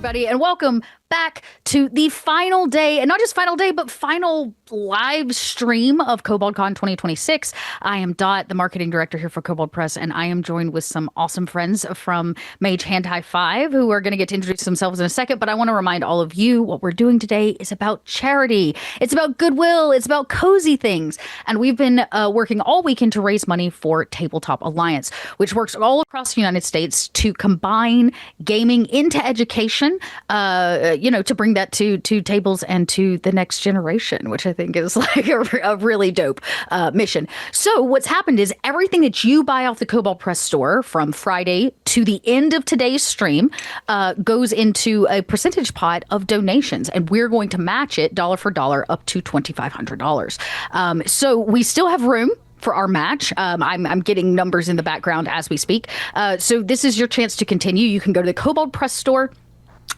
everybody, and welcome back to the final day, and not just final day, but final live stream of KoboldCon 2026. I am Dot, the marketing director here for Kobold Press, and I am joined with some awesome friends from Mage Hand High 5 who are going to get to introduce themselves in a second. But I want to remind all of you what we're doing today is about charity. It's about goodwill. It's about cozy things. And we've been working all weekend to raise money for Tabletop Alliance, which works all across the United States to combine gaming into education, to bring that to tables and to the next generation, which I think is like a really dope mission. So what's happened is everything that you buy off the Kobold Press store from Friday to the end of today's stream goes into a percentage pot of donations, and we're going to match it dollar for dollar up to $2,500. So we still have room for our match. I'm getting numbers in the background as we speak. So this is your chance to continue. You can go to the Kobold Press store,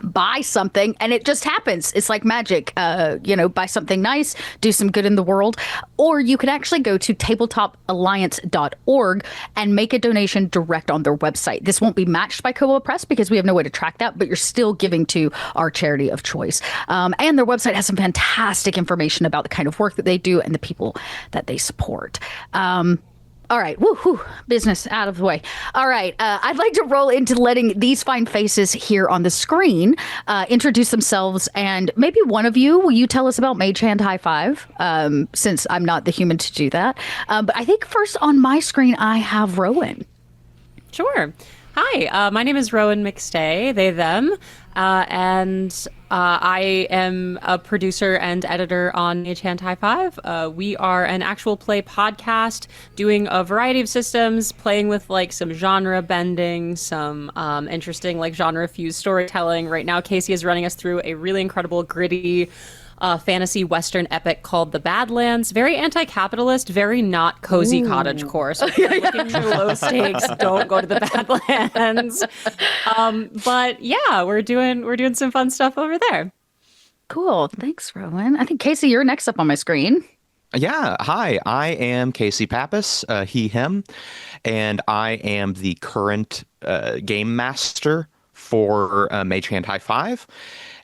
buy something, and it just happens. It's like magic. Buy something nice, do some good in the world. Or you could actually go to tabletopalliance.org and make a donation direct on their website. This won't be matched by Kobold Press because we have no way to track that, but you're still giving to our charity of choice. And their website has some fantastic information about the kind of work that they do and the people that they support. All right, woohoo, business out of the way. All right, I'd like to roll into letting these fine faces here on the screen introduce themselves, and maybe one of you, will you tell us about Mage Hand High 5, since I'm not the human to do that. But I think first on my screen, I have Rowan. Sure. Hi, my name is Rowan McStay, they, them, and I am a producer and editor on Mage Hand High 5. We are an actual play podcast doing a variety of systems, playing with like some genre bending, some interesting like genre fused storytelling. Right now, Casey is running us through a really incredible, gritty fantasy Western epic called The Badlands. Very anti-capitalist, very not cozy cottagecore. So if you're looking for low stakes, don't go to The Badlands. But yeah, we're doing some fun stuff over there. Cool. Thanks, Rowan. I think, Casey, you're next up on my screen. Yeah. Hi, I am Casey Pappas, he, him, and I am the current game master for Mage Hand High 5.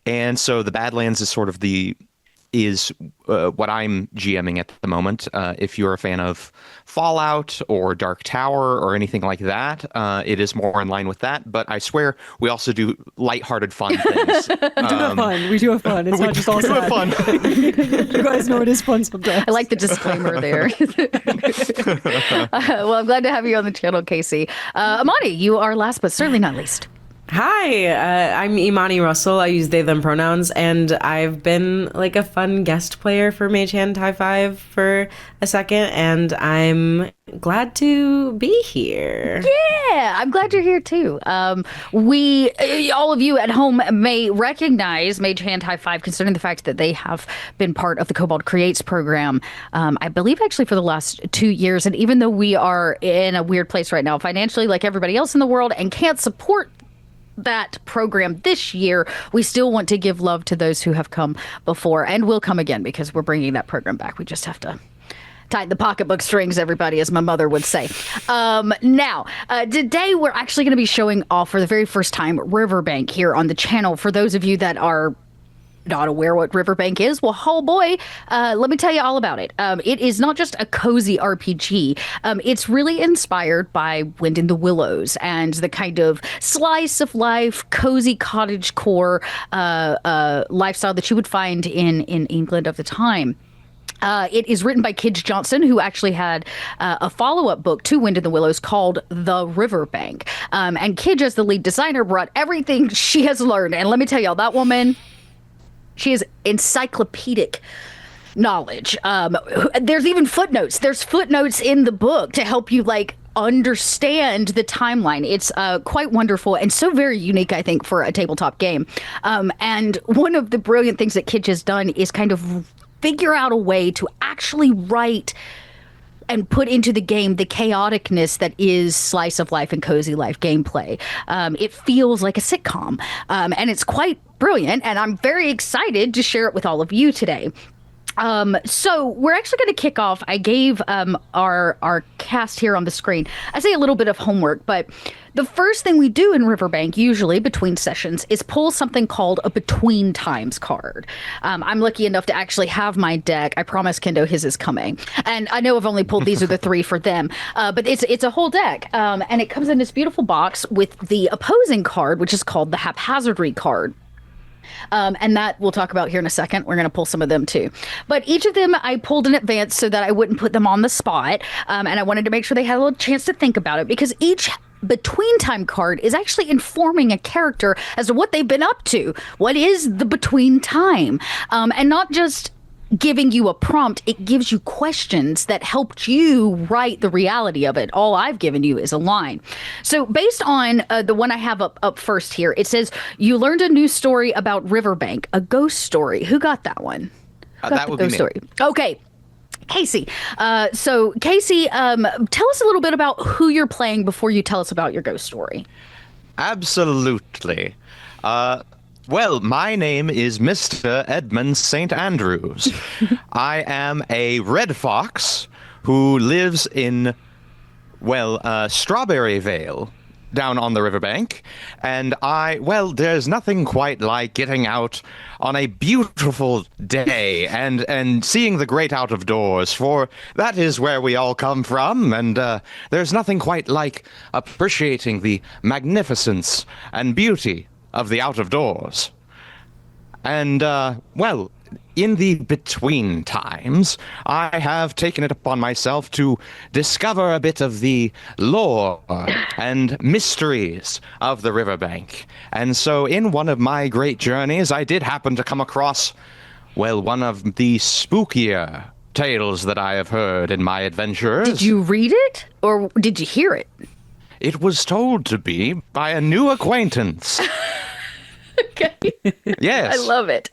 And so the Badlands is sort of what I'm GMing at the moment. If you're a fan of Fallout or Dark Tower or anything like that, it is more in line with that. But I swear we also do lighthearted fun things. We do have fun. It's not just all sad. Fun. You guys know it is fun sometimes. I like the disclaimer there. Well, I'm glad to have you on the channel, Casey. Amani, you are last but certainly not least. Hi, I'm Imani Russell. I use they, them pronouns, and I've been like a fun guest player for Mage Hand High 5 for a second, and I'm glad to be here. Yeah, I'm glad you're here too. We, all of you at home may recognize Mage Hand High 5, considering the fact that they have been part of the Kobold Creates program, I believe actually for the last 2 years. And even though we are in a weird place right now financially, like everybody else in the world, and can't support that program this year, we still want to give love to those who have come before and will come again, because we're bringing that program back. We just have to tighten the pocketbook strings, everybody, as my mother would say. Now, today we're actually going to be showing off for the very first time RiverBank here on the channel. For those of you that are not aware what RiverBank is, well, oh boy, let me tell you all about it. It is not just a cozy RPG. It's really inspired by Wind in the Willows and the kind of slice of life, cozy cottagecore lifestyle that you would find in England of the time. It is written by Kij Johnson, who actually had a follow-up book to Wind in the Willows called The RiverBank. And Kij, as the lead designer, brought everything she has learned. And let me tell y'all, that woman, she is encyclopedic knowledge. There's even footnotes. There's footnotes in the book to help you understand the timeline. It's quite wonderful and so very unique, I think, for a tabletop game. And one of the brilliant things that Kij has done is kind of figure out a way to actually write and put into the game the chaoticness that is slice of life and cozy life gameplay. It feels like a sitcom, and it's quite brilliant, and I'm very excited to share it with all of you today. So we're actually going to kick off. I gave our cast here on the screen, I say a little bit of homework, but the first thing we do in RiverBank, usually between sessions, is pull something called a Between Times card. I'm lucky enough to actually have my deck. I promise Kendo his is coming. And I know I've only pulled these are the three for them, but it's a whole deck. And it comes in this beautiful box with the opposing card, which is called the Haphazardry card. And that we'll talk about here in a second. We're going to pull some of them too. But each of them I pulled in advance so that I wouldn't put them on the spot. And I wanted to make sure they had a little chance to think about it because each between time card is actually informing a character as to what they've been up to. What is the between time? And not just giving you a prompt, it gives you questions that helped you write the reality of it. All I've given you is a line. So based on the one I have up first here, it says, you learned a new story about RiverBank, a ghost story. Who got that one? That would be me. Story. Okay. Casey. So Casey, tell us a little bit about who you're playing before you tell us about your ghost story. Absolutely. Well, my name is Mr. Edmund St. Andrews. I am a red fox who lives in, Strawberry Vale down on the riverbank. And there's nothing quite like getting out on a beautiful day and seeing the great out of doors, for that is where we all come from. And there's nothing quite like appreciating the magnificence and beauty of the out of doors. And, in the between times, I have taken it upon myself to discover a bit of the lore and mysteries of the riverbank. And so in one of my great journeys, I did happen to come across, one of the spookier tales that I have heard in my adventures. Did you read it or did you hear it? It was told to me by a new acquaintance. Okay. Yes. I love it.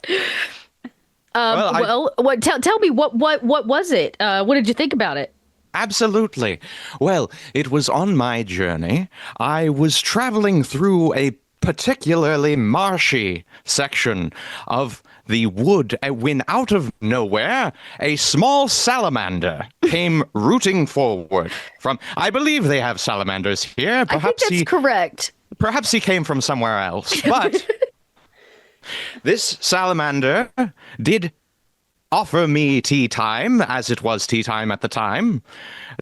Tell me what was it? What did you think about it? Absolutely. Well, it was on my journey. I was traveling through a particularly marshy section of the wood when out of nowhere, a small salamander came rooting forward from, I believe they have salamanders here. Perhaps I think that's correct. Perhaps he came from somewhere else, but this salamander did offer me tea time, as it was tea time at the time.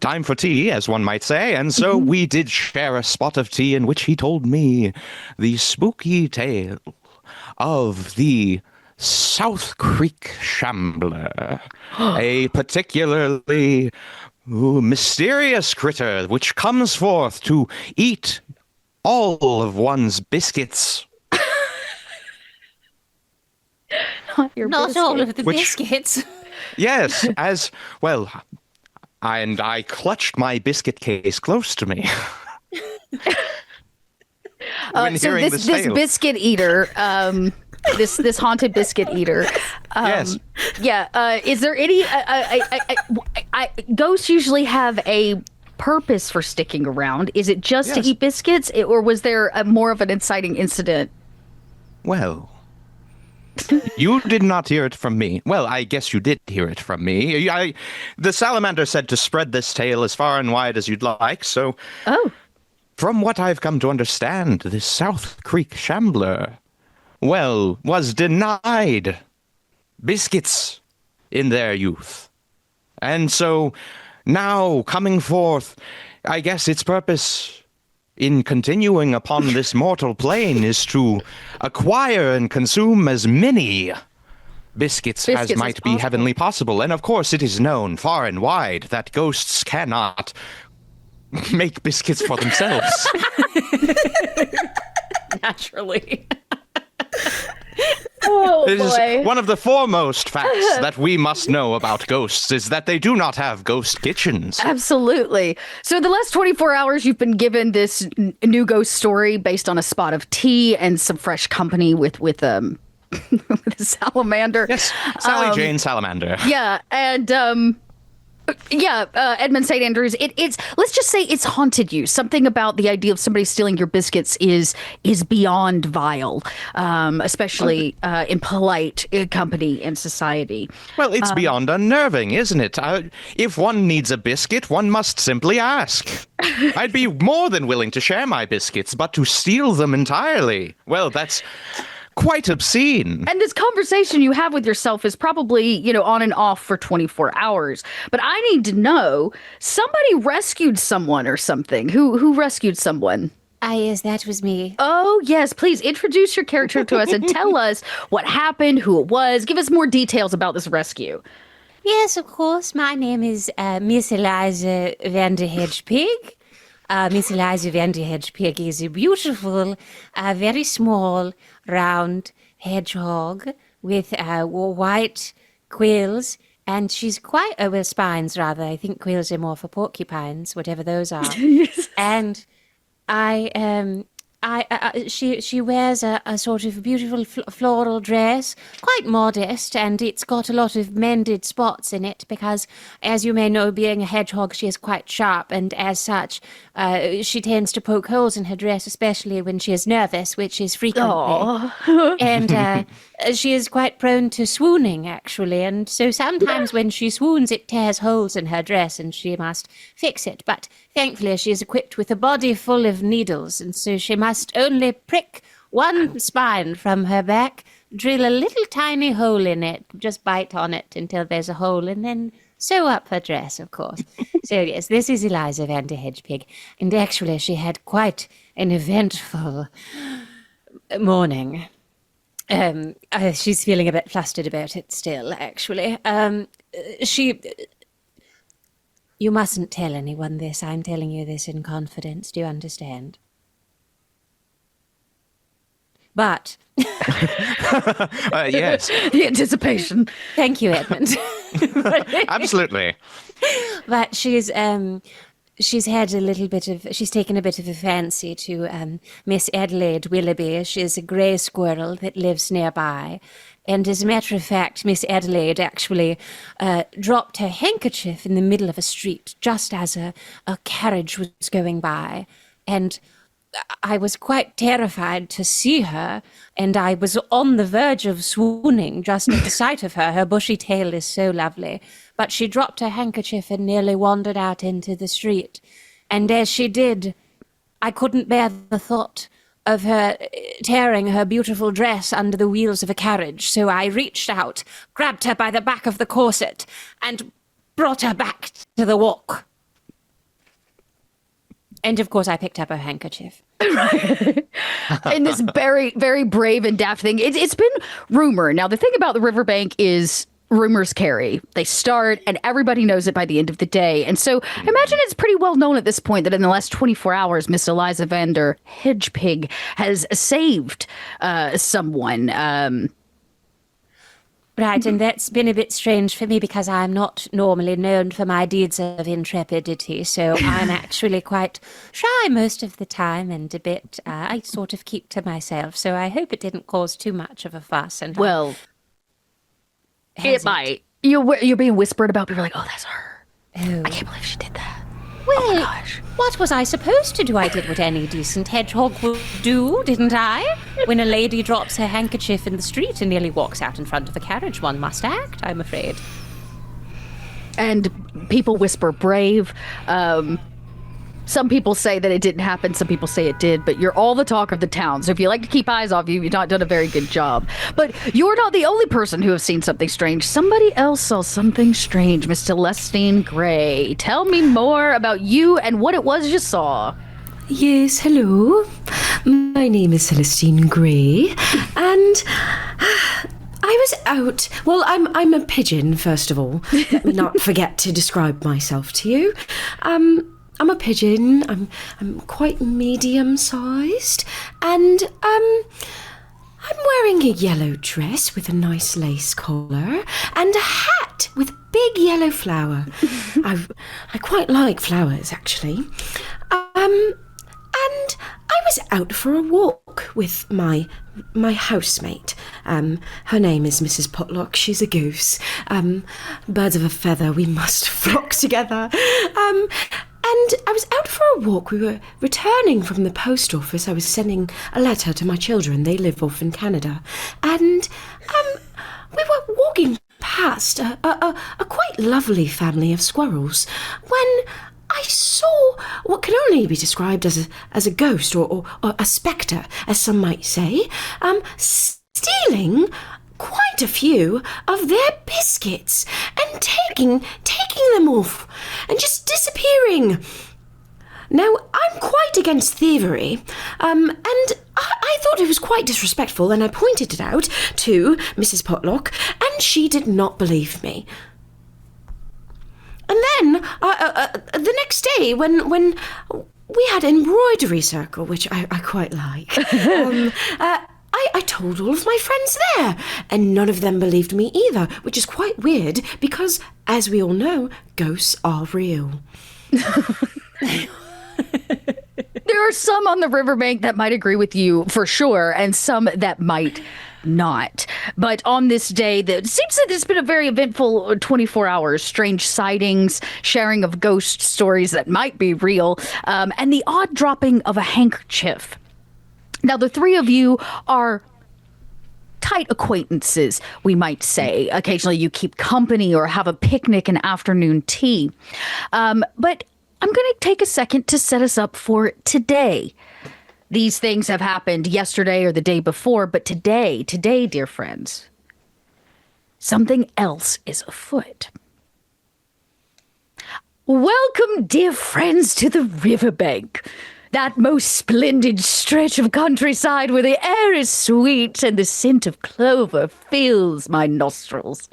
Time for tea, as one might say. And so we did share a spot of tea in which he told me the spooky tale of the South Creek Shambler, a particularly mysterious critter which comes forth to eat all of one's biscuits. Not all of the biscuits. Yes, as well. And I clutched my biscuit case close to me. When so hearing this tale. biscuit eater, this haunted biscuit eater. Yes. Yeah. Is there any? Ghosts usually have a purpose for sticking around. Is it just to Yes. eat biscuits, or was there more of an inciting incident? Well, you did not hear it from me. Well, I guess you did hear it from me. The salamander said to spread this tale as far and wide as you'd like, so... Oh. From what I've come to understand, this South Creek Shambler, was denied biscuits in their youth. And so, now, coming forth, I guess its purpose in continuing upon this mortal plane is to acquire and consume as many biscuits as might be heavenly possible. And of course, it is known far and wide that ghosts cannot make biscuits for themselves. Naturally. Oh, It boy. is one of the foremost facts that we must know about ghosts is that they do not have ghost kitchens. Absolutely. So the last 24 hours, you've been given this new ghost story based on a spot of tea and some fresh company with with a salamander. Yes, Sally Jane Salamander. Yeah, and Yeah, Edmund St. Andrews. It's let's just say it's haunted you. Something about the idea of somebody stealing your biscuits is beyond vile, especially in polite company and society. Well, it's beyond unnerving, isn't it? If one needs a biscuit, one must simply ask. I'd be more than willing to share my biscuits, but to steal them entirely, well, that's quite obscene. And this conversation you have with yourself is probably, on and off for 24 hours. But I need to know, somebody rescued someone or something. Who rescued someone? Yes, that was me. Oh, yes. Please introduce your character to us and tell us what happened, who it was. Give us more details about this rescue. Yes, of course. My name is Miss Eliza van der Hedgepig. Miss Eliza van der Hedgepig is a beautiful, very small, round hedgehog with white quills, and she's quite, spines rather. I think quills are more for porcupines, whatever those are. And she wears a sort of beautiful floral dress, quite modest, and it's got a lot of mended spots in it because, as you may know, being a hedgehog, she is quite sharp, and as such, she tends to poke holes in her dress, especially when she is nervous, which is frequently. And she is quite prone to swooning, actually, and so sometimes when she swoons, it tears holes in her dress, and she must fix it. But thankfully, she is equipped with a body full of needles, and so she must only prick one spine from her back, drill a little tiny hole in it, just bite on it until there's a hole, and then sew up her dress, of course. So yes, this is Eliza van der Hedgepig, and actually she had quite an eventful morning. She's feeling a bit flustered about it still, actually. You mustn't tell anyone this. I'm telling you this in confidence. Do you understand? But Yes, The anticipation. thank you, Edmund. absolutely. But she's taken a bit of a fancy to Miss Adelaide Willoughby. She's a grey squirrel that lives nearby. And as a matter of fact, Miss Adelaide actually dropped her handkerchief in the middle of a street just as a carriage was going by. And I was quite terrified to see her, and I was on the verge of swooning just at the sight of her. Her bushy tail is so lovely. But she dropped her handkerchief and nearly wandered out into the street. And as she did, I couldn't bear the thought of her tearing her beautiful dress under the wheels of a carriage. So I reached out, grabbed her by the back of the corset, and brought her back to the walk. And of course, I picked up her handkerchief. In this very, very brave and daft thing. It's been rumor. Now, the thing about the RiverBank is rumors carry. They start, and everybody knows it by the end of the day. And so I imagine it's pretty well known at this point that in the last 24 hours, Miss Eliza van der Hedgepig has saved someone. Right, and that's been a bit strange for me because I'm not normally known for my deeds of intrepidity, so I'm actually quite shy most of the time and a bit, I sort of keep to myself, so I hope it didn't cause too much of a fuss. And Well, it might. You're being whispered about. People are like, oh, that's her. Oh. I can't believe she did that. Well, Gosh. what was I supposed to do? I did what any decent hedgehog would do, didn't I? When a lady drops her handkerchief in the street and nearly walks out in front of a carriage, one must act, I'm afraid. And people whisper brave. Some people say that it didn't happen. Some people say it did. But you're all the talk of the town. So if you like to keep eyes off you, you've not done a very good job. But you're not the only person who has seen something strange. Somebody else saw something strange, Miss Celestine Gray. Tell me more about you and what it was you saw. Yes, hello. My name is Celestine Gray, and I was out. Well, I'm a pigeon, first of all. Let me not forget to describe myself to you. I'm a pigeon. I'm quite medium-sized, and I'm wearing a yellow dress with a nice lace collar and a hat with a big yellow flower. I quite like flowers, actually. And I was out for a walk with my housemate, Her name is Mrs. Potlock. She's a goose. Birds of a feather, we must flock together. And I was out for a walk. We were returning from the post office. I was sending a letter to my children. They live off in Canada. And we were walking past a quite lovely family of squirrels when I saw what can only be described as a ghost or a spectre, as some might say, stealing quite a few of their biscuits and taking them off and just disappearing. Now, I'm quite against thievery, and I thought it was quite disrespectful, and I pointed it out to Mrs. Potlock, and she did not believe me. And then, the next day, when we had an embroidery circle, which I quite like, I told all of my friends there, and none of them believed me either, which is quite weird because, as we all know, ghosts are real. There are some on the riverbank that might agree with you for sure, and some that might not. But on this day, it seems that it's been a very eventful 24 hours. Strange sightings, sharing of ghost stories that might be real, and the odd dropping of a handkerchief. Now, the three of you are tight acquaintances, we might say. Occasionally you keep company or have a picnic and afternoon tea. But I'm going to take a second to set us up for today. These things have happened yesterday or the day before, but today, dear friends, something else is afoot. Welcome, dear friends, to the riverbank. That most splendid stretch of countryside where the air is sweet and the scent of clover fills my nostrils.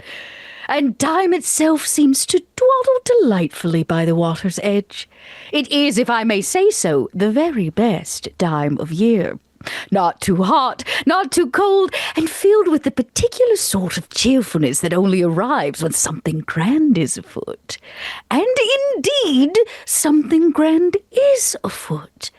And time itself seems to dawdle delightfully by the water's edge. It is, if I may say so, the very best time of year. Not too hot, not too cold, and filled with the particular sort of cheerfulness that only arrives when something grand is afoot. And indeed, something grand is afoot.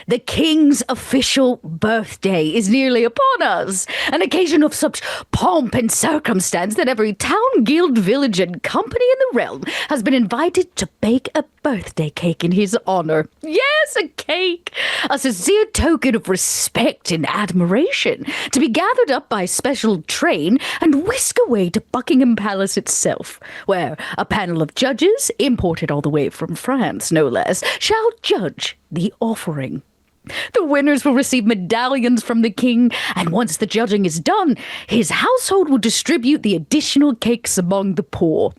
The king's official birthday is nearly upon us, an occasion of such pomp and circumstance that every town, guild, village, and company in the realm has been invited to bake a birthday cake in his honor. Yes, a cake! A sincere token of respect and admiration, to be gathered up by special train and whisked away to Buckingham Palace itself, where a panel of judges, imported all the way from France, no less, shall judge the offering. The winners will receive medallions from the king, and once the judging is done, his household will distribute the additional cakes among the poor.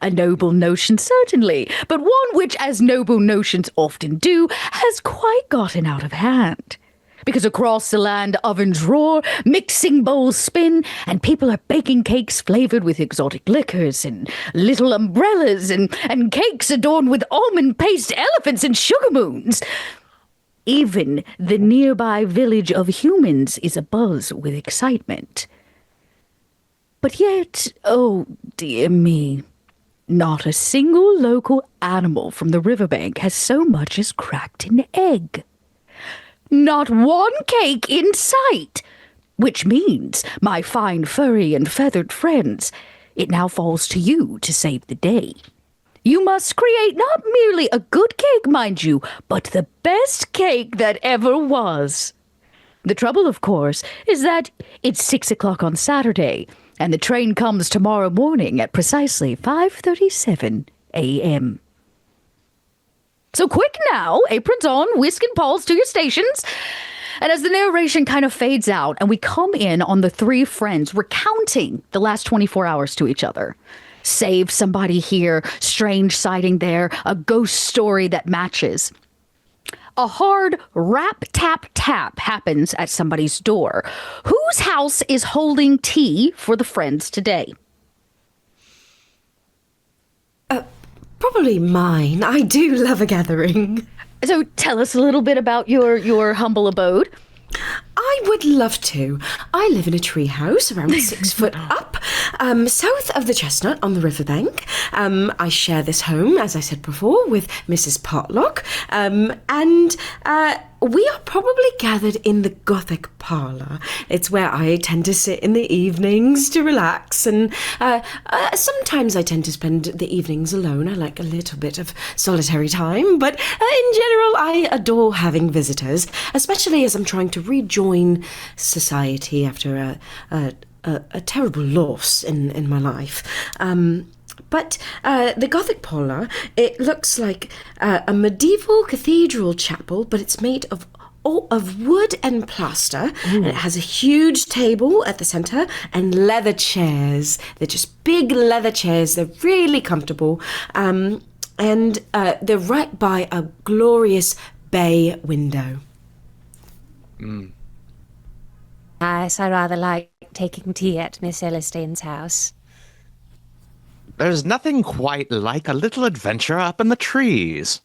A noble notion, certainly, but one which, as noble notions often do, has quite gotten out of hand. Because across the land ovens roar, mixing bowls spin, and people are baking cakes flavored with exotic liquors and little umbrellas and cakes adorned with almond paste elephants and sugar moons. Even the nearby village of humans is abuzz with excitement. But yet, oh dear me, not a single local animal from the riverbank has so much as cracked an egg. Not one cake in sight, which means, my fine furry and feathered friends, it now falls to you to save the day. You must create not merely a good cake, mind you, but the best cake that ever was. The trouble, of course, is that it's 6 o'clock on Saturday, and the train comes tomorrow morning at precisely 5:37 a.m. So quick now, aprons on, whisk and pulse to your stations. And as the narration kind of fades out, and we come in on the three friends recounting the last 24 hours to each other. Save somebody here, strange sighting there, a ghost story that matches. A hard rap tap tap happens at somebody's door. Whose house is holding tea for the friends today? Probably mine. I do love a gathering. So tell us a little bit about your humble abode. I would love to. I live in a tree house around 6 foot up, south of the Chestnut on the riverbank. I share this home, as I said before, with Mrs. Potlock. And We are probably gathered in the Gothic parlour. It's where I tend to sit in the evenings to relax, and sometimes I tend to spend the evenings alone. I like a little bit of solitary time, but in general, I adore having visitors, especially as I'm trying to rejoin society after a terrible loss in my life. But the Gothic parlour, it looks like a medieval cathedral chapel, but it's made of wood and plaster. And it has a huge table at the centre and leather chairs. They're just big leather chairs. They're really comfortable. And they're right by a glorious bay window. Nice. I rather like taking tea at Miss Celestine's house. There's nothing quite like a little adventure up in the trees.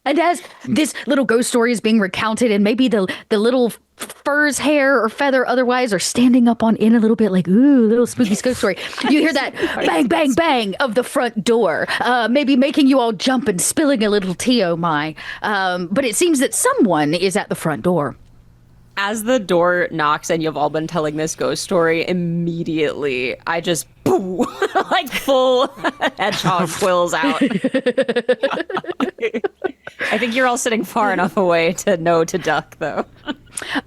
And as this little ghost story is being recounted, and maybe the little fur's hair or feather otherwise are standing up in a little bit like, ooh, little spooky ghost story. You hear that bang, bang, bang of the front door, maybe making you all jump and spilling a little tea, oh my. But it seems that someone is at the front door. As the door knocks and you've all been telling this ghost story, immediately I just boo, like full hedgehog quills out. I think you're all sitting far enough away to know to duck, though.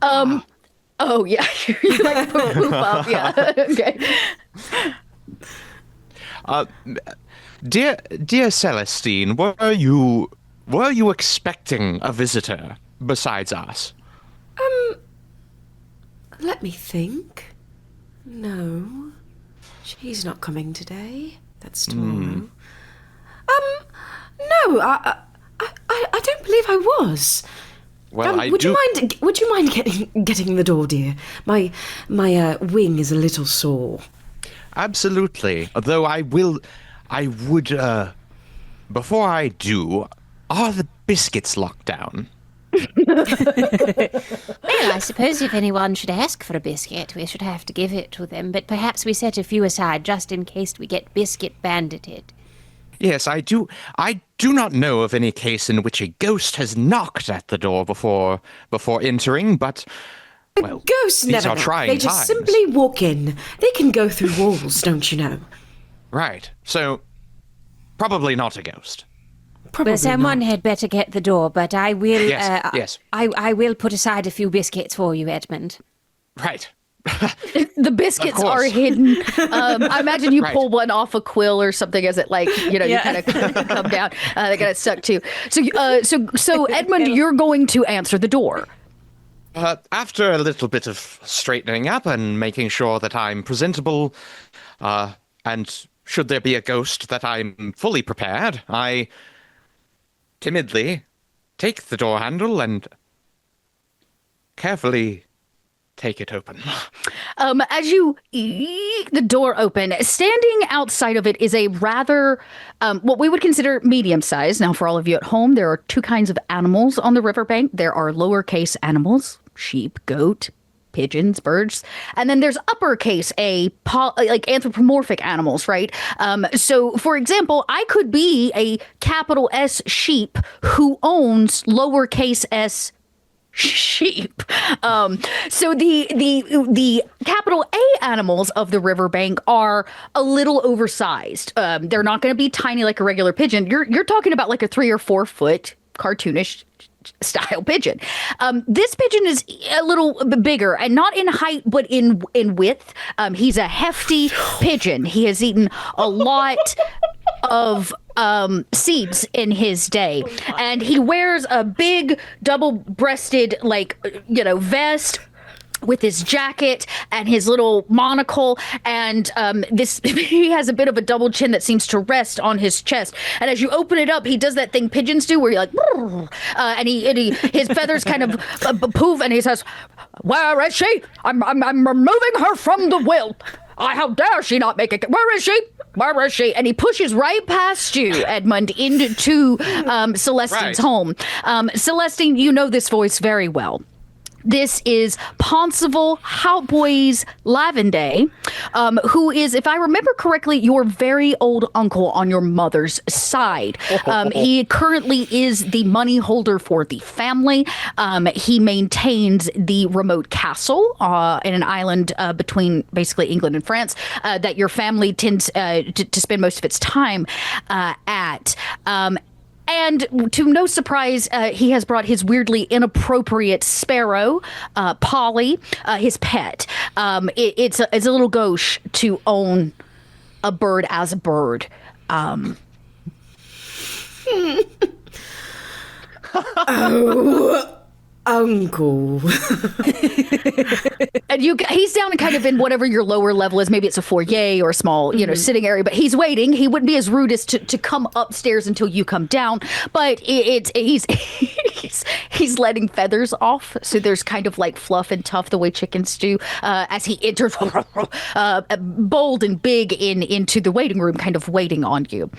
Oh yeah, you like poof up, yeah. Okay. Dear Celestine, were you expecting a visitor besides us? Let me think. No, she's not coming today. That's tomorrow. No, I don't believe I was. Well, would you mind getting the door, dear? My wing is a little sore. Absolutely. Though I would. Before I do, are the biscuits locked down? Well, I suppose if anyone should ask for a biscuit, we should have to give it to them, but perhaps we set a few aside just in case we get biscuit bandited. Yes, I do. I do not know of any case in which a ghost has knocked at the door before entering, but well, Ghosts these never are knock. trying They just times. simply walk in. They can go through walls, don't you know? Right. So, probably not a ghost. Probably Well, someone not. had better get the door, but I will. Yes, yes. I will put aside a few biscuits for you, Edmund. Right. The biscuits Of course. are hidden. I imagine you Right. pull one off a quill or something as it you Yeah. kind of come down. They got it stuck too. So Edmund, you're going to answer the door. After a little bit of straightening up and making sure that I'm presentable, and should there be a ghost, that I'm fully prepared, I timidly take the door handle and carefully take it open. As you eek the door open, standing outside of it is a rather, what we would consider medium size. Now, for all of you at home, there are two kinds of animals on the riverbank. There are lowercase animals, sheep, goat, pigeons, birds, and then there's uppercase, like anthropomorphic animals, right? So, for example, I could be a capital S sheep who owns lowercase s sheep. So the capital A animals of the riverbank are a little oversized. They're not going to be tiny like a regular pigeon. You're talking about like a 3 or 4 foot cartoonish style pigeon. This pigeon is a little bigger, and not in height, but in width. He's a hefty pigeon. He has eaten a lot of seeds in his day, and he wears a big double-breasted vest with his jacket and his little monocle, and he has a bit of a double chin that seems to rest on his chest. And as you open it up, he does that thing pigeons do, where you're like, and his feathers kind of poof, and he says, "Where is she? I'm removing her from the will. How dare she not make it? Where is she? Where is she?" And he pushes right past you, Edmund, into Celestine's Right. home. Celestine, you know this voice very well. This is Ponsonville Houtboys Lavenday, who is, if I remember correctly, your very old uncle on your mother's side. He currently is the money holder for the family. He maintains the remote castle in an island between basically England and France that your family tends to spend most of its time at. And to no surprise, he has brought his weirdly inappropriate sparrow, Polly, his pet. It's a little gauche to own a bird as a bird. Oh, uncle. And he's down and kind of in whatever your lower level is. Maybe it's a foyer or a small, sitting area. But he's waiting. He wouldn't be as rude as to come upstairs until you come down. But he's letting feathers off. So there's kind of like fluff and tough the way chickens do as he enters bold and big into the waiting room, kind of waiting on you.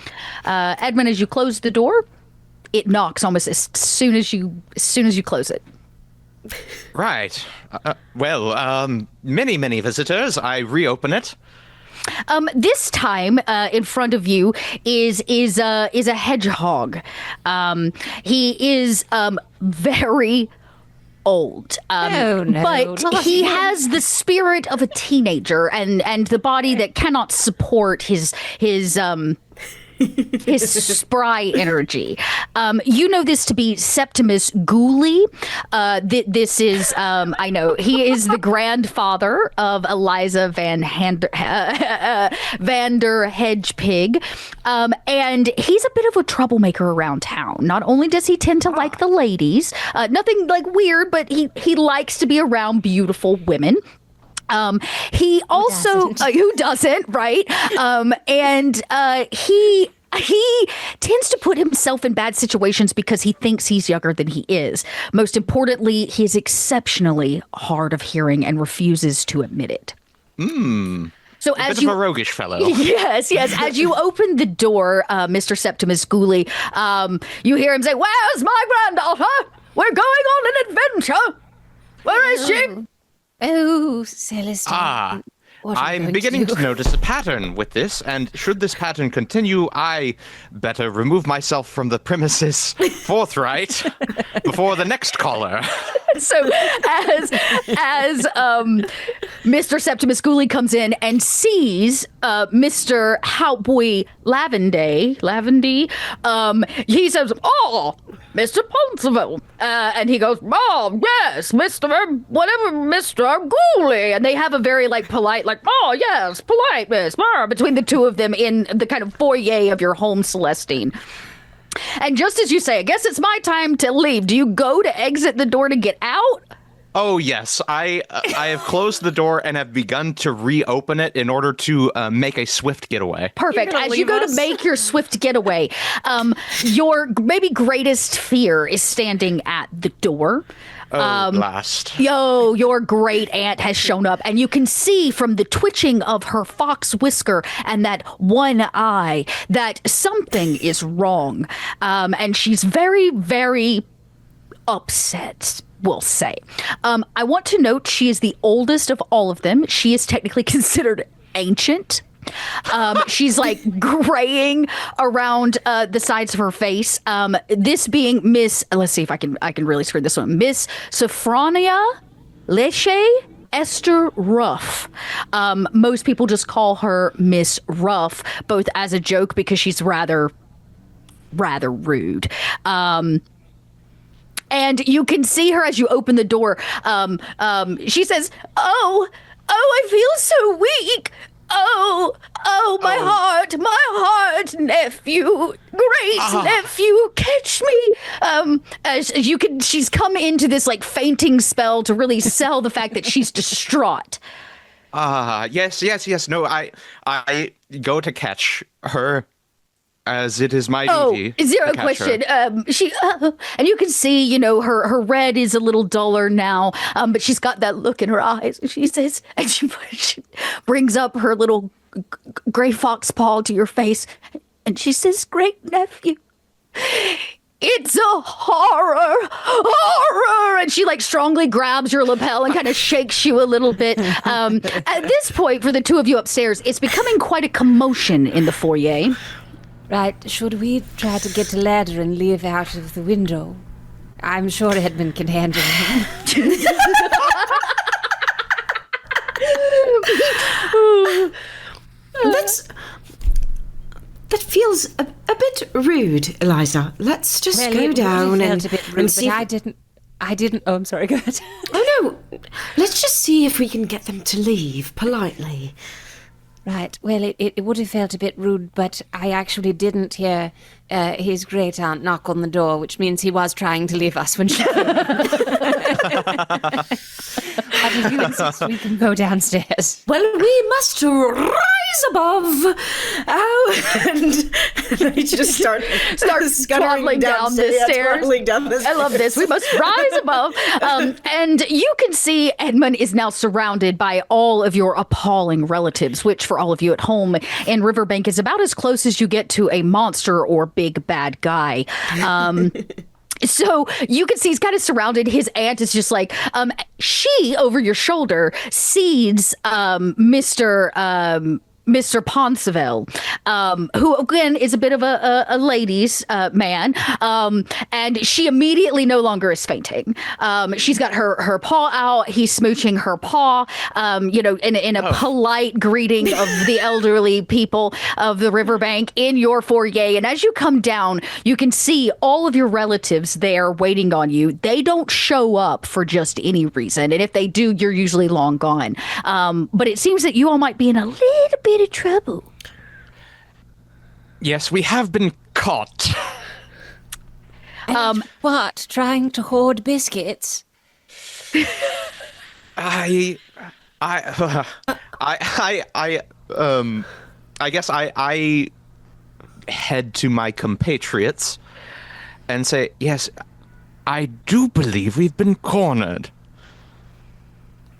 Edmund, as you close the door, it knocks almost as soon as you close it. Right. Many visitors. I reopen it. This time, in front of you is a hedgehog. He is very old. Oh, no. But he has the spirit of a teenager and the body that cannot support his spry energy. You know this to be Septimus Gooley. This is, I know, he is the grandfather of Eliza Vander Hedgepig. And he's a bit of a troublemaker around town. Not only does he tend to like the ladies, nothing like weird, but he likes to be around beautiful women. He also, who doesn't, right? And he tends to put himself in bad situations because he thinks he's younger than he is. Most importantly, he's exceptionally hard of hearing and refuses to admit it. So A bit of a roguish fellow. Yes. As you open the door, Mr. Septimus Gooley, you hear him say, "Where's my granddaughter? We're going on an adventure. Where is she?" Oh, Celestine. What are you I'm going beginning to to do? notice a pattern with this, and should this pattern continue, I better remove myself from the premises forthright before the next caller. So as Mr. Septimus Gooley comes in and sees Mr. Houtboy Lavenday, he says, "Oh, Mr. Ponsonville," and he goes, "Oh, yes, Mr. Gooley," and they have a very polite, "Oh, yes, polite, Miss," between the two of them in the kind of foyer of your home, Celestine. And just as you say, I guess it's my time to leave. Do you go to exit the door to get out? Oh, yes. I have closed the door and have begun to reopen it in order to make a swift getaway. Perfect. You're gonna As you leave go us? to make your swift getaway, your maybe greatest fear is standing at the door. Blast. Your great aunt has shown up, and you can see from the twitching of her fox whisker and that one eye that something is wrong. And she's very, very upset, we'll say. I want to note she is the oldest of all of them. She is technically considered ancient. She's graying around the sides of her face. This being Miss, let's see if I can really screw this one. Miss Sophronia Leche Esther Ruff. Most people just call her Miss Ruff, both as a joke because she's rather rude. And you can see her as you open the door. She says, "Oh, I feel so weak. Oh, my heart, nephew, great nephew, catch me." As you can, she's come into this fainting spell to really sell the fact that she's distraught. Yes. No, I go to catch her, as it is my duty. Zero to catch her. question. She and you can see, her red is a little duller now, but she's got that look in her eyes. She says, and she brings up her little gray fox paw to your face, and she says, "Great nephew, It's a horror, and she like strongly grabs your lapel and kind of shakes you a little bit. At this point, for the two of you upstairs, it's becoming quite a commotion in the foyer. Right, should we try to get a ladder and leave out of the window? I'm sure Edmund can handle it. That feels a bit rude, Eliza. Let's just go down and a bit rude, and see. but I didn't. Oh, I'm sorry. Go ahead. Oh no! Let's just see if we can get them to leave politely. Right. Well, it would have felt a bit rude, but I actually didn't hear his great aunt knock on the door, which means he was trying to leave us when she came. But if you insist, we can go downstairs. Well, we must rise above. And they just start Toddling down the stairs. I love this. We must rise above. And you can see Edmund is now surrounded by all of your appalling relatives, which for all of you at home in RiverBank is about as close as you get to a monster or big bad guy. So you can see he's kind of surrounded. His aunt is just like, she over your shoulder sees Mr. Ponceville, who again is a bit of a ladies' man, and she immediately no longer is fainting. She's got her paw out. He's smooching her paw, in a polite greeting of the elderly people of the RiverBank in your foyer. And as you come down, you can see all of your relatives there waiting on you. They don't show up for just any reason, and if they do, you're usually long gone. But it seems that you all might be in a little bit of trouble. Yes, we have been caught. What? Trying to hoard biscuits? I guess I head to my compatriots and say, yes, I do believe we've been cornered.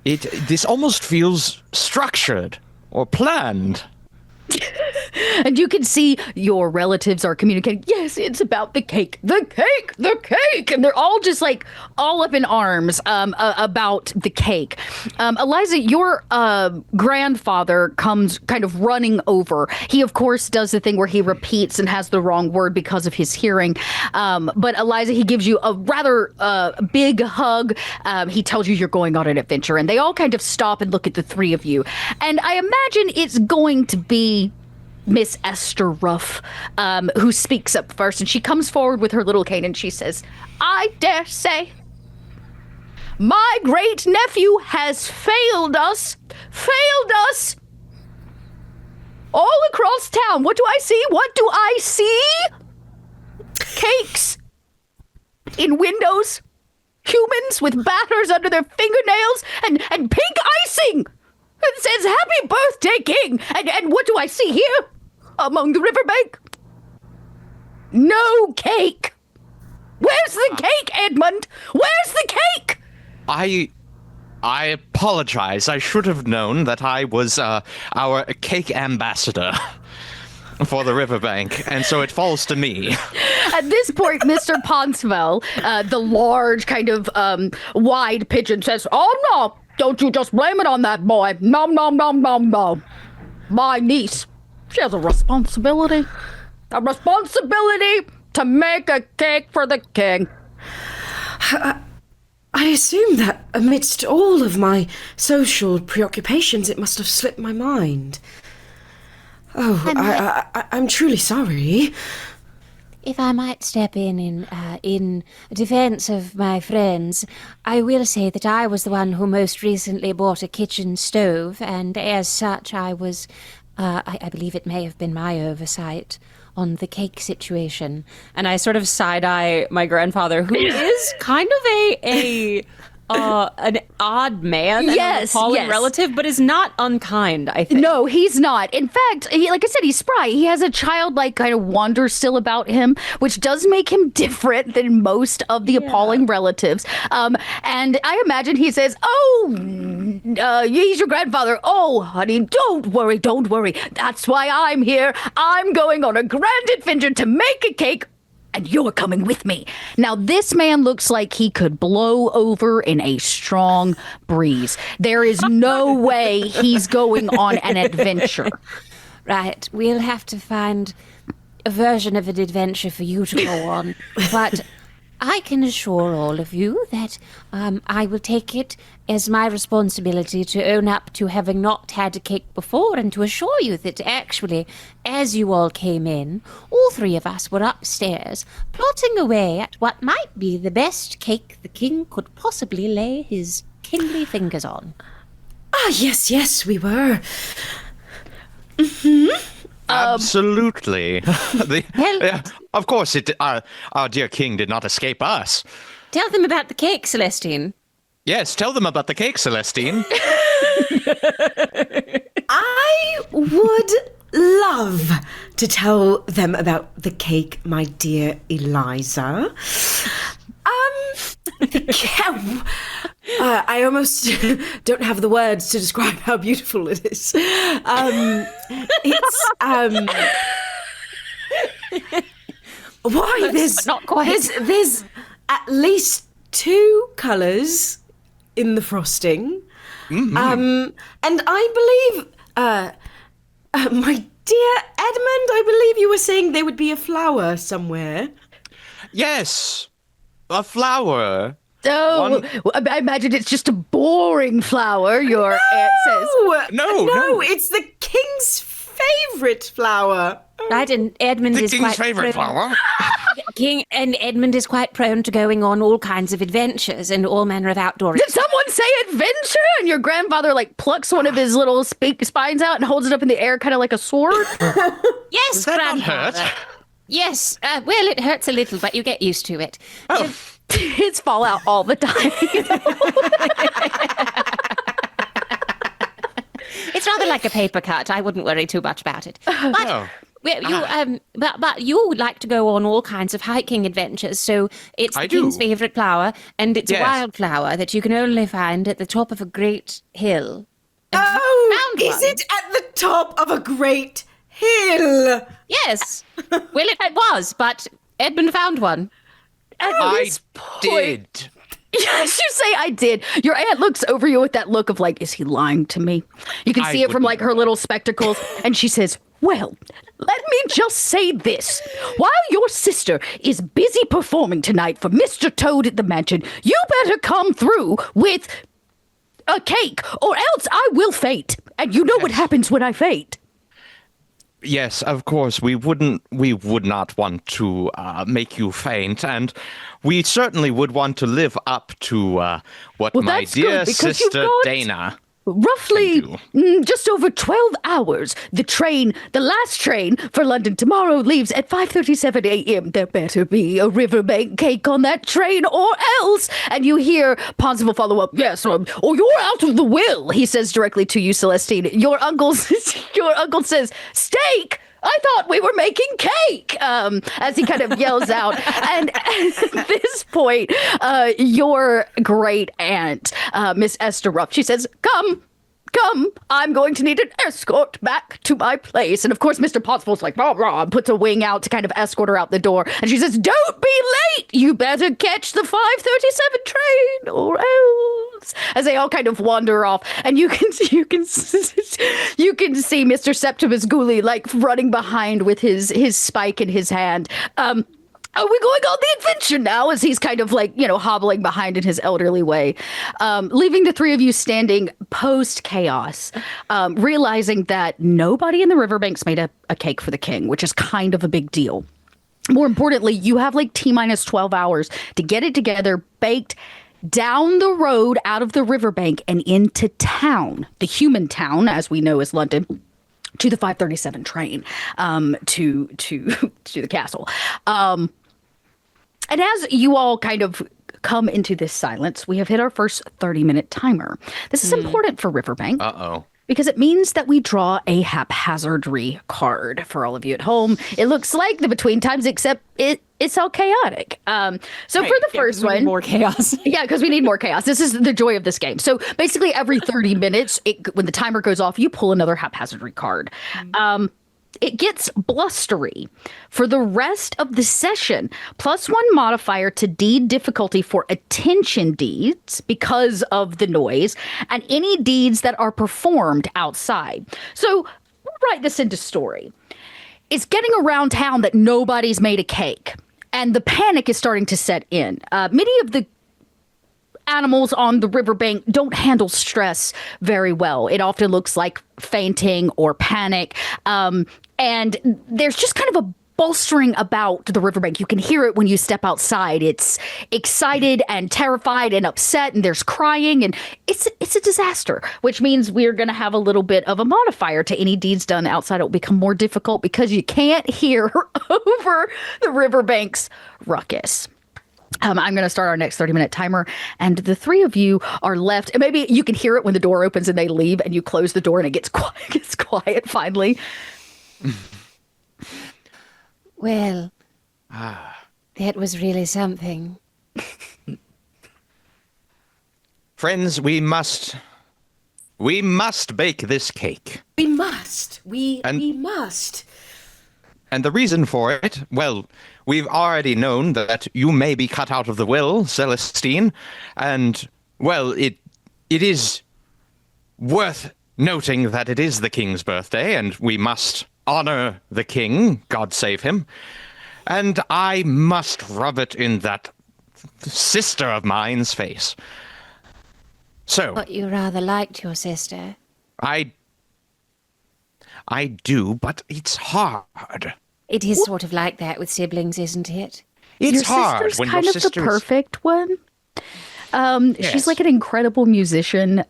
This almost feels structured or planned. And you can see your relatives are communicating, yes, it's about the cake, the cake, the cake. And they're all just like all up in arms about the cake. Eliza, your grandfather comes kind of running over. He, of course, does the thing where he repeats and has the wrong word because of his hearing. But Eliza, he gives you a rather big hug. He tells you you're going on an adventure. And they all kind of stop and look at the three of you. And I imagine it's going to be Miss Esther Ruff, who speaks up first, and she comes forward with her little cane and she says, I dare say my great nephew has failed us all across town. What do I see? What do I see? Cakes in windows, humans with batters under their fingernails, and pink icing. It says, Happy Birthday, King! And what do I see here? Among the RiverBank? No cake! Where's the cake, Edmund? Where's the cake? I apologize. I should have known that I was our cake ambassador for the RiverBank, and so it falls to me. At this point, Mr. Ponceville, the large kind of wide pigeon, says, Oh, no! Don't you just blame it on that boy. No. My niece, she has a responsibility to make a cake for the king. I assume that amidst all of my social preoccupations, it must have slipped my mind. Oh, I'm truly sorry. If I might step in defense of my friends, I will say that I was the one who most recently bought a kitchen stove, and as such I was, I believe it may have been my oversight on the cake situation. And I sort of side-eye my grandfather, who is kind of an odd man, and an appalling relative, but is not unkind, I think. No, he's not. In fact, like I said, he's spry. He has a childlike kind of wonder still about him, which does make him different than most of the appalling relatives. And I imagine he says, he's your grandfather. Oh, honey, don't worry. That's why I'm here. I'm going on a grand adventure to make a cake and you're coming with me. Now, this man looks like he could blow over in a strong breeze. There is no way he's going on an adventure. Right, we'll have to find a version of an adventure for you to go on. But I can assure all of you that I will take it as my responsibility to own up to having not had a cake before, and to assure you that actually, as you all came in, all three of us were upstairs, plotting away at what might be the best cake the king could possibly lay his kingly fingers on. Ah, yes, we were. Absolutely. Of course, our dear king did not escape us. Tell them about the cake, Celestine. Yes, tell them about the cake, Celestine. I would love to tell them about the cake, my dear Eliza. I almost don't have the words to describe how beautiful it is. Why there's not quite. There's at least 2 colours in the frosting. And I believe, my dear Edmund, I believe you were saying there would be a flower somewhere. Yes, a flower. Oh, I imagine it's just a boring flower, your aunt says. No. It's the king's favourite flower. Right, and Edmund The is king's quite favorite flower. King and Edmund is quite prone to going on all kinds of adventures and all manner of outdoor. Did someone say adventure? And your grandfather plucks one of his little spines out and holds it up in the air, kind of like a sword. Yes, Does that not grandfather. hurt? Yes, well, it hurts a little, but you get used to it. Oh, It's Fallout all the time. It's rather like a paper cut. I wouldn't worry too much about it. But oh. but you would like to go on all kinds of hiking adventures, so it's the I do. king's favourite flower, and it's Yes. a wildflower that you can only find at the top of a great hill. Oh, found is one. it at the top of a great hill? Yes. Well, it was, but Edmund found one. I did. Yes, you say I did. Your aunt looks over you with that look of is he lying to me? You can I see it from wouldn't her little spectacles. And she says, well, let me just say this. While your sister is busy performing tonight for Mr. Toad at the mansion, you better come through with a cake or else I will faint. And you know what happens when I faint. Yes, of course. We would not want to make you faint, and we certainly would want to live up to what Well, my that's dear good, because you've sister got Dana. Roughly just over 12 hours. The last train for London tomorrow leaves at 5:37 a.m. There better be a RiverBank cake on that train or else. And you hear Ponsonville follow up, yes, or you're out of the will, he says directly to you, Celestine. Your uncle says, steak? I thought we were making cake, as he kind of yells out. And at this point, your great aunt, Miss Esther Ruff, she says, come, I'm going to need an escort back to my place. And of course, Mr. Pottsville's like, rah, rah, and puts a wing out to kind of escort her out the door. And she says, don't be late. You better catch the 5:37 train or else. As they all kind of wander off. And you can see Mr. Septimus Ghoulie running behind with his spike in his hand. Are we going on the adventure now? As he's kind of hobbling behind in his elderly way, leaving the three of you standing post chaos, realizing that nobody in the riverbanks made a cake for the king, which is kind of a big deal. More importantly, you have T-minus 12 hours to get it together, baked, down the road out of the riverbank and into town, the human town, as we know as London, to the 5:37 train, to the castle. And as you all kind of come into this silence, we have hit our first 30-minute timer. This is important for RiverBank. Uh-oh. Because it means that we draw a haphazardry card for all of you at home. It looks like the between times, except it's all chaotic. So for the first one, more chaos. yeah, because we need more chaos. This is the joy of this game. So basically, every 30 minutes, when the timer goes off, you pull another haphazardry card. it gets blustery for the rest of the session. +1 modifier to deed difficulty for attention deeds because of the noise, and any deeds that are performed outside. So write this into story. It's getting around town that nobody's made a cake, and the panic is starting to set in. Many of the animals on the riverbank don't handle stress very well. It often looks like fainting or panic. And there's just kind of a bolstering about the riverbank. You can hear it when you step outside. It's excited and terrified and upset, and there's crying, and it's a disaster, which means we're going to have a little bit of a modifier to any deeds done outside. It will become more difficult because you can't hear over the riverbank's ruckus. I'm going to start our next 30-minute timer, and the three of you are left. And maybe you can hear it when the door opens and they leave, and you close the door and it gets quiet finally. Well, that was really something. Friends, we must bake this cake. We must. We must. And the reason for it, well, we've already known that you may be cut out of the will, Celestine, and, well, it is worth noting that it is the king's birthday, and we must honor the king, God save him, and I must rub it in that sister of mine's face. So, But you rather liked your sister. I do, but it's hard. It is sort of like that with siblings, isn't it? It's Your hard sister's when kind your of the sister is... perfect one. Yes. She's like an incredible musician.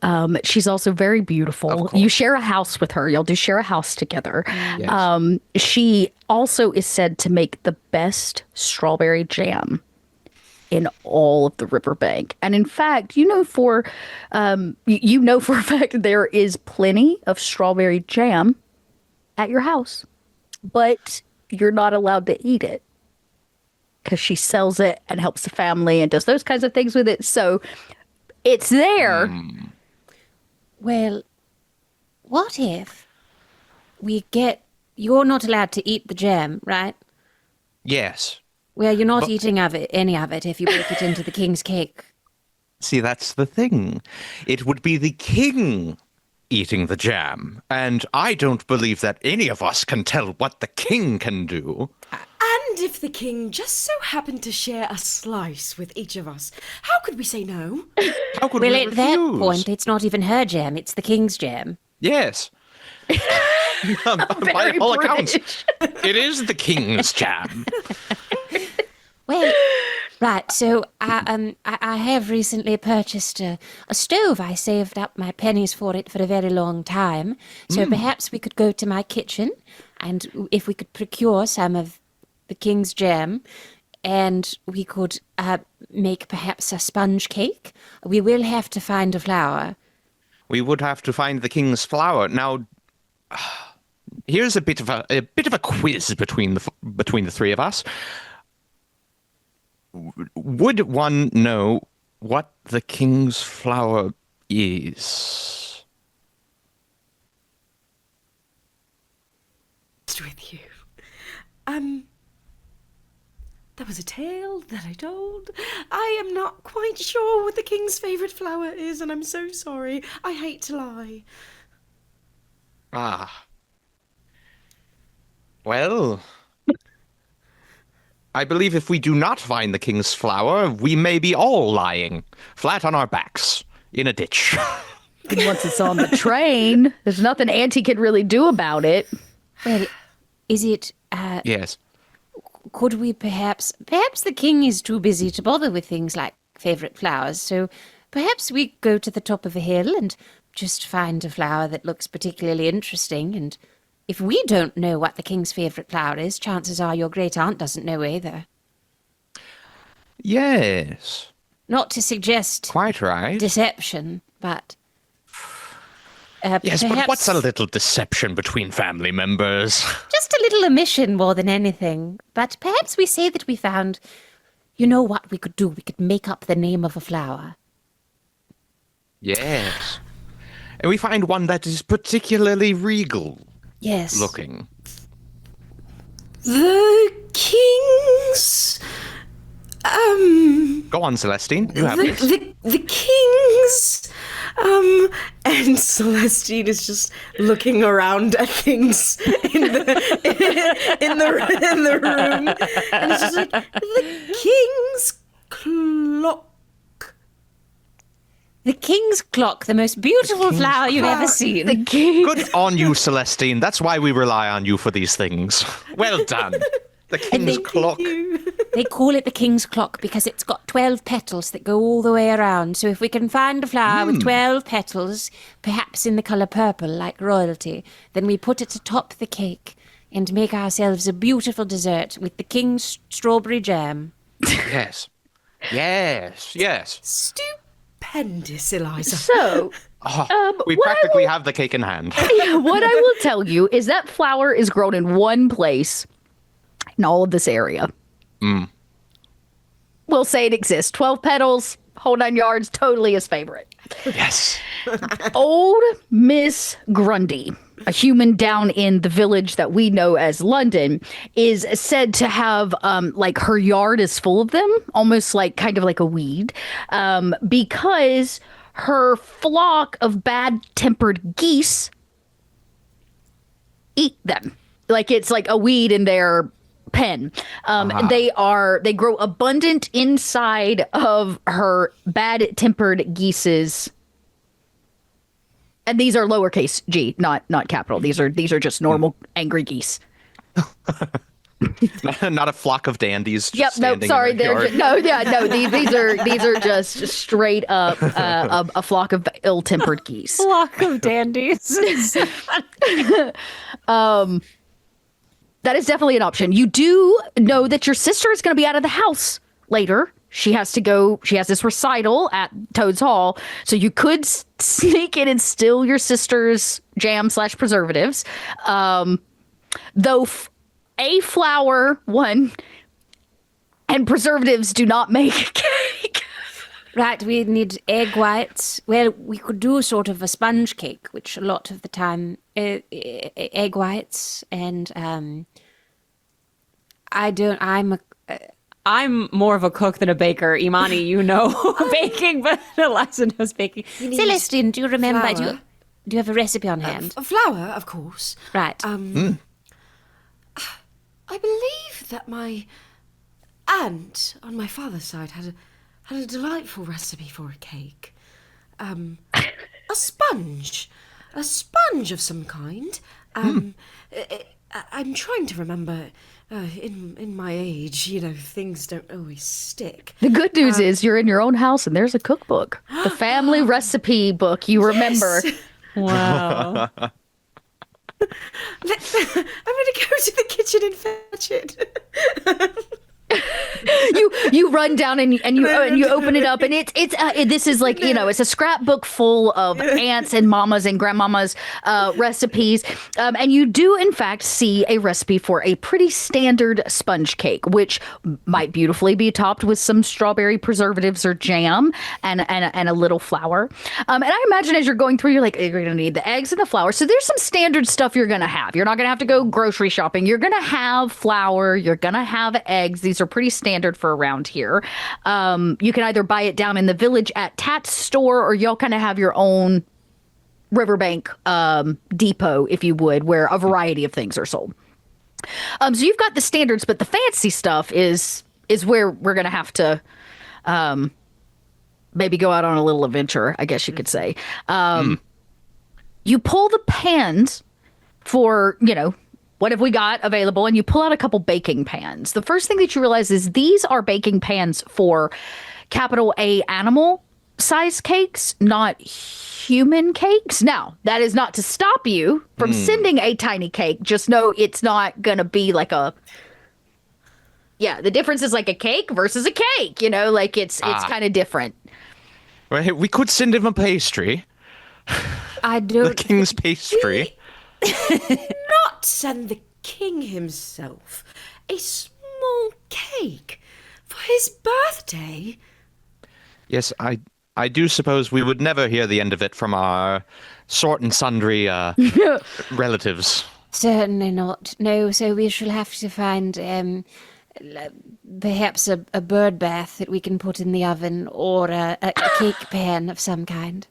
She's also very Of beautiful. course. You share a house with her. Y'all do share a house together. Yes. She also is said to make the best strawberry jam in all of the riverbank. And in fact, you know for a fact there is plenty of strawberry jam at your house, but you're not allowed to eat it because she sells it and helps the family and does those kinds of things with it. So it's there. Well, what if you're not allowed to eat the jam, right? Yes. Well, you're not eating any of it if you bake it into the king's cake. See, that's the thing. It would be the king eating the jam, and I don't believe that any of us can tell what the king can do. And if the king just so happened to share a slice with each of us, how could we say no? How could Well, we at that refuse? point, it's not even her jam, it's the king's jam. Yes. By Very all accounts, British. it is the king's jam. Well, right, so I have recently purchased a stove. I saved up my pennies for it for a very long time. So perhaps we could go to my kitchen, and if we could procure some of the king's jam, and we could make perhaps a sponge cake. We will have to find a flour. We would have to find the king's flower. Now, here's a bit of a quiz between the three of us. Would one know what the king's flower is? With you. There was a tale that I told. I am not quite sure what the king's favourite flower is, and I'm so sorry. I hate to lie. Ah. Well, I believe if we do not find the king's flower, we may be all lying, flat on our backs, in a ditch. And once it's on the train, there's nothing Auntie can really do about it. Well, is it... Yes. Could we perhaps the king is too busy to bother with things like favourite flowers, so perhaps we go to the top of a hill and just find a flower that looks particularly interesting, and if we don't know what the king's favourite flower is, chances are your great-aunt doesn't know either. Yes. Not to suggest Quite right. deception, but... Yes, perhaps but what's a little deception between family members? just a little omission more than anything. But perhaps we say that we found... You know what we could do? We could make up the name of a flower. Yes. And we find one that is particularly regal Yes. looking. The king's Go on, Celestine. You have this. the king's and Celestine is just looking around at things in the room, and it's just like the king's clock. The king's clock, the most beautiful flower you've ever seen. The king. Good on you, Celestine. That's why we rely on you for these things. Well done. The king's clock. They call it the king's clock because it's got 12 petals that go all the way around. So if we can find a flower with 12 petals, perhaps in the colour purple like royalty, then we put it atop the cake and make ourselves a beautiful dessert with the king's strawberry jam. Yes. Yes. Yes. Stupendous, Eliza. So, We what I practically will- have the cake in hand. what I will tell you is that flower is grown in one place in all of this area. We'll say it exists. 12 petals, whole 9 yards, totally his favorite. Yes. Old Miss Grundy, a human down in the village that we know as London, is said to have, like, her yard is full of them, almost like kind of like a weed, because her flock of bad-tempered geese eat them. Like, it's like a weed in their pen. They grow abundant inside of her bad-tempered geese's. And these are lowercase g, not capital. These are just normal angry geese. Not a flock of dandies. Yep. Just No. standing Sorry. in their They're yard. these are just straight up a flock of ill-tempered geese. Flock of dandies. That is definitely an option. You do know that your sister is going to be out of the house later. She has to go. She has this recital at Toad's Hall, so you could sneak in and steal your sister's jam/preservatives. Though a flower one and preservatives do not make a cake. Right, we need egg whites. Well, we could do sort of a sponge cake, which a lot of the time, egg whites and, I'm more of a cook than a baker. Imani, you know baking, but Eliza knows baking. Celestine, do you remember? flour. Do you have a recipe on hand? A flower, of course. Right. I believe that my aunt on my father's side had a delightful recipe for a cake. A sponge of some kind. I'm trying to remember. In my age, you know, things don't always stick. The good news is you're in your own house and there's a cookbook, the family recipe book. You remember. Wow. I'm going to go to the kitchen and fetch it. You run down and you open it up and this is like, you know, it's a scrapbook full of aunts and mamas and grandmamas recipes, and you do in fact see a recipe for a pretty standard sponge cake, which might beautifully be topped with some strawberry preservatives or jam and a little flour, and I imagine as you're going through, you're like, you're gonna need the eggs and the flour, so there's some standard stuff you're gonna have. You're not gonna have to go grocery shopping. You're gonna have flour, you're gonna have eggs. These are pretty standard for around here. You can either buy it down in the village at Tat's store, or y'all kind of have your own RiverBank depot, if you would, where a variety of things are sold. So you've got the standards, but the fancy stuff is where we're gonna have to maybe go out on a little adventure, I guess you could say. You pull the pans for, you know, what have we got available? And you pull out a couple baking pans. The first thing that you realize is these are baking pans for capital A animal size cakes, not human cakes. Now, that is not to stop you from sending a tiny cake. Just know it's not going to be like a... Yeah, the difference is like a cake versus a cake, you know, like it's kind of different. Right, we could send him a pastry. I The don't. king's pastry. Not send the king himself a small cake for his birthday. Yes, I do suppose we would never hear the end of it from our sort and sundry relatives. Certainly not. No, so we shall have to find perhaps a bird bath that we can put in the oven or a cake pan of some kind.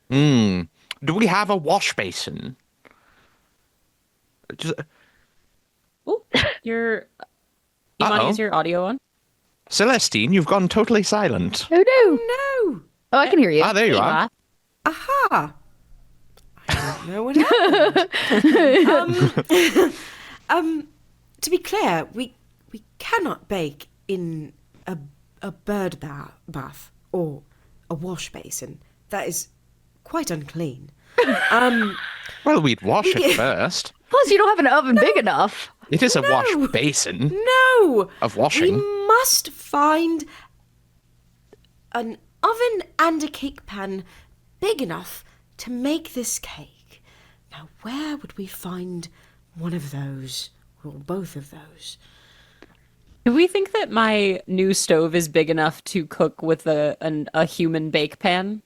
Do we have a wash basin? Just, Oh, Imani, Uh-oh. is your audio on? Celestine, you've gone totally silent. Oh no! No. Oh, I can hear you. Ah, there you are. Aha. I don't know what happened. To be clear, we cannot bake in a bird bath or a wash basin. That is quite unclean. Well, we'd wash it first. Plus, you don't have an oven big enough. It is a wash basin No. of washing. We must find an oven and a cake pan big enough to make this cake. Now, where would we find one of those or both of those? Do we think that my new stove is big enough to cook with a human bake pan?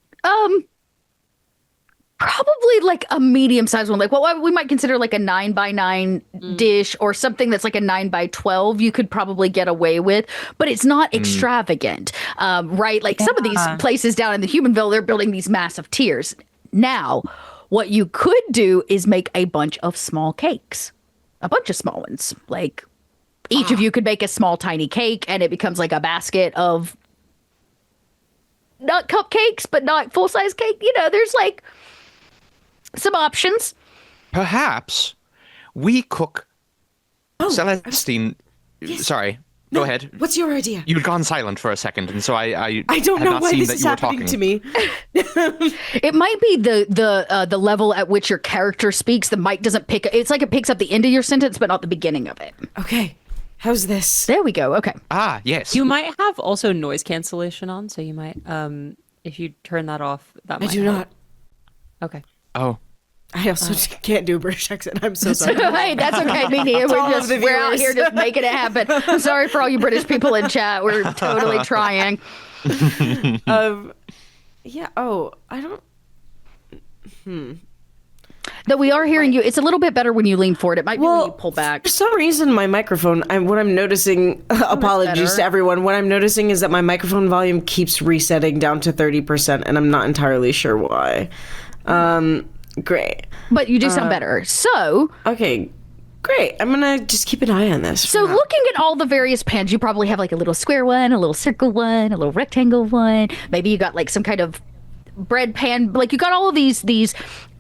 Probably like a medium-sized one, like what we might consider like a 9x9 dish, or something that's like a 9x12. You could probably get away with, but it's not extravagant, right? Like some of these places down in the Humanville, they're building these massive tiers. Now, what you could do is make a bunch of small cakes, a bunch of small ones. Like each of you could make a small, tiny cake, and it becomes like a basket of not cupcakes, but not full-size cake. You know, there's like some options. Perhaps we cook. Celestine, sorry, go ahead. What's your idea? You'd gone silent for a second, and so I don't had know not why seen this that is you were happening talking. to me. It might be the level at which your character speaks. The mic doesn't pick. It's like it picks up the end of your sentence, but not the beginning of it. Okay, how's this? There we go. Okay. Ah, yes. You might have also noise cancellation on, so you might, if you turn that off, that I might do help. not. Okay. Oh, I also can't do a British accent. I'm so sorry. Hey, that's okay. Me neither. all of the We're out viewers. here just making it happen. I'm sorry for all you British people in chat. We're totally trying. Yeah. Oh, I don't. Though we are hearing you. It's a little bit better when you lean forward. It might be when you pull back. For some reason, my microphone, what I'm noticing, apologies better. to everyone, what I'm noticing is that my microphone volume keeps resetting down to 30%, and I'm not entirely sure why. Great. But you do sound better. So Okay, great. I'm gonna just keep an eye on this. So looking at all the various pans, you probably have like a little square one, a little circle one, a little rectangle one. Maybe you got like some kind of bread pan. Like you got all of these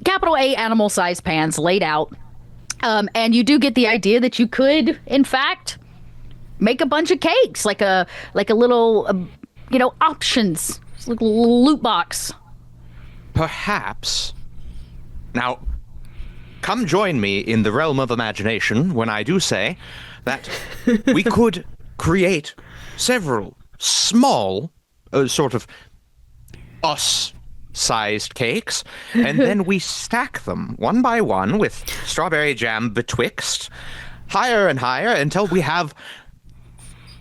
capital A animal size pans laid out. And you do get the idea that you could, in fact, make a bunch of cakes, like a little, options, like a little loot box. perhaps. Now, come join me in the realm of imagination when I do say that we could create several small, sort of us-sized cakes, and then we stack them one by one with strawberry jam betwixt, higher and higher until we have,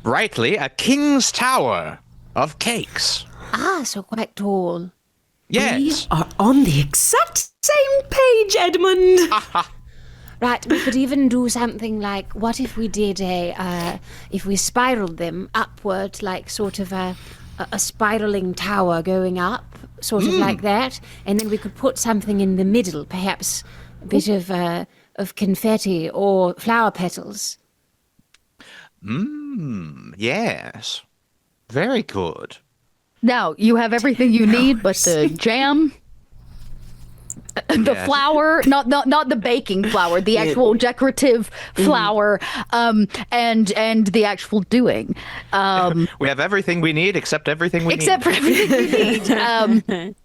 rightly, a king's tower of cakes. Ah, so quite tall. Yes. Are on the exact same page, Edmund. Right, we could even do something like, what if we did if we spiraled them upward, like sort of a spiraling tower going up, sort of like that, and then we could put something in the middle, perhaps a bit of confetti or flower petals. Yes. Very good. Now, you have everything you need but the jam, the Yes. flour, not the baking flour, the actual decorative flour, and the actual doing. We have everything we need except everything we Except need. for everything you need.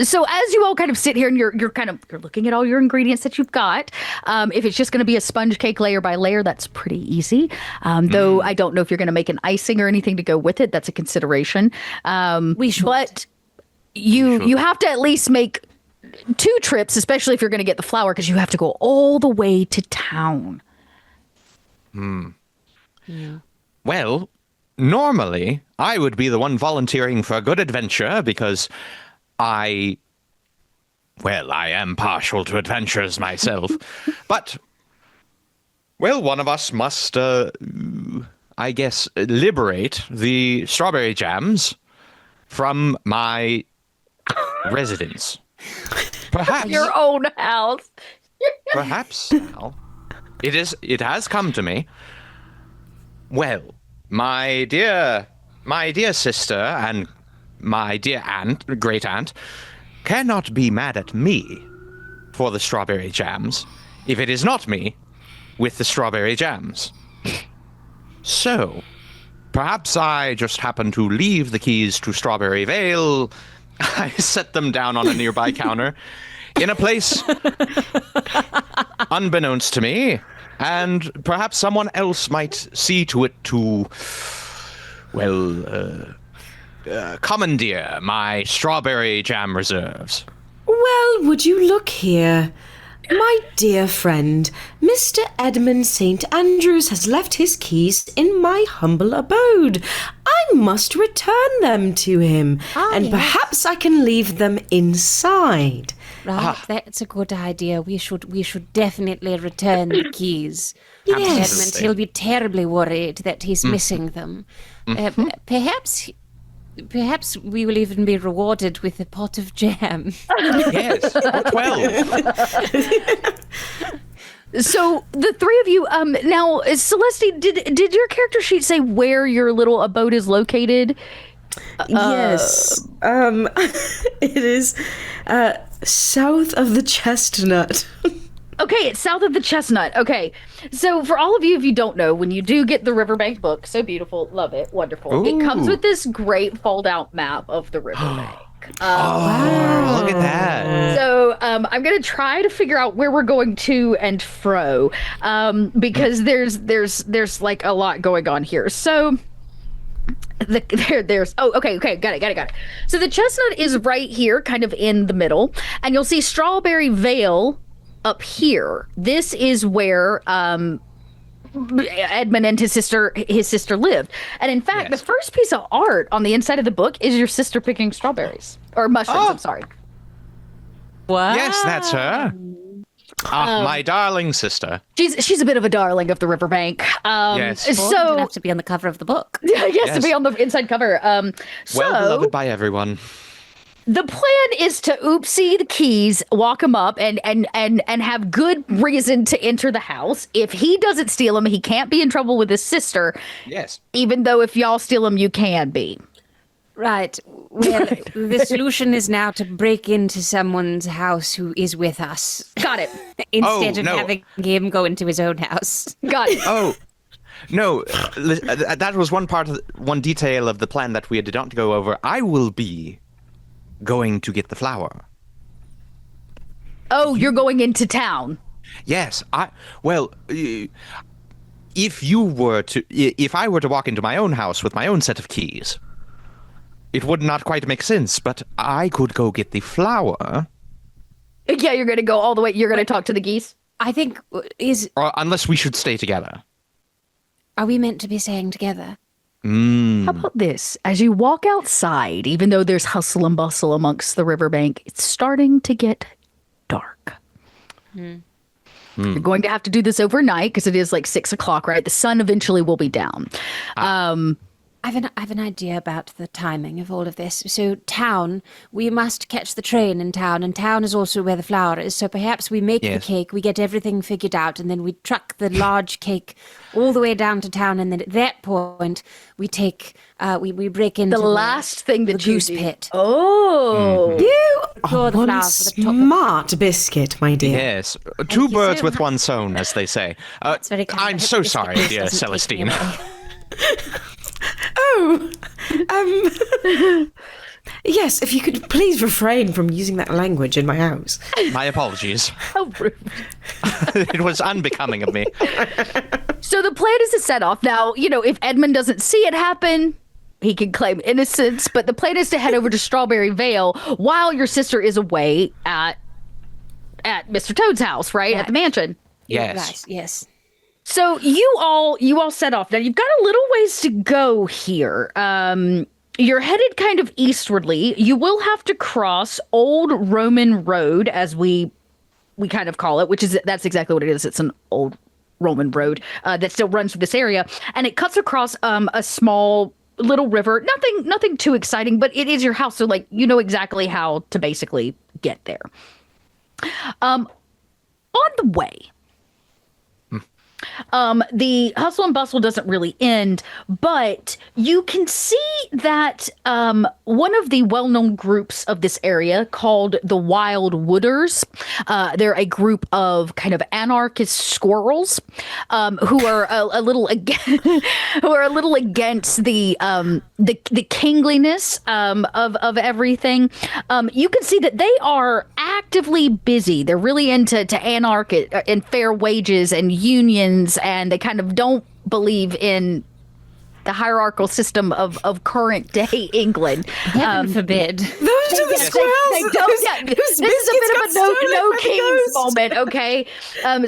So as you all kind of sit here and you're looking at all your ingredients that you've got, if it's just going to be a sponge cake layer by layer, that's pretty easy. Though I don't know if you're going to make an icing or anything to go with it. That's a consideration. We should. But you have to at least make 2 trips, especially if you're going to get the flour, because you have to go all the way to town. Well, normally I would be the one volunteering for a good adventure because I am partial to adventures myself. But Well, one of us must, I guess, liberate the strawberry jams from my residence. Perhaps. Your own house. Perhaps now. It has come to me. Well, my dear sister and my dear great aunt, cannot be mad at me for the strawberry jams if it is not me with the strawberry jams. So, perhaps I just happen to leave the keys to Strawberry Vale. I set them down on a nearby counter in a place unbeknownst to me, and perhaps someone else might see to it to, commandeer my strawberry jam reserves. Well, would you look here? My dear friend, Mr. Edmund St. Andrews has left his keys in my humble abode. I must return them to him, and yes. perhaps I can leave them inside. Right, that's a good idea. We should definitely return the keys. to Edmund. He'll be terribly worried that he's missing them. Perhaps we will even be rewarded with a pot of jam. Yes, or 12. So the three of you, now, Celeste, did your character sheet say where your little abode is located? Yes. It is south of the chestnut. Okay, it's south of the chestnut. Okay, so for all of you, if you don't know, when you do get the RiverBank book, so beautiful, love it, wonderful. It comes with this great fold-out map of the RiverBank. Oh, look at that. So I'm gonna try to figure out where we're going to and fro, because there's like a lot going on here. So there's okay, got it. So the chestnut is right here, kind of in the middle, and you'll see Strawberry Vale up here. This is where Edmund and his sister lived. And in fact, the first piece of art on the inside of the book is your sister picking strawberries or mushrooms. I'm sorry. What? Yes, that's her. My darling sister. She's a bit of a darling of the RiverBank. Yes. Well, So it'd have to be on the cover of the book. yes, to be on the inside cover. Well beloved by everyone. The plan is to oopsie the keys, walk him up, and have good reason to enter the house. If he doesn't steal them, he can't be in trouble with his sister. Yes. Even though if y'all steal them, you can be. Right. Well, the solution is now to break into someone's house who is with us. Got it. Instead of no. having him go into his own house. Got it. Oh, no. That was one detail of the plan that we did not go over. I will be going to get the flour. Oh, you're going into town. Yes, if I were to walk into my own house with my own set of keys, it would not quite make sense, but I could go get the flour. Yeah, you're going to go all the way. You're going to talk to the geese. I think Or unless we should stay together. are we meant to be staying together? How about this? As you walk outside, even though there's hustle and bustle amongst the riverbank, it's starting to get dark. You're going to have to do this overnight because it is like 6 o'clock, right? The sun eventually will be down. I have an idea about the timing of all of this. So town, we must catch the train in town, and town is also where the flour is. So perhaps we make the cake, we get everything figured out, and then we truck the large cake all the way down to town, and then at that point we take we break into The last thing that the you goose do. pit. Oh. You Pour are the one flour for the top. smart biscuit, my dear. Yes, two you birds so with much. one stone, as they say. very kind. I I'm hope so this sorry, doesn't dear take me Celestine. away. Yes, if you could please refrain from using that language in my house. My apologies. How rude. It was unbecoming of me. So the plan is to set off. Now, if Edmund doesn't see it happen, he can claim innocence, but the plan is to head over to Strawberry Vale while your sister is away at Mr. Toad's house, right? At the mansion. Yes. Right, yes. So you all set off. Now you've got a little ways to go here. You're headed kind of eastwardly. You will have to cross Old Roman Road, as we kind of call it, that's exactly what it is. It's an old Roman road that still runs through this area, and it cuts across a small little river. Nothing too exciting, but it is your house, so like you know exactly how to basically get there. On the way, the hustle and bustle doesn't really end, but you can see that one of the well-known groups of this area called the Wild Wooders, they're a group of kind of anarchist squirrels who are a little against the kingliness of everything. You can see that they are actively busy. They're really into anarchy and fair wages and unions, and they kind of don't believe in the hierarchical system of current day England. Heaven forbid. Those are the squirrels. They don't, yeah, this is a bit of a no kings moment, okay?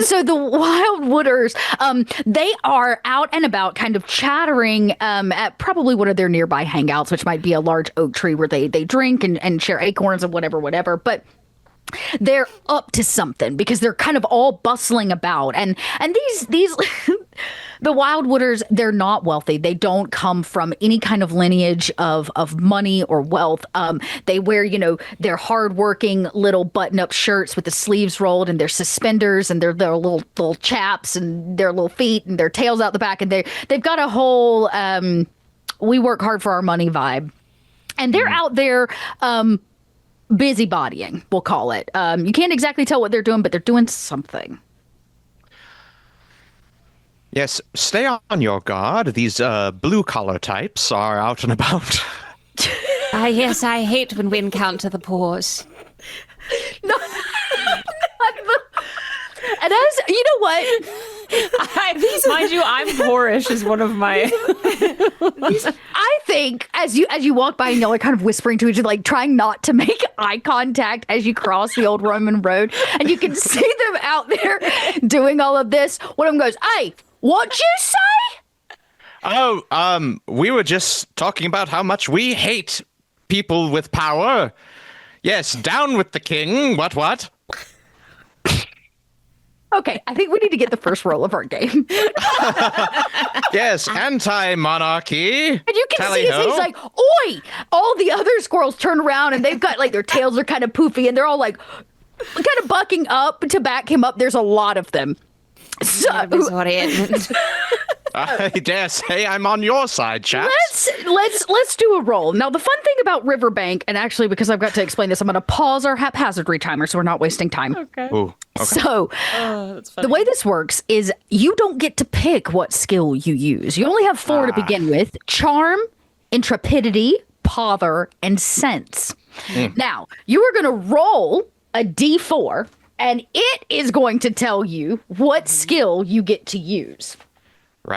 So the Wild Wooders, they are out and about kind of chattering at probably one of their nearby hangouts, which might be a large oak tree where they drink and share acorns and whatever. But they're up to something because they're kind of all bustling about. And these the Wild Wooders, they're not wealthy. They don't come from any kind of lineage of money or wealth. They wear, their hardworking little button-up shirts with the sleeves rolled and their suspenders and their little chaps and their little feet and their tails out the back. And they've got a whole we work hard for our money vibe. And they're out there busybodying, we'll call it. You can't exactly tell what they're doing, but they're doing something. Yes, stay on your guard. These blue-collar types are out and about. Yes, I hate when we encounter the pores. No, and as you know what, mind you, I'm Horish is one of my. I think as you walk by and y'all are kind of whispering to each other, like trying not to make eye contact as you cross the old Roman road, and you can see them out there doing all of this. One of them goes, "Hey, what'd you say?" Oh, we were just talking about how much we hate people with power. Yes, down with the king. What? Okay, I think we need to get the first roll of our game. Yes, anti-monarchy. And you can see he's like, "Oi!" All the other squirrels turn around and they've got like their tails are kind of poofy and they're all like kind of bucking up to back him up. There's a lot of them. So I dare say I'm on your side, chaps. let's do a roll. Now, the fun thing about RiverBank, and actually because I've got to explain this, I'm going to pause our haphazardry timer so we're not wasting time. Okay. Ooh, okay. So, That's funny. the way this works is you don't get to pick what skill you use. You only have 4 to begin with: charm, intrepidity, pother, and sense. Now, you are going to roll a d4, and it is going to tell you what skill you get to use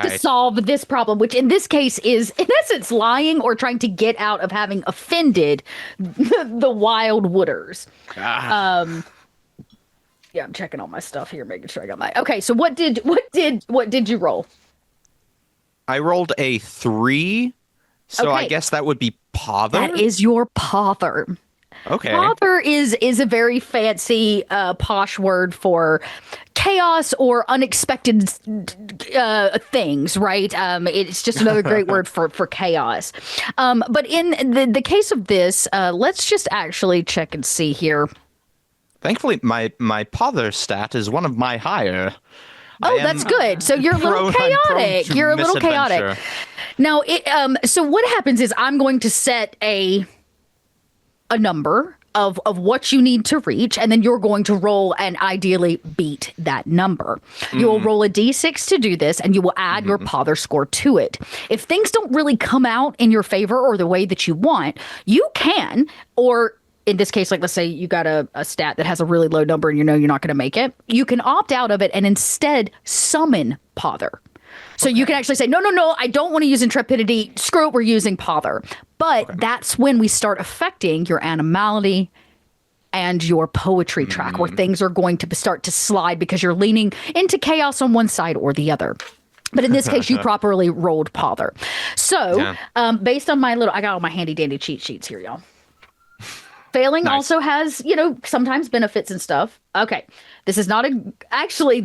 to solve this problem, which in this case is, in essence, lying or trying to get out of having offended the Wild Wooders. Yeah, I'm checking all my stuff here, making sure I got my. Okay, so what did you roll? I rolled a 3, so I Okay. guess that would be pother. That is your pother. Okay. Pother is a very fancy, posh word for chaos or unexpected things, right? It's just another great word for chaos. But in the case of this, let's just actually check and see here. Thankfully, my pother stat is one of my higher. Oh, that's good. So you're a little chaotic. You're a little chaotic. Now, so what happens is I'm going to set a number of what you need to reach, and then you're going to roll and ideally beat that number. You will roll a d6 to do this, and you will add your pother score to it. If things don't really come out in your favor or the way that you want, you can, or in this case, like let's say you got a stat that has a really low number and you know you're not going to make it, you can opt out of it and instead summon pother. So you can actually say, no, I don't want to use intrepidity. Screw it, we're using pother. But that's when we start affecting your animality and your poetry track, where things are going to start to slide because you're leaning into chaos on one side or the other. But in this case, you properly rolled pother. So based on I got all my handy dandy cheat sheets here, y'all. Failing Nice. also has, sometimes benefits and stuff. Okay. This is not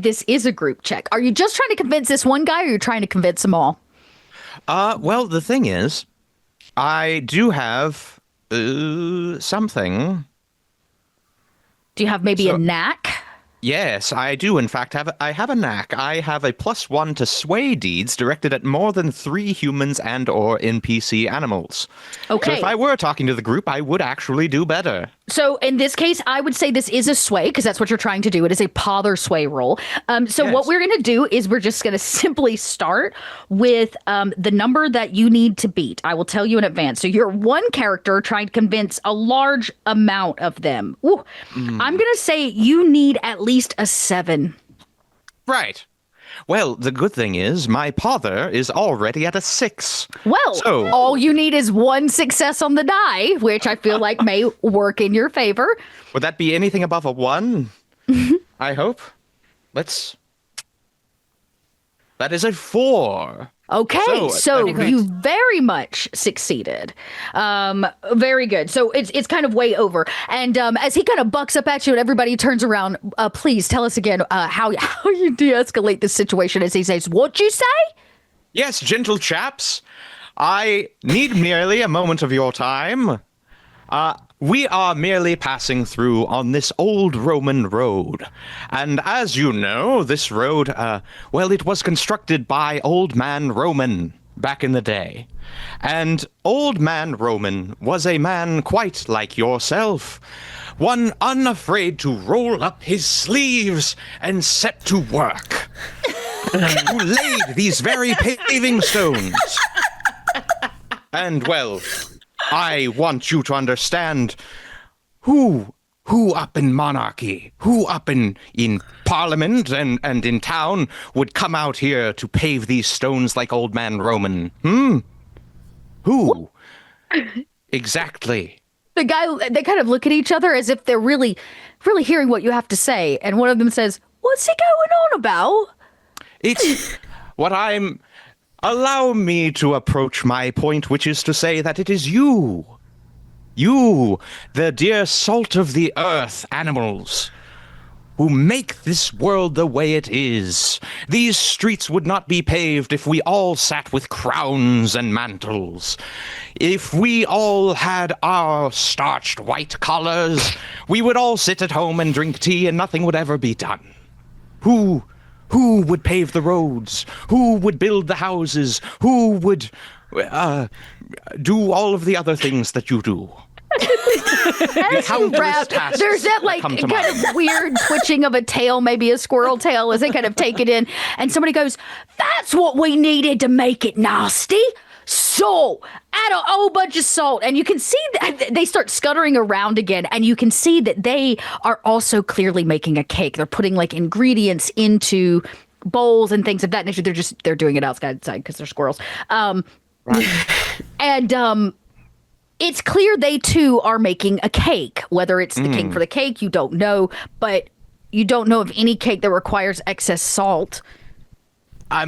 this is a group check. Are you just trying to convince this one guy or are you trying to convince them all? Well, the thing is, I do have something. Do you have maybe a So- knack? Yes, I do. In fact, I have a knack. I have a +1 to sway deeds directed at more than 3 humans and/or NPC animals. Okay. So if I were talking to the group, I would actually do better. So in this case, I would say this is a sway because that's what you're trying to do. It is a pother sway roll. So what Yes. we're going to do is we're just going to simply start with the number that you need to beat. I will tell you in advance. So you're one character trying to convince a large amount of them. Ooh, I'm going to say you need at least a 7. Right. Well, the good thing is my pother is already at a 6. Well, So- all you need is one success on the die, which I feel like may work in your favor. Would that be anything above a 1? I hope. That is a 4. Okay, so Very you very much succeeded. Very good. So it's kind of way over. And as he kind of bucks up at you and everybody turns around, please tell us again how you de-escalate this situation as he says, "What'd you say?" Yes, gentle chaps. I need merely a moment of your time. We are merely passing through on this old Roman road. And as you know, this road, it was constructed by Old Man Roman back in the day. And Old Man Roman was a man quite like yourself. One unafraid to roll up his sleeves and set to work. Who laid these very paving stones. And, well, I want you to understand who up in monarchy, who up in parliament and in town would come out here to pave these stones like Old Man Roman? Who? Exactly. They kind of look at each other as if they're really, really hearing what you have to say. And one of them says, "What's he going on about?" It's what I'm... Allow me to approach my point, which is to say that it is you. You, the dear salt of the earth animals, who make this world the way it is. These streets would not be paved if we all sat with crowns and mantles. If we all had our starched white collars, we would all sit at home and drink tea and nothing would ever be done. Who would pave the roads? Who would build the houses? Who would do all of the other things that you do? Countless tasks There's that like come to kind mind. of weird twitching of a tail, maybe a squirrel tail, as they kind of take it in. And somebody goes, "That's what we needed to make it nasty. Salt. Add a whole bunch of salt." And you can see that they start scuttering around again. And you can see that they are also clearly making a cake. They're putting like ingredients into bowls and things of that nature. They're doing it outside because they're squirrels. And it's clear they too are making a cake. Whether it's the cake for the cake, you don't know. But you don't know of any cake that requires excess salt. I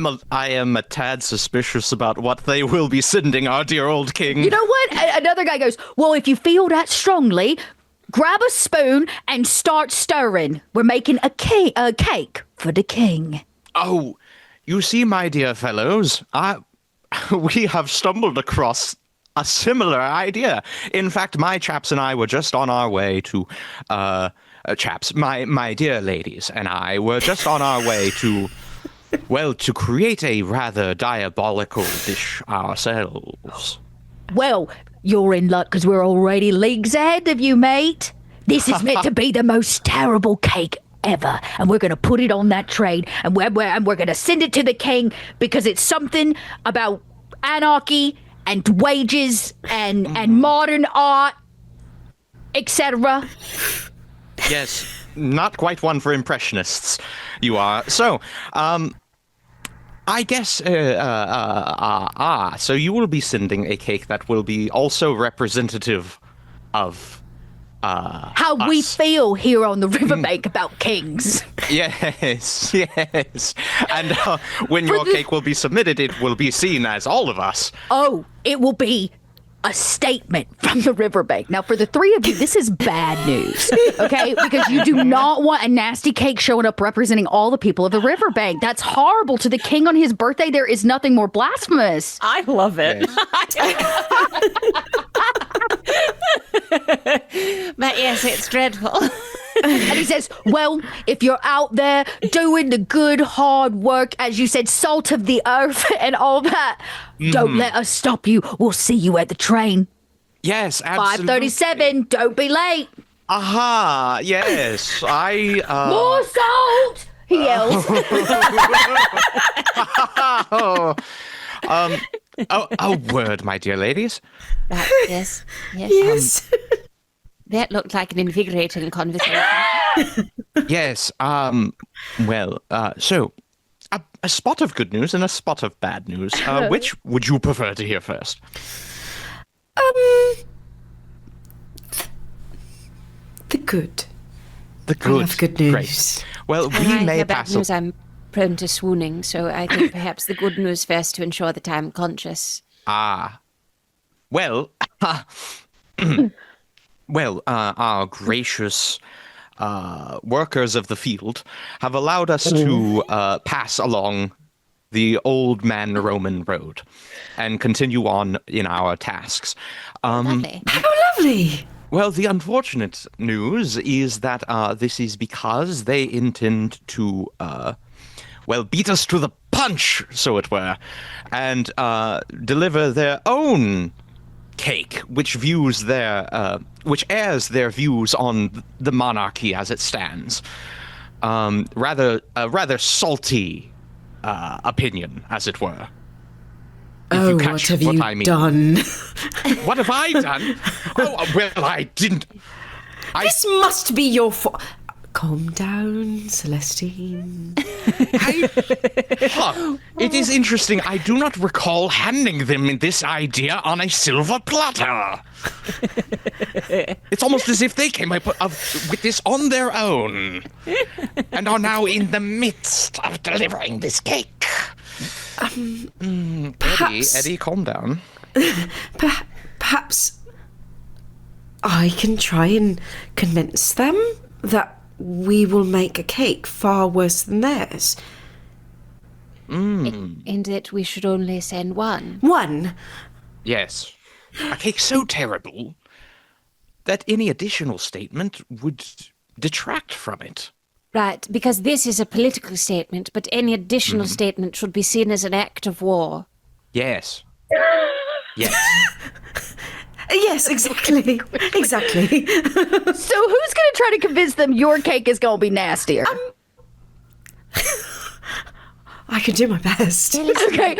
am a tad suspicious about what they will be sending our dear old king. You know what? Another guy goes, "Well, if you feel that strongly, grab a spoon and start stirring. We're making a cake for the king." Oh, you see, my dear fellows, we have stumbled across a similar idea. In fact, my chaps and I were just on our way to, my dear ladies and I were just on our way to, to create a rather diabolical dish ourselves. Well, you're in luck because we're already leagues ahead of you, mate. This is meant to be the most terrible cake ever, and we're going to put it on that train, and we're going to send it to the king because it's something about anarchy and wages and modern art, etc. Yes, not quite one for impressionists, you are. So, I guess, so you will be sending a cake that will be also representative of, How we us. feel here on the RiverBank about kings. Yes. And when your cake will be submitted, it will be seen as all of us. Oh, it will be a statement from the RiverBank. Now, for the three of you, this is bad news, okay? Because you do not want a nasty cake showing up representing all the people of the RiverBank. That's horrible. To the king on his birthday, there is nothing more blasphemous. I love it. But yes, it's dreadful. And he says, well, if you're out there doing the good, hard work, as you said, salt of the earth and all that, don't let us stop you. We'll see you at the train. Yes, absolutely. 5:37, don't be late. Aha, yes. More salt, he yells. A word, my dear ladies. Yes. Yes. That looked like an invigorating conversation. Yes, so a spot of good news and a spot of bad news. Which would you prefer to hear first? The good. The good. I love good news. Great. Well, When we I may hear bad pass. news, I'm prone to swooning, so I think perhaps the good news first to ensure that I'm conscious. Well, our gracious workers of the field have allowed us to pass along the old man Roman road and continue on in our tasks. Lovely. Oh, lovely. Well, the unfortunate news is that this is because they intend to, beat us to the punch, so it were, and deliver their own cake, which airs their views on the monarchy as it stands. A rather salty opinion, as it were. Oh, catch what have what you I mean. done? What have I done? Oh, well, I didn't. This must be your fault. Calm down, Celestine. It is interesting. I do not recall handing them this idea on a silver platter. It's almost as if they came up with this on their own and are now in the midst of delivering this cake. Eddie, calm down. Perhaps I can try and convince them that we will make a cake far worse than theirs. And that we should only send one. One. Yes. A cake so terrible that any additional statement would detract from it. Right, because this is a political statement, but any additional statement should be seen as an act of war. Yes. Yes. Yes, exactly. Exactly. So who's going to try to convince them your cake is going to be nastier? I can do my best. Okay,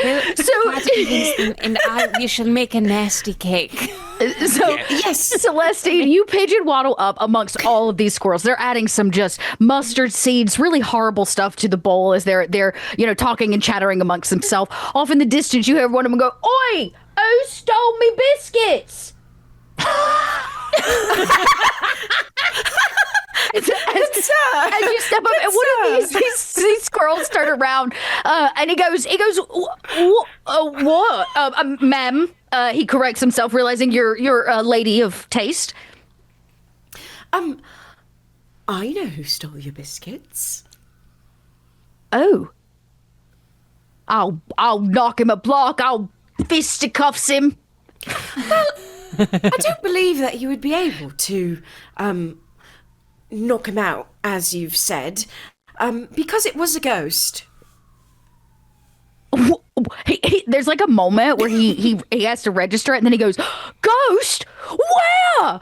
And we shall make a nasty cake. So, Yes. Celestine, you pigeon waddle up amongst all of these squirrels. They're adding some just mustard seeds, really horrible stuff to the bowl as they're talking and chattering amongst themselves. Off in the distance, you hear one of them go, "Oi! Who stole me biscuits?" As you step up, and one of these squirrels turn around, and he goes, what, ma'am? He corrects himself, realizing you're a lady of taste. I know who stole your biscuits. Oh, I'll knock him a block. I'll fisticuffs him. I don't believe that you would be able to knock him out, as you've said, because it was a ghost. There's like a moment where he has to register it, and then he goes, "Ghost? Where?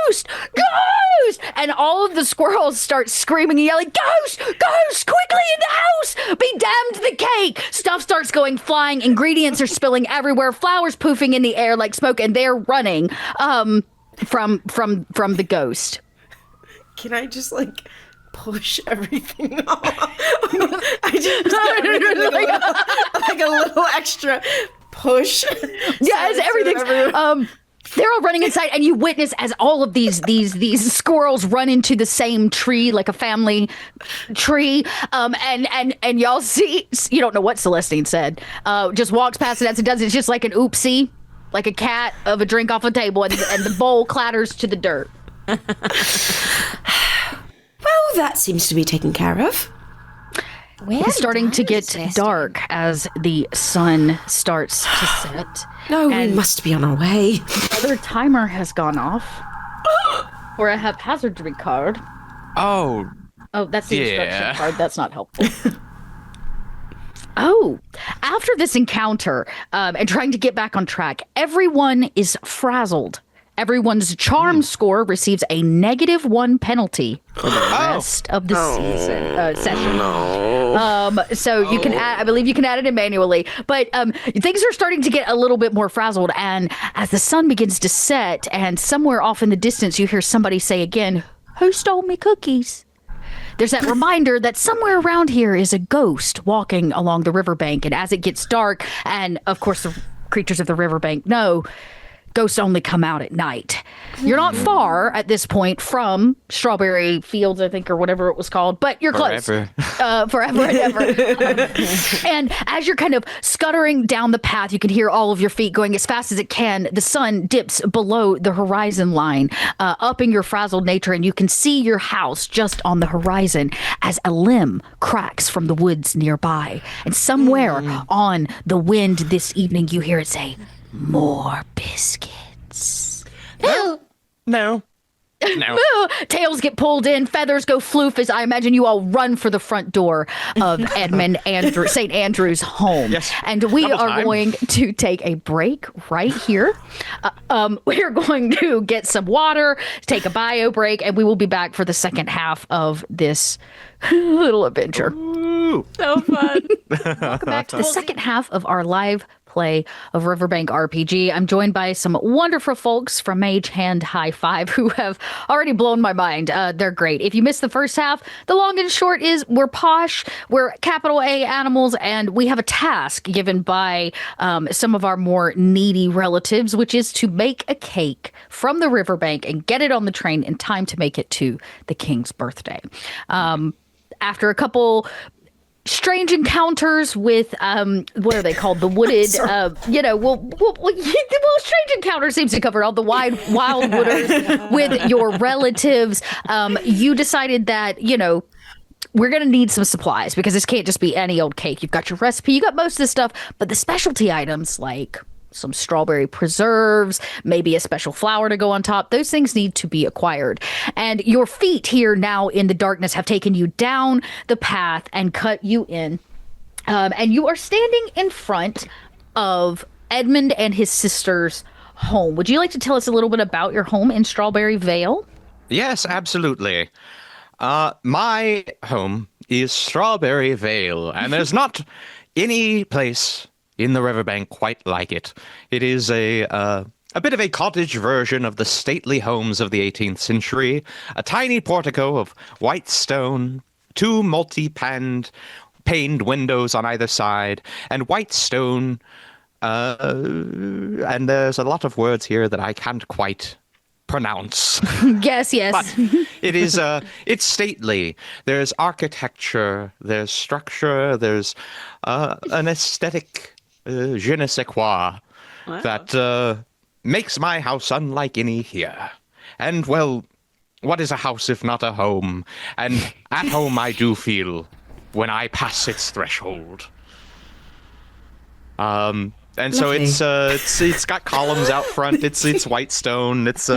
Ghost! Ghost!" And all of the squirrels start screaming and yelling, "Ghost! Ghost! Quickly in the house! Be damned to the cake!" Stuff starts going flying. Ingredients are spilling everywhere. Flowers poofing in the air like smoke, and they're running from the ghost. Can I just push everything off? I just like a little extra push. Yeah, as everything's they're all running inside, and you witness as all of these squirrels run into the same tree, like a family tree. And y'all see, you don't know what Celestine said. Just walks past it as it does. It's just like an oopsie. like a cat of a drink off a table, and the bowl clatters to the dirt. Well, that seems to be taken care of. It's starting to get dark as the sun starts to set. No, we must be on our way. Another timer has gone off for a haphazardry card. Oh, that's the instruction card. That's not helpful. After this encounter and trying to get back on track, everyone is frazzled. Everyone's charm score receives a -1 penalty for the rest of the session. So you can add, I believe you can add it in manually, but things are starting to get a little bit more frazzled. And as the sun begins to set and somewhere off in the distance, you hear somebody say again, "Who stole me cookies?" There's that reminder that somewhere around here is a ghost walking along the riverbank. And as it gets dark, and of course the creatures of the riverbank know, ghosts only come out at night. You're not far at this point from Strawberry Fields, I think, or whatever it was called, but you're close. Forever and ever. And as you're kind of scuttering down the path, you can hear all of your feet going as fast as it can. The sun dips below the horizon line, upping your frazzled nature, and you can see your house just on the horizon as a limb cracks from the woods nearby. And somewhere on the wind this evening, you hear it say, "More biscuits." no. Tails get pulled in, feathers go floof as I imagine you all run for the front door of St. Andrew's home. Yes. And we are going to take a break right here. We are going to get some water, take a bio break, and we will be back for the second half of this little adventure. Ooh. So fun. Welcome back to the second half of our live play of RiverBank RPG. I'm joined by some wonderful folks from Mage Hand High Five who have already blown my mind. They're great. If you missed the first half, the long and short is we're posh, we're capital A animals, and we have a task given by some of our more needy relatives, which is to make a cake from the riverbank and get it on the train in time to make it to the king's birthday. After a couple strange encounters with what are they called, the wooded strange encounter seems to cover all the wild wooders with your relatives. You decided that we're going to need some supplies because this can't just be any old cake. You've got your recipe, you got most of the stuff, but the specialty items like some strawberry preserves, maybe a special flower to go on top, those things need to be acquired. And your feet here now in the darkness have taken you down the path and cut you in. And you are standing in front of Edmund and his sister's home. Would you like to tell us a little bit about your home in Strawberry Vale? Yes, absolutely. My home is Strawberry Vale, and there's not any place in the riverbank quite like it. It is a bit of a cottage version of the stately homes of the 18th century. A tiny portico of white stone, two multi-paned windows on either side, and white stone. And there's a lot of words here that I can't quite pronounce. Yes. But it is it's stately. There's architecture, there's structure, there's an aesthetic je ne sais quoi that makes my house unlike any here. And well, what is a house if not a home? And at home I do feel when I pass its threshold. And Lovely. so it's got columns out front. It's white stone. It's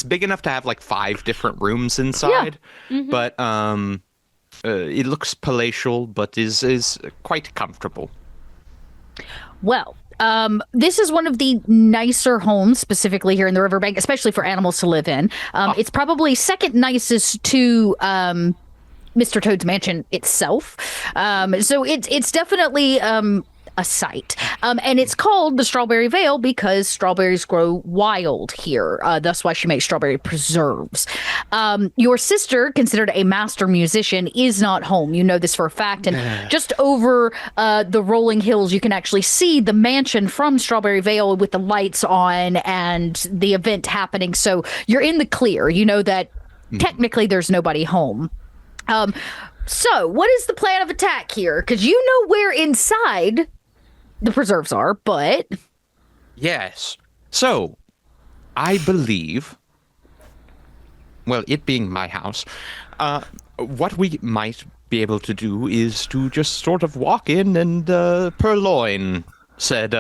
big enough to have like 5 different rooms inside. Yeah. Mm-hmm. But it looks palatial, but is quite comfortable. Well, this is one of the nicer homes, specifically here in the riverbank, especially for animals to live in. It's probably second nicest to Mr. Toad's mansion itself. So it's definitely a sight. And it's called the Strawberry Vale because strawberries grow wild here. That's why she makes strawberry preserves. Your sister, considered a master musician, is not home. You know this for a fact. And just over the rolling hills, you can actually see the mansion from Strawberry Vale with the lights on and the event happening. So you're in the clear. You know that technically there's nobody home. So what is the plan of attack here? Because you know where inside the preserves are, but Yes. So, I believe, well, it being my house, what we might be able to do is to just sort of walk in and purloin said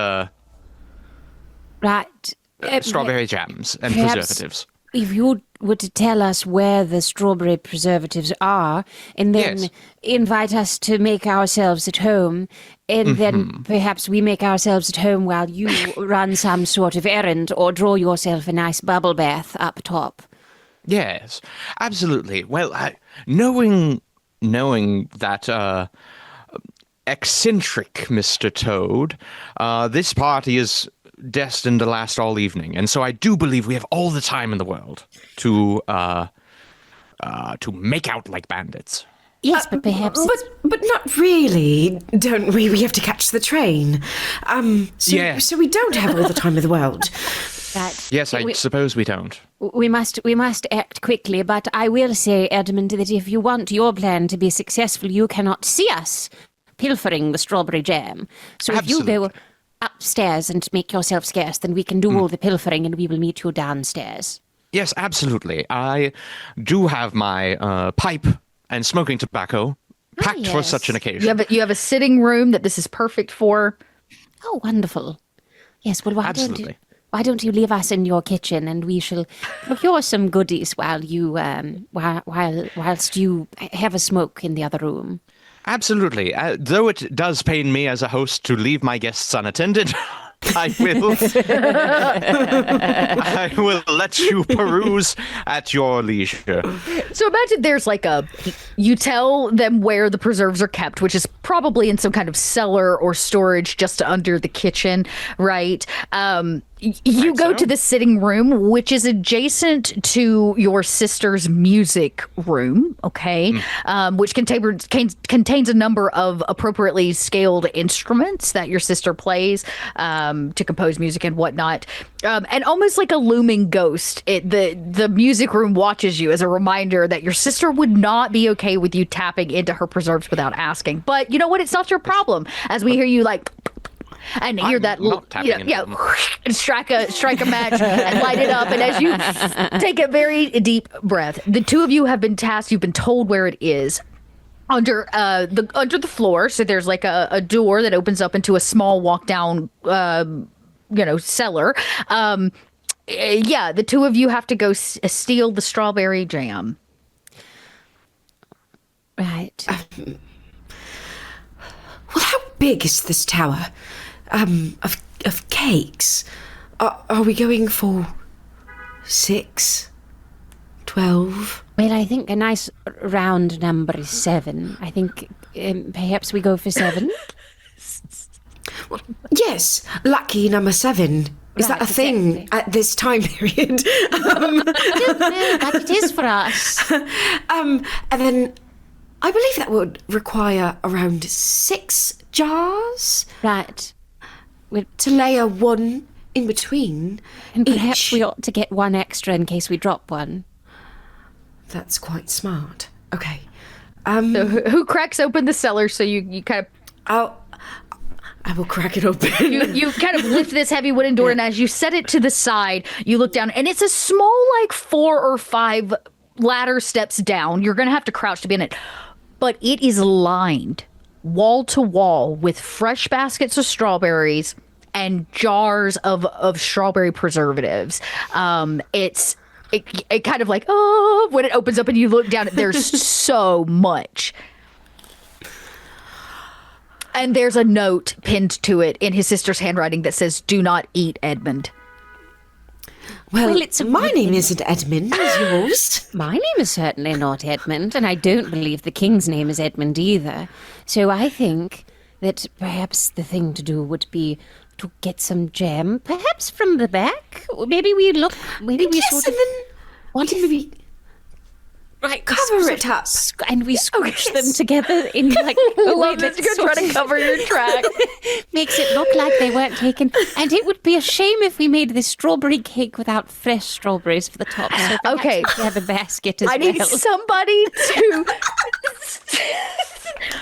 Right. strawberry jams and perhaps preservatives. If you were to tell us where the strawberry preservatives are, and then Yes. invite us to make ourselves at home, and then perhaps we make ourselves at home while you run some sort of errand or draw yourself a nice bubble bath up top. Yes, absolutely. Well, knowing that eccentric Mr. Toad, this party is destined to last all evening, and so I do believe we have all the time in the world to make out like bandits. Yes, but perhaps But not really, don't we? We have to catch the train. Yes. So we don't have all the time in the world. that Yes, I suppose we don't. we must act quickly. But I will say, Edmund, that if you want your plan to be successful, you cannot see us pilfering the strawberry jam. So if you go Absolutely. upstairs and make yourself scarce, then we can do all the pilfering, and we will meet you downstairs. Yes, absolutely. I do have my pipe and smoking tobacco packed for yes. such an occasion. you have a sitting room that this is perfect for. Oh, wonderful. Yes, well, Absolutely. why don't you leave us in your kitchen, and we shall procure some goodies while you whilst you have a smoke in the other room. Absolutely. Though it does pain me as a host to leave my guests unattended, I will let you peruse at your leisure. So imagine there's like you tell them where the preserves are kept, which is probably in some kind of cellar or storage just under the kitchen, right? You go to the sitting room, which is adjacent to your sister's music room, okay? Which contains a number of appropriately scaled instruments that your sister plays to compose music and whatnot. And almost like a looming ghost, the music room watches you as a reminder that your sister would not be okay with you tapping into her preserves without asking. But you know what? It's not your problem. As we hear you like... and hear I'm that not tapping into them. and strike a match and light it up, and as you take a very deep breath, the two of you have been tasked, you've been told where it is under the floor. So there's like a door that opens up into a small walk down cellar. The two of you have to go steal the strawberry jam. Right. Well, how big is this tower of cakes? Are we going for 6, 12? Well, I think a nice round number is 7. I think perhaps we go for 7. Yes, lucky number 7. Is that a Right, thing exactly. at this time period? No, but it is for us. And then I believe that would require around 6 jars Right. to layer one in between. And perhaps each. we ought to get one extra in case we drop one. That's quite smart. Okay. So who cracks open the cellar so you kind of I will crack it open. you kind of lift this heavy wooden door, and as you set it to the side, you look down, and it's a small, like 4 or 5 ladder steps down. You're going to have to crouch to be in it. But it is lined wall to wall with fresh baskets of strawberries and jars of strawberry preservatives. It kind of like, oh, when it opens up and you look down, there's so much. And there's a note pinned to it in his sister's handwriting that says, "Do not eat, Edmund." Well, it's a my good name thing. isn't Edmund, is yours? My name is certainly not Edmund, and I don't believe the king's name is Edmund either. So I think that perhaps the thing to do would be to get some jam, perhaps from the back. Maybe we Yes, sort of... and then What we can if- maybe Right, Cover it up. and we squish them together in like a way Love that that you're sort trying to cover your track. makes it look like they weren't taken. And it would be a shame if we made this strawberry cake without fresh strawberries for the top. So perhaps Okay. we could have a basket as I need well. somebody to.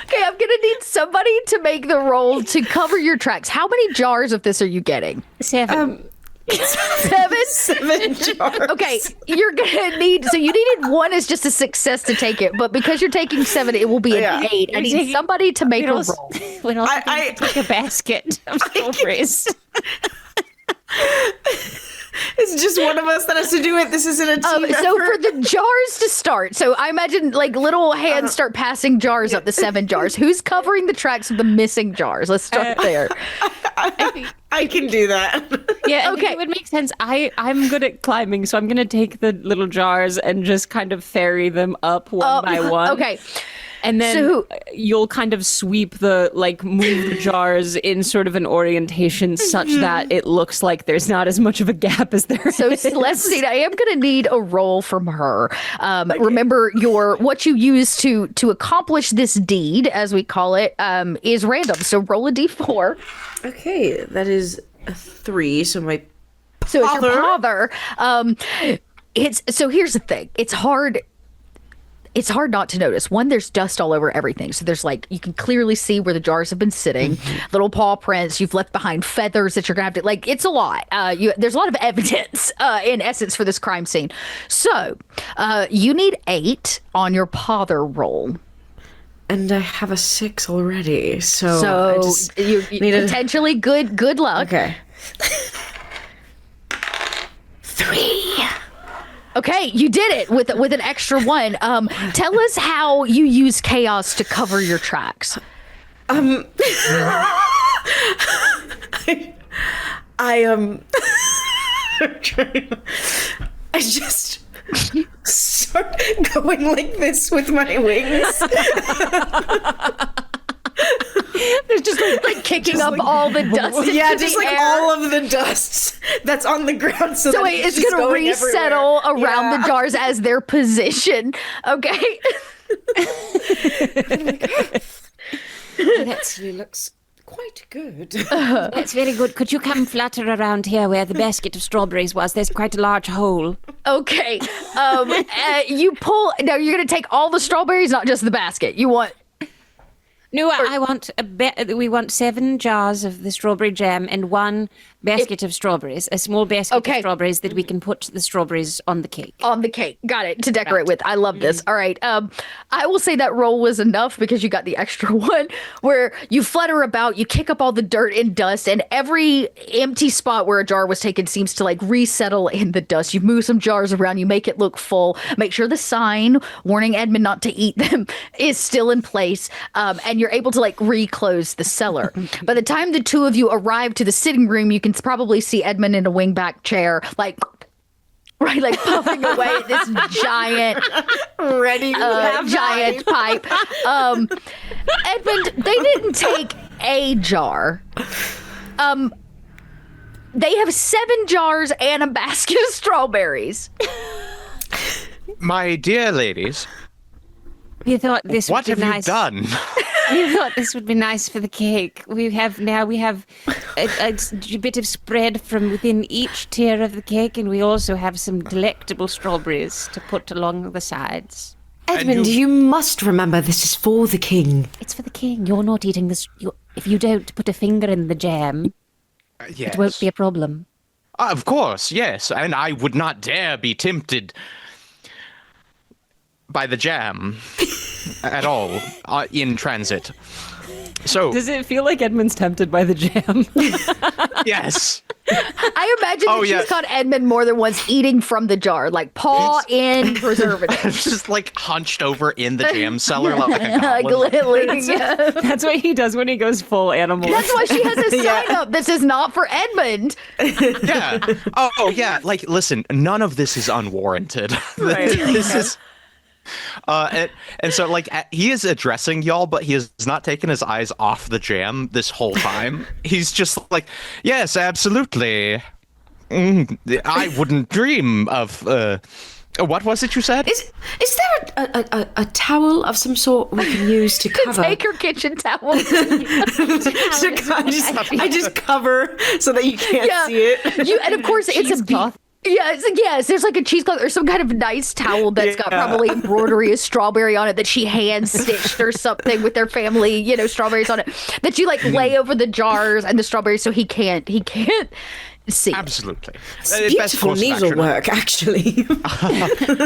Okay, I'm gonna need somebody to make the roll to cover your tracks. How many jars of this are you getting? 7. 7? 7 jars. Okay, you're gonna need. So you needed 1 as just a success to take it, but because you're taking 7, it will be an 8. I need somebody to make a roll. We're also I- going to take a basket of strawberries. It's just one of us that has to do it. This isn't a team So effort. for the jars to start, so I imagine like little hands start passing jars up the 7 jars. Who's covering the tracks of the missing jars? Let's start there. I can do that. Yeah, Okay. it would make sense. I'm good at climbing, so I'm going to take the little jars and just kind of ferry them up one by one. Okay. And then So- you'll kind of move the jars in sort of an orientation such that it looks like there's not as much of a gap as there So is. Celestine, I am going to need a roll from her. Remember, what you use to accomplish this deed, as we call it, is random. So roll a d4. Okay, that is a 3. So my So it's your father. So here's the thing. It's hard not to notice. One, there's dust all over everything. So there's you can clearly see where the jars have been sitting, little paw prints. You've left behind feathers that you're going to have to, it's a lot. There's a lot of evidence, in essence, for this crime scene. So you need 8 on your pother roll. and I have a 6 already. So I So just you need a- potentially good luck. Okay. 3. Okay, you did it with an extra 1. Tell us how you use chaos to cover your tracks. I just start going like this with my wings. There's just kicking up all the dust. Yeah, into just the like air. all of the dust that's on the ground. So So that wait, it's just gonna going resettle everywhere. around Yeah. the jars as their position. Okay. That actually looks quite good. That's very good. Could you come flutter around here where the basket of strawberries was? There's quite a large hole. Okay. You pull. No, you're gonna take all the strawberries, not just the basket. You want. No, I want we want 7 jars of the strawberry jam and 1 basket of strawberries, a small basket Okay. of strawberries that we can put the strawberries on the cake. On the cake. Got it. To decorate with. I love this. All right. I will say that roll was enough because you got the extra 1 where you flutter about, you kick up all the dirt and dust, and every empty spot where a jar was taken seems to resettle in the dust. You move some jars around, you make it look full, make sure the sign warning Edmund not to eat them is still in place, and you're able to reclose the cellar. By the time the two of you arrive to the sitting room, you can probably see Edmund in a wingback chair, puffing away at this giant, Ready to have giant pipe. Edmund, they didn't take a jar. They have 7 jars and a basket of strawberries. My dear ladies, We thought this what would have be you nice. done? We thought this would be nice for the cake. We have a bit of spread from within each tier of the cake, and we also have some delectable strawberries to put along the sides. Edmund, you must remember this is for the king. It's for the king. You're not eating this. If you don't put a finger in the jam, Yes. it won't be a problem. Of course, yes. And I would not dare be tempted by the jam at all in transit. So, Does it feel like Edmund's tempted by the jam? yes. I imagine Oh, that yeah. she's caught Edmund more than once eating from the jar, paw in preservative. Just hunched over in the jam cellar like a goblin. Glittering. That's what he does when he goes full animal. That's why she has a sign up. This is not for Edmund. Yeah. Oh, yeah. Listen, none of this is unwarranted. This is. And so he is addressing y'all, but he has not taken his eyes off the jam this whole time. He's just yes, absolutely. I wouldn't dream of What was it you said? Is there a towel of some sort we can use to cover? Take her kitchen towel. I just cover so that you can't see it. And of course, it's a cloth. Yes, there's like a cheesecloth or some kind of nice towel that's got probably embroidery of strawberry on it that she hand stitched or something with their family, strawberries on it that you like lay over the jars and the strawberries so he can't see. Absolutely. Beautiful needlework, actually.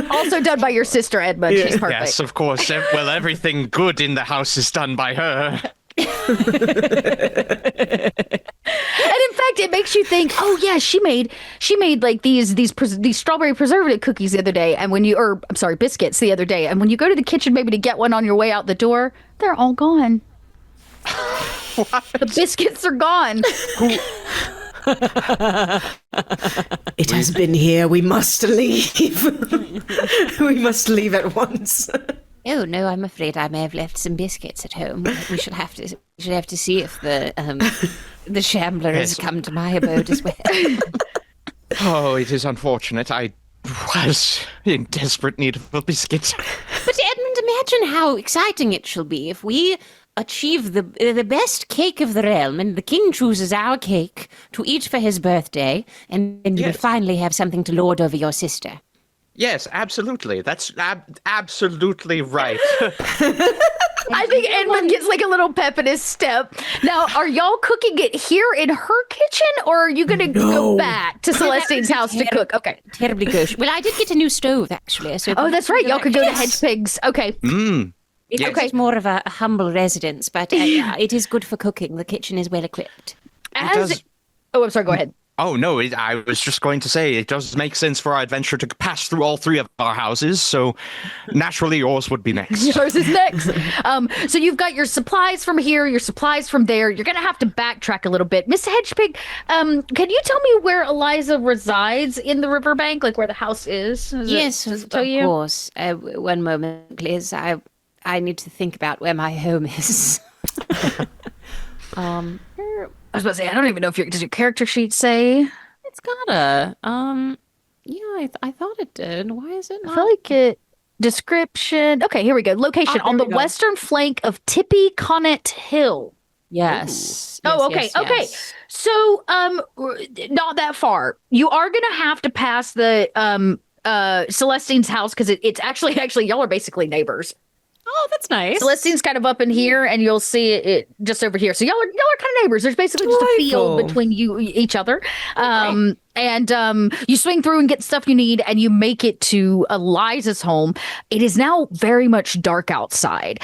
Also done by your sister Edmund. She's perfect. Yes, of course. Well, everything good in the house is done by her. And in fact, it makes you think, oh yeah, she made like these strawberry preservative cookies the other day, and biscuits the other day, and when you go to the kitchen maybe to get one on your way out the door, they're all gone. The biscuits are gone. It has been here. We must leave. We must leave at once. Oh no, I'm afraid I may have left some biscuits at home. We should have to see if the shambler has come to my abode as well. Oh, it is unfortunate. I was in desperate need of a biscuit. But Edmund, imagine how exciting it shall be if we achieve the best cake of the realm, and the king chooses our cake to eat for his birthday, and then you will finally have something to lord over your sister. Yes, absolutely. That's absolutely right. I think Edmund gets like a little pep in his step. Now, are y'all cooking it here in her kitchen, or are you going to go back to Celestine's house to cook? Okay. Terribly gauche. Well, I did get a new stove, actually. So that's right. Y'all could go to Hedge Pigs. Okay. It's more of a humble residence, but it is good for cooking. The kitchen is well equipped. I'm sorry. Go ahead. Oh, no, I was just going to say it does make sense for our adventure to pass through all three of our houses, so naturally yours would be next. Yours is next. So you've got your supplies from here, your supplies from there. You're going to have to backtrack a little bit. Miss Hedgepig, can you tell me where Eliza resides in the RiverBank, like where the house is? Yes, of course. One moment, please. I need to think about where my home is. I was about to say, I don't even know does your character sheet say? It's gotta. I thought it did. Why is it not? I feel like it. Description. Okay, here we go. Location on the western flank of Tippy Connet Hill. Yes. Okay. So, not that far. You are gonna have to pass the Celestine's house because it's actually y'all are basically neighbors. Oh, that's nice. Celestine's kind of up in here, and you'll see it just over here. So y'all are kind of neighbors. There's basically just a field between each other. And you swing through and get stuff you need, and you make it to Eliza's home. It is now very much dark outside.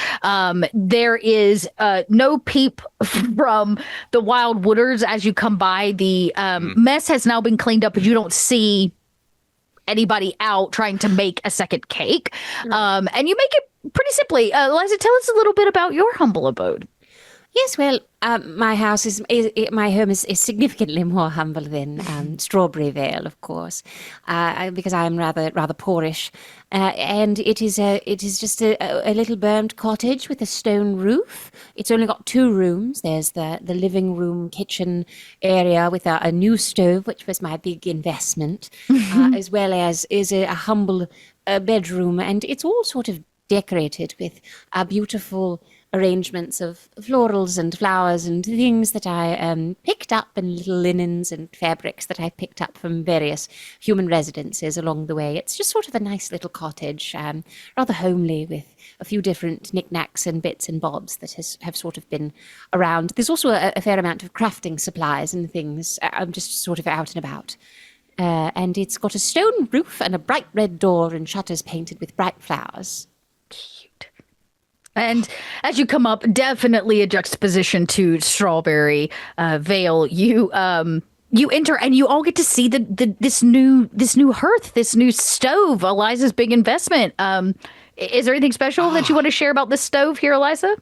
There is no peep from the wild wooders as you come by. The mess has now been cleaned up, but you don't see anybody out trying to make a second cake. And you make it pretty simply. Eliza, tell us a little bit about your humble abode. Yes, well, my home is significantly more humble than Strawberry Vale, of course, because I am rather poorish, and it is just a little burnt cottage with a stone roof. It's only got 2 rooms. There's the living room, kitchen area with a new stove, which was my big investment, as well as is a humble bedroom, and it's all sort of decorated with beautiful arrangements of florals and flowers and things that I picked up, and little linens and fabrics that I picked up from various human residences along the way. It's just sort of a nice little cottage, rather homely, with a few different knickknacks and bits and bobs that have sort of been around. There's also a fair amount of crafting supplies and things. I'm just sort of out and about. And it's got a stone roof and a bright red door and shutters painted with bright flowers. And as you come up, definitely a juxtaposition to Strawberry Vale. You enter and you all get to see this new hearth, this new stove, Eliza's big investment. Is there anything special that you want to share about this stove here, Eliza?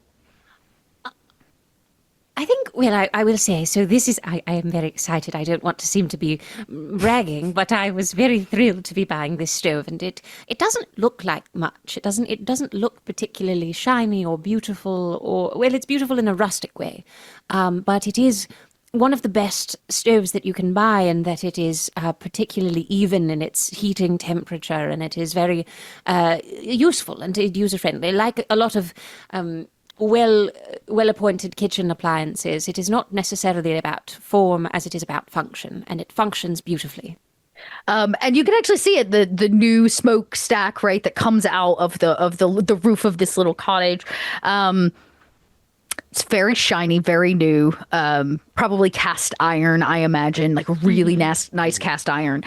I think, well, I will say, so this is, I am very excited. I don't want to seem to be bragging, but I was very thrilled to be buying this stove, and it doesn't look like much. It doesn't look particularly shiny or beautiful, or, well, it's beautiful in a rustic way, but it is one of the best stoves that you can buy, and that it is particularly even in its heating temperature, and it is very useful and user-friendly. Like a lot of well-appointed kitchen appliances, it is not necessarily about form as it is about function, and it functions beautifully. And you can actually see it, the new smokestack, right, that comes out of the roof of this little cottage. It's very shiny, very new, probably cast iron, I imagine, like really nice cast iron.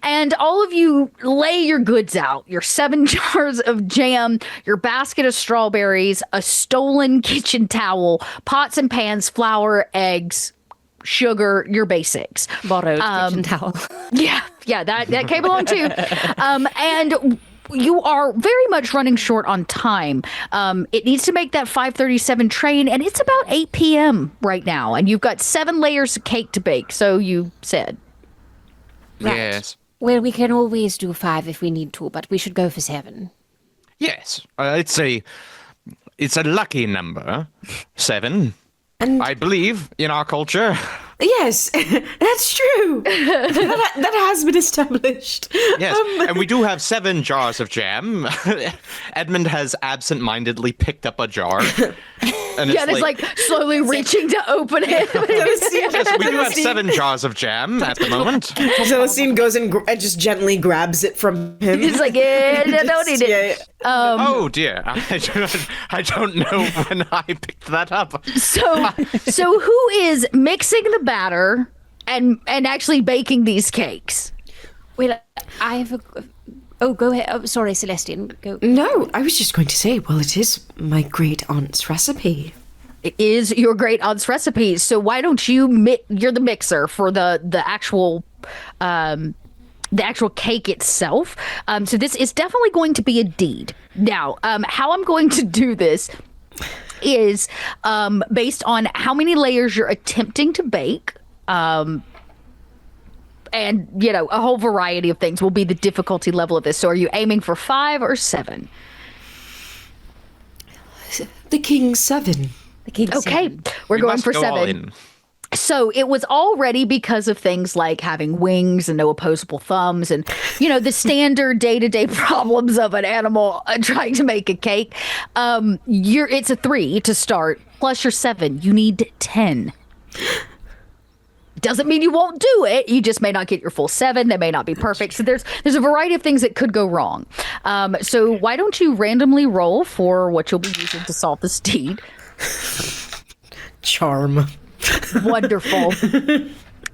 And all of you lay your goods out, your 7 jars of jam, your basket of strawberries, a stolen kitchen towel, pots and pans, flour, eggs, sugar, your basics. Borrowed kitchen towel. Yeah, that came along too. And you are very much running short on time. It needs to make that 5:37 train, and it's about 8 p.m. right now. And you've got 7 layers of cake to bake, so you said. Right. Yes. Well, we can always do 5 if we need to, but we should go for 7. Yes. It's a lucky number. 7. And I believe in our culture. yes, that's true. that has been established. Yes, and we do have 7 jars of jam. Edmund has absent-mindedly picked up a jar. And It's like slowly reaching to open it. yes, we do have 7 jars of jam at the moment. Celestine goes and just gently grabs it from him. He's like, yeah, don't need it. Oh dear, I don't know when I picked that up. So who is mixing the batter and actually baking these cakes? Well, I have a... Oh, go ahead. Oh, sorry, Celestine. Go. No, I was just going to say, well, it is my great aunt's recipe. It is your great aunt's recipe. So why don't you you're the mixer for the actual cake itself. So this is definitely going to be a deed. Now, how I'm going to do this is based on how many layers you're attempting to bake. And, a whole variety of things will be the difficulty level of this. So are you aiming for 5 or 7? The King's 7. The King's Okay, 7. we're going must for go all 7. in. So it was already because of things like having wings and no opposable thumbs and, the standard day-to-day problems of an animal trying to make a cake. It's a 3 to start, plus your 7. You need 10. Doesn't mean you won't do it. You just may not get your full 7. They may not be perfect. So there's a variety of things that could go wrong. So why don't you randomly roll for what you'll be using to solve this deed? Charm. Wonderful.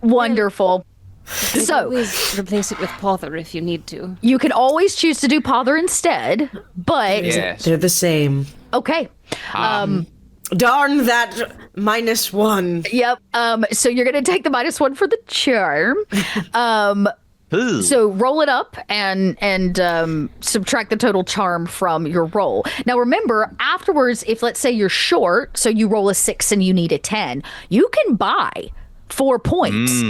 Wonderful. So Always replace it with pother if you need to. you can always choose to do pother instead, but Yes. They're the same. okay. Darn that -1. Yep. So you're gonna take the -1 for the charm. Ooh. So roll it up and subtract the total charm from your roll. Now remember, afterwards, if let's say you're short, so you roll a 6 and you need a 10, you can buy 4 points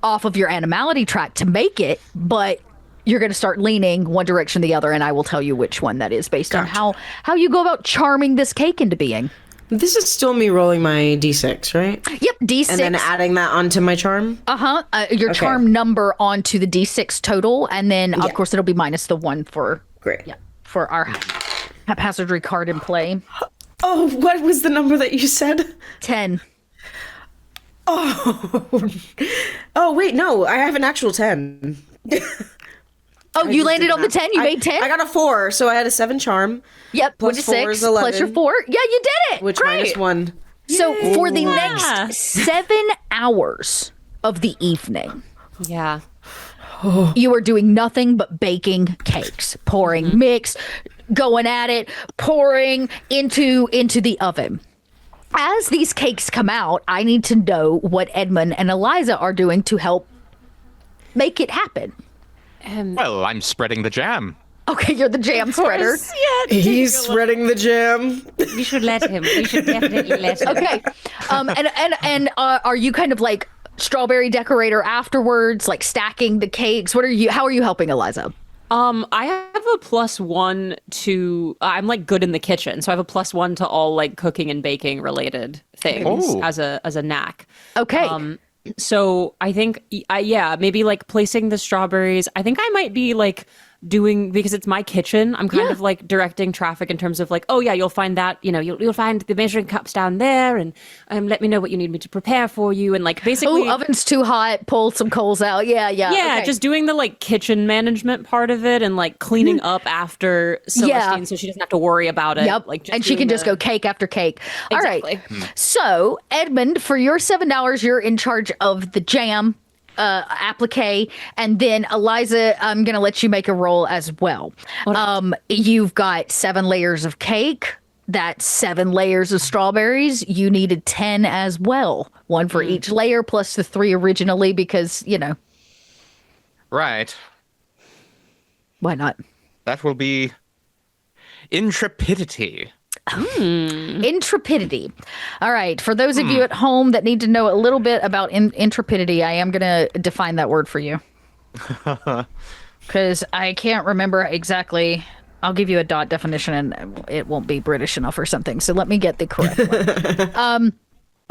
off of your animality track to make it, but you're going to start leaning one direction or the other, and I will tell you which one that is based on how you go about charming this cake into being. This is still me rolling my d6, right? Yep, D6. And then adding that onto my charm? Your charm number onto the D6 total, and then of Yeah. course it'll be minus the 1 for Great. for our haphazardry card in play. Oh, what was the number that you said? 10. Oh, wait, no, I have an actual 10. Oh, you landed on the 10? You made 10? I got a 4, so I had a 7 charm. Yep, plus which is 4 6, is 11. plus your 4. Yeah, you did it! Which Great. -1. So for the next 7 hours of the evening, Yeah. you are doing nothing but baking cakes, pouring mix, going at it, pouring into the oven. As these cakes come out, I need to know what Edmund and Eliza are doing to help make it happen. Well, I'm spreading the jam. Okay, you're the jam spreader. He's spreading the jam. We should let him. We should definitely let him. Okay, and are you kind of like strawberry decorator afterwards, like stacking the cakes? How are you helping Eliza? I have a +1 to I'm like good in the kitchen, so I have a +1 to all like cooking and baking related things Oh. as a knack. Okay. So I think yeah, maybe like placing the strawberries. I think I might be like doing, because it's my kitchen, I'm kind of like directing traffic in terms of like, oh yeah, you'll find that, you'll find the measuring cups down there, and let me know what you need me to prepare for you, and like basically Oh, oven's too hot. Pull some coals out. Yeah. yeah, Okay. just doing the like kitchen management part of it, and like cleaning up after Celestine so she doesn't have to worry about it. Yep. Like, just and she can doing just go cake after cake. All right. Exactly. So, Edmund, for your $7, you're in charge of the jam applique, and then Eliza, I'm gonna let you make a roll as well. You've got 7 layers of cake. That's 7 layers of strawberries. You needed 10 as well, one for each layer plus the 3 originally, because Right. why not? That will be intrepidity. Intrepidity. All right. For those of you at home that need to know a little bit about intrepidity, I am going to define that word for you. Because I can't remember exactly. I'll give you a dot definition and it won't be British enough or something. So let me get the correct one.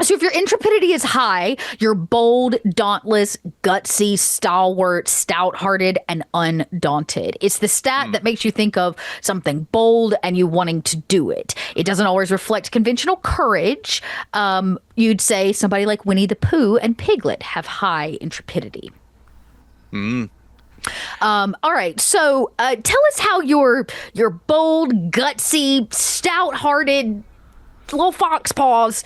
So if your intrepidity is high, you're bold, dauntless, gutsy, stalwart, stout-hearted, and undaunted. It's the stat that makes you think of something bold and you wanting to do it. It doesn't always reflect conventional courage. You'd say somebody like Winnie the Pooh and Piglet have high intrepidity. All right, so tell us how your bold, gutsy, stout-hearted little fox paws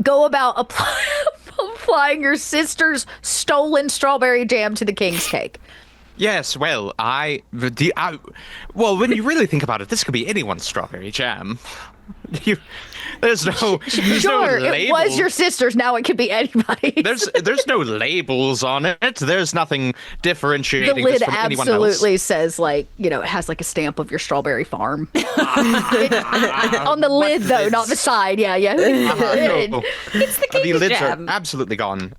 go about applying your sister's stolen strawberry jam to the king's cake. Yes, well, well, when you really think about it, this could be anyone's strawberry jam. There's no Sure, it label. was your sister's. Now it could be anybody's. There's no labels on it. There's nothing The differentiating lid this from anyone else. absolutely says, like, it has like a stamp of your strawberry farm. On the lid, though, lids? not the side. Yeah. No. It's the The king's lids jam. are absolutely gone.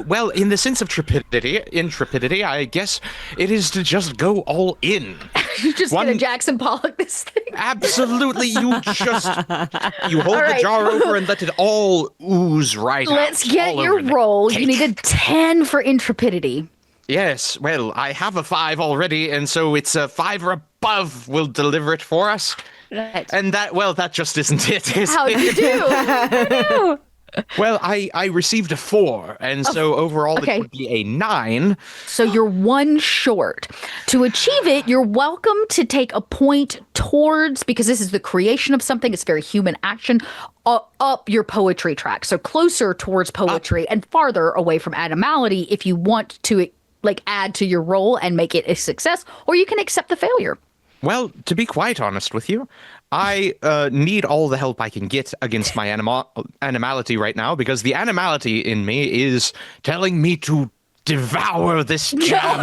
Well, in the sense of intrepidity, I guess it is to just go all in. You just gonna Jackson Pollock this thing. Absolutely, you hold right. the jar over and let it all ooze right out. Let's get all your over the roll. You cake. needed 10 for intrepidity. Yes, well, I have a 5 already, and so it's a 5 or above will deliver it for us. Right. And that just isn't it, is How'd it? you do? Well, I received a 4, and so overall okay. it would be a 9. So you're 1 short. To achieve it, you're welcome to take a point towards, because this is the creation of something, it's very human action, up your poetry track. So closer towards poetry and farther away from animality if you want to add to your role and make it a success, or you can accept the failure. Well, to be quite honest with you, I need all the help I can get against my animality right now, because the animality in me is telling me to devour this jam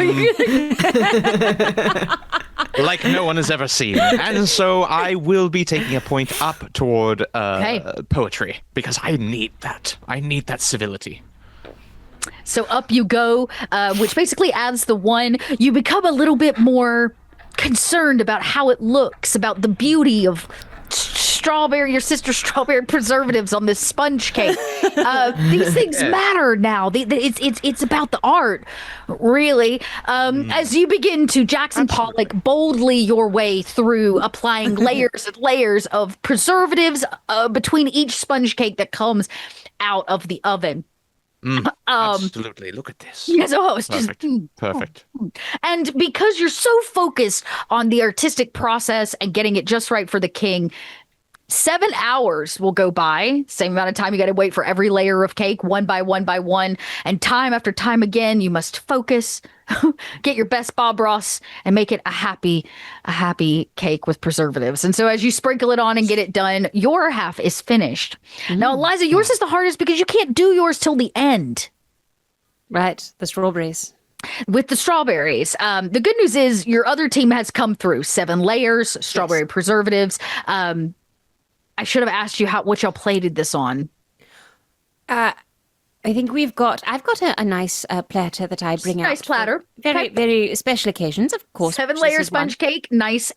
like no one has ever seen. And so I will be taking a point up toward poetry, because I need that. I need that civility. So up you go, which basically adds the 1. You become a little bit more concerned about how it looks, about the beauty of your sister's strawberry preservatives on this sponge cake. These things matter now. It's about the art, really. As you begin to Jackson Pollock boldly your way through applying layers and layers of preservatives between each sponge cake that comes out of the oven. Absolutely. Look at this. Yes, it's Perfect. just Perfect. And because you're so focused on the artistic process and getting it just right for the king, 7 hours will go by. Same amount of time you got to wait for every layer of cake, one by one by one. And time after time again, you must focus, get your best Bob Ross, and make it a happy cake with preservatives. And so as you sprinkle it on and get it done, your half is finished. Now, Eliza, yours is the hardest because you can't do yours till the end. Right. The strawberries. With the strawberries, the good news is your other team has come through 7 layers, strawberry preservatives. I should have asked you what y'all plated this on. I've got a nice platter that I bring out. Nice platter. For very, Okay. very special occasions, of course. 7-layer this is one. sponge cake. Nice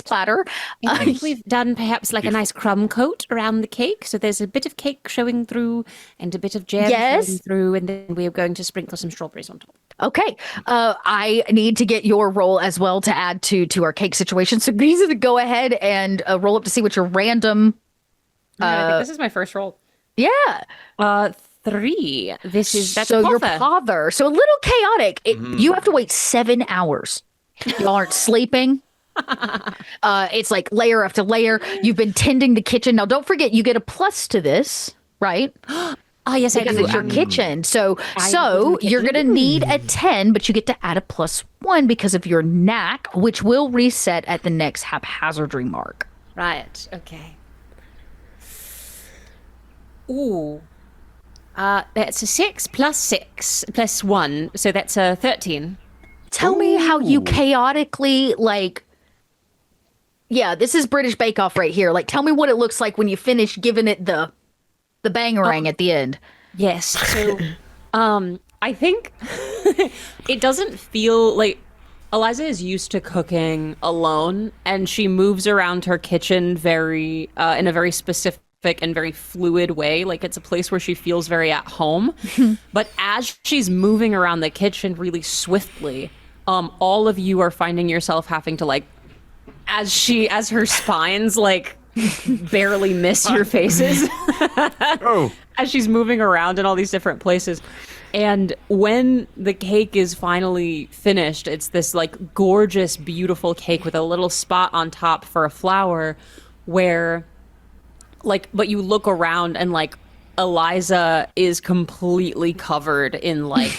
platter. I think we've done perhaps like a nice crumb coat around the cake. So there's a bit of cake showing through and a bit of jam Yes. showing through. And then we're going to sprinkle some strawberries on top. Okay. I need to get your roll as well to add to our cake situation. So these are to go ahead and roll up to see what your random. I think this is my first roll. Yeah. 3. That's so your pother. pother. So a little chaotic. You have to wait 7 hours. Y'all aren't sleeping. It's like layer after layer. You've been tending the kitchen. Now, don't forget, you get a plus to this, right? Oh, yes, Because I do. it's your kitchen. So live in the you're going to kitchen. need a 10, but you get to add a +1 because of your knack, which will reset at the next haphazardry mark. Right. Okay. Ooh. That's a 6 plus 6 plus 1. So that's a 13. Tell me how you chaotically, like, yeah, this is British Bake Off right here. Like, tell me what it looks like when you finish giving it the bangerang at the end. Yes. So, I think it doesn't feel like Eliza is used to cooking alone, and she moves around her kitchen very in a very specific and very fluid way. Like it's a place where she feels very at home. But as she's moving around the kitchen really swiftly, all of you are finding yourself having to like, as her spines like barely miss your faces. Oh. As she's moving around in all these different places. And when the cake is finally finished, it's this like gorgeous, beautiful cake with a little spot on top for a flower where like, but you look around and like Eliza is completely covered in like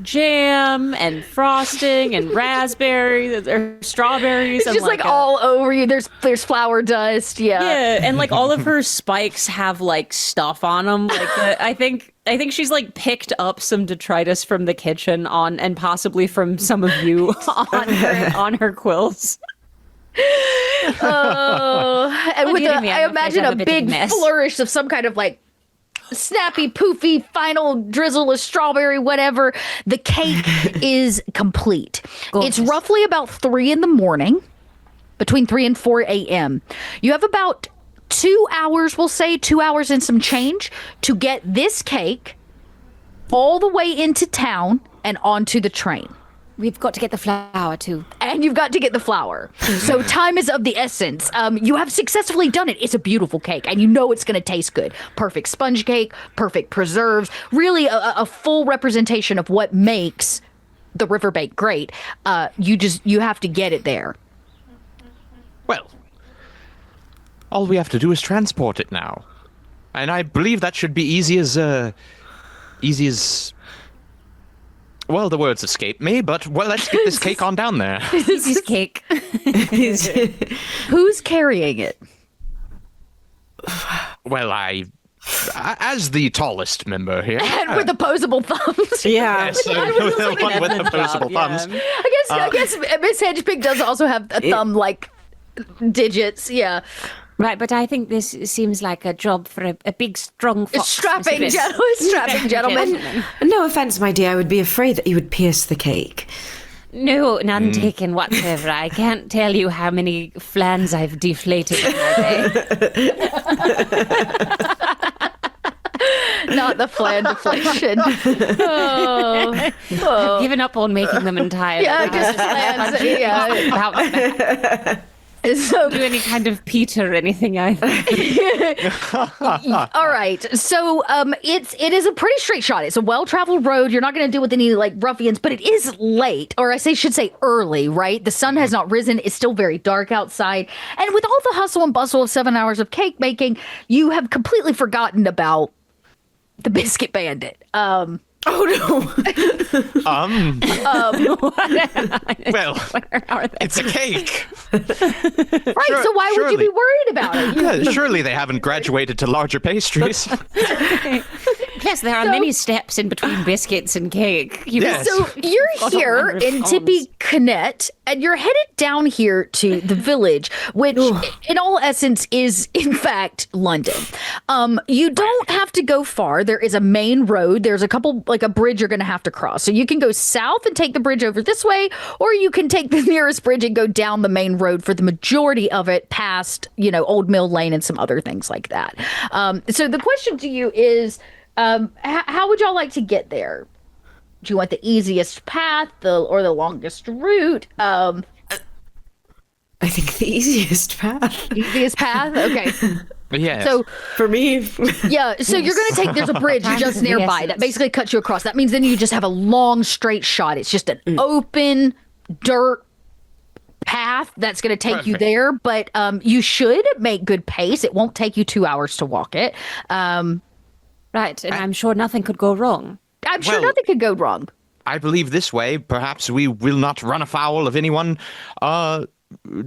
jam and frosting and raspberries or strawberries. It's and just like all over you. There's flour dust. yeah, and like all of her spikes have like stuff on them. Like I think she's like picked up some detritus from the kitchen and possibly from some of you on her quills. Oh, and with dear me, I I'm afraid imagine I'm a a bit of a big mess. flourish of some kind of like snappy, poofy final drizzle of strawberry, whatever. The cake is complete. Gorgeous. It's roughly about 3 a.m, between 3 and 4 a.m. You have about 2 hours, we'll say 2 hours and some change to get this cake all the way into town and onto the train. We've got to get the flour too. And you've got to get the flour. So time is of the essence. You have successfully done it. It's a beautiful cake, and you know it's going to taste good. Perfect sponge cake, perfect preserves, really a full representation of what makes the RiverBank great. You have to get it there. Well, all we have to do is transport it now. And I believe that should be easy as well, the words escape me, but well, let's get this cake on down there. This is cake. Who's carrying it? Well, as the tallest member here. And with opposable thumbs. Yeah. Yes, the one with opposable thumbs. I guess Miss Hedgepig does also have a thumb like digits. Yeah. Right, but I think this seems like a job for a big, strong fox. Strapping gentleman. No offense, my dear, I would be afraid that you would pierce the cake. No, none taken whatsoever. I can't tell you how many flans I've deflated in my day. Not the flan deflation. Oh. Given up on making them entirely. Yeah, just flans. Yeah. So, Do any kind of peat or anything either. all right. So it is a pretty straight shot. It's a well-traveled road. You're not going to deal with any like ruffians, but it is late, or should say early, right? The sun has not risen. It's still very dark outside. And with all the hustle and bustle of 7 hours of cake making, you have completely forgotten about the Biscuit Bandit. Well, it's a cake. Right, so why would you be worried about it? Yeah, surely they haven't graduated to larger pastries. Plus, there are many steps in between biscuits and cake. Yes. So you're Got here 100 in pounds. Tippy Connect, and you're headed down here to the village, which in all essence is in fact London. You don't have to go far. There is a main road. There's a couple, like a bridge you're going to have to cross. So you can go south and take the bridge over this way, or you can take the nearest bridge and go down the main road for the majority of it past, Old Mill Lane and some other things like that. So the question to you is, how would y'all like to get there? Do you want the easiest path or the longest route? I think the easiest path. Easiest path? Okay. Yes. So, For me. yeah. So you're going to there's a bridge just nearby that basically cuts you across. That means then you just have a long straight shot. It's just an open dirt path that's going to take you Perfect. there. But you should make good pace. It won't take you 2 hours to walk it. Right, and I'm sure nothing could go wrong. I'm sure Well- nothing could go wrong. I believe this way, perhaps we will not run afoul of anyone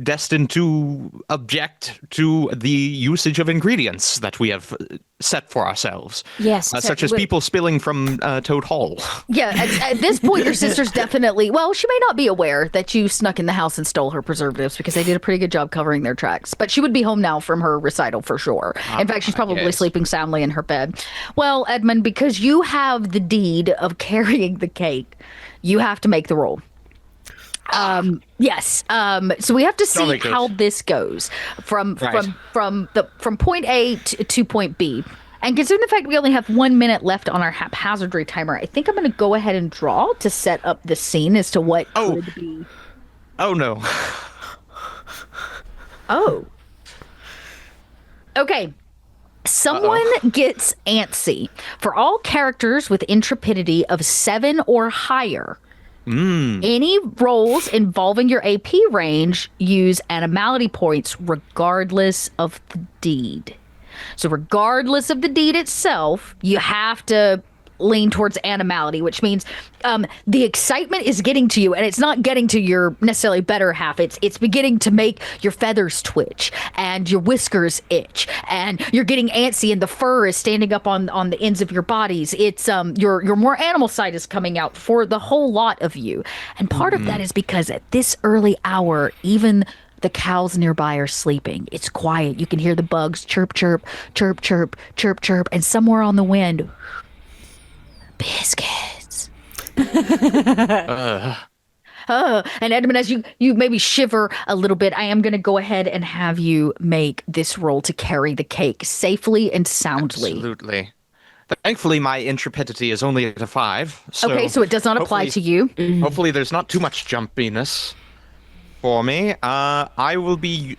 destined to object to the usage of ingredients that we have set for ourselves. Yes, such as we- people spilling from Toad Hall. Yeah, at this point, your sister's definitely, well, she may not be aware that you snuck in the house and stole her preservatives because they did a pretty good job covering their tracks. But she would be home now from her recital for sure. In fact, she's probably yes. sleeping soundly in her bed. Well, Edmund, because you have the deed of carrying the cake, you have to make the roll. Yes. So we have to see Jolly good. how this goes from Right. from point A to point B. And considering the fact we only have 1 minute left on our haphazardry timer, I think I'm going to go ahead and draw to set up the scene as to what could be. Oh no. Oh. Okay. Someone gets antsy. For all characters with intrepidity of 7 or higher, any rolls involving your AP range use animality points regardless of the deed. So regardless of the deed itself, you have to lean towards animality, which means the excitement is getting to you, and it's not getting to your necessarily better half. It's beginning to make your feathers twitch and your whiskers itch, and you're getting antsy, and the fur is standing up on the ends of your bodies. It's your more animal side is coming out for the whole lot of you, and part of that is because at this early hour, even the cows nearby are sleeping. It's quiet. You can hear the bugs chirp, chirp, chirp, chirp, chirp, chirp, and somewhere on the wind, biscuits. And Edmund, as you maybe shiver a little bit, I am going to go ahead and have you make this roll to carry the cake safely and soundly. Absolutely. Thankfully, my intrepidity is only at a 5. Okay, so it does not apply to you. Hopefully, there's not too much jumpiness for me. I will be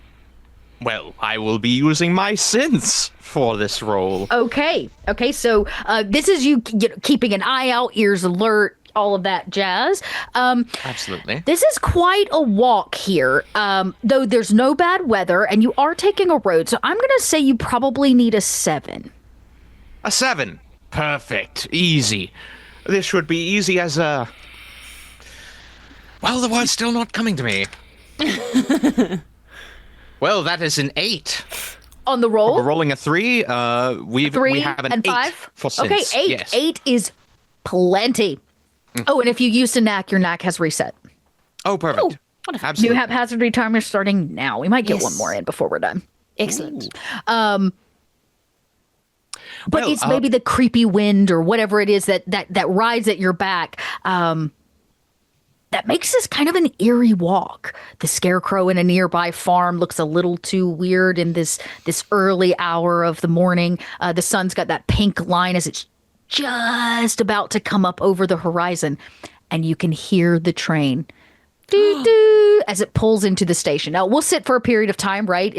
using my sense for this role. Okay, so this is you keeping an eye out, ears alert, all of that jazz. Absolutely. This is quite a walk here, though there's no bad weather, and you are taking a road, so I'm going to say you probably need a 7. A 7. Perfect. Easy. This should be easy as a... Well, the word's still not coming to me. Well, that is an 8. On the roll? We're rolling a 3. 3 we have an and 8 5? for sense. Okay, 8. Yes. 8 is plenty. Oh, and if you used a knack, your knack has reset. Oh, perfect. wonderful. New Absolutely. haphazardry timer starting now. We might get Yes. one more in before we're done. Excellent. But Well, it's maybe the creepy wind or whatever it is that rides at your back. That makes this kind of an eerie walk. The scarecrow in a nearby farm looks a little too weird in this early hour of the morning. The sun's got that pink line as it's just about to come up over the horizon, and you can hear the train doo-doo, as it pulls into the station. Now, we'll sit for a period of time, right?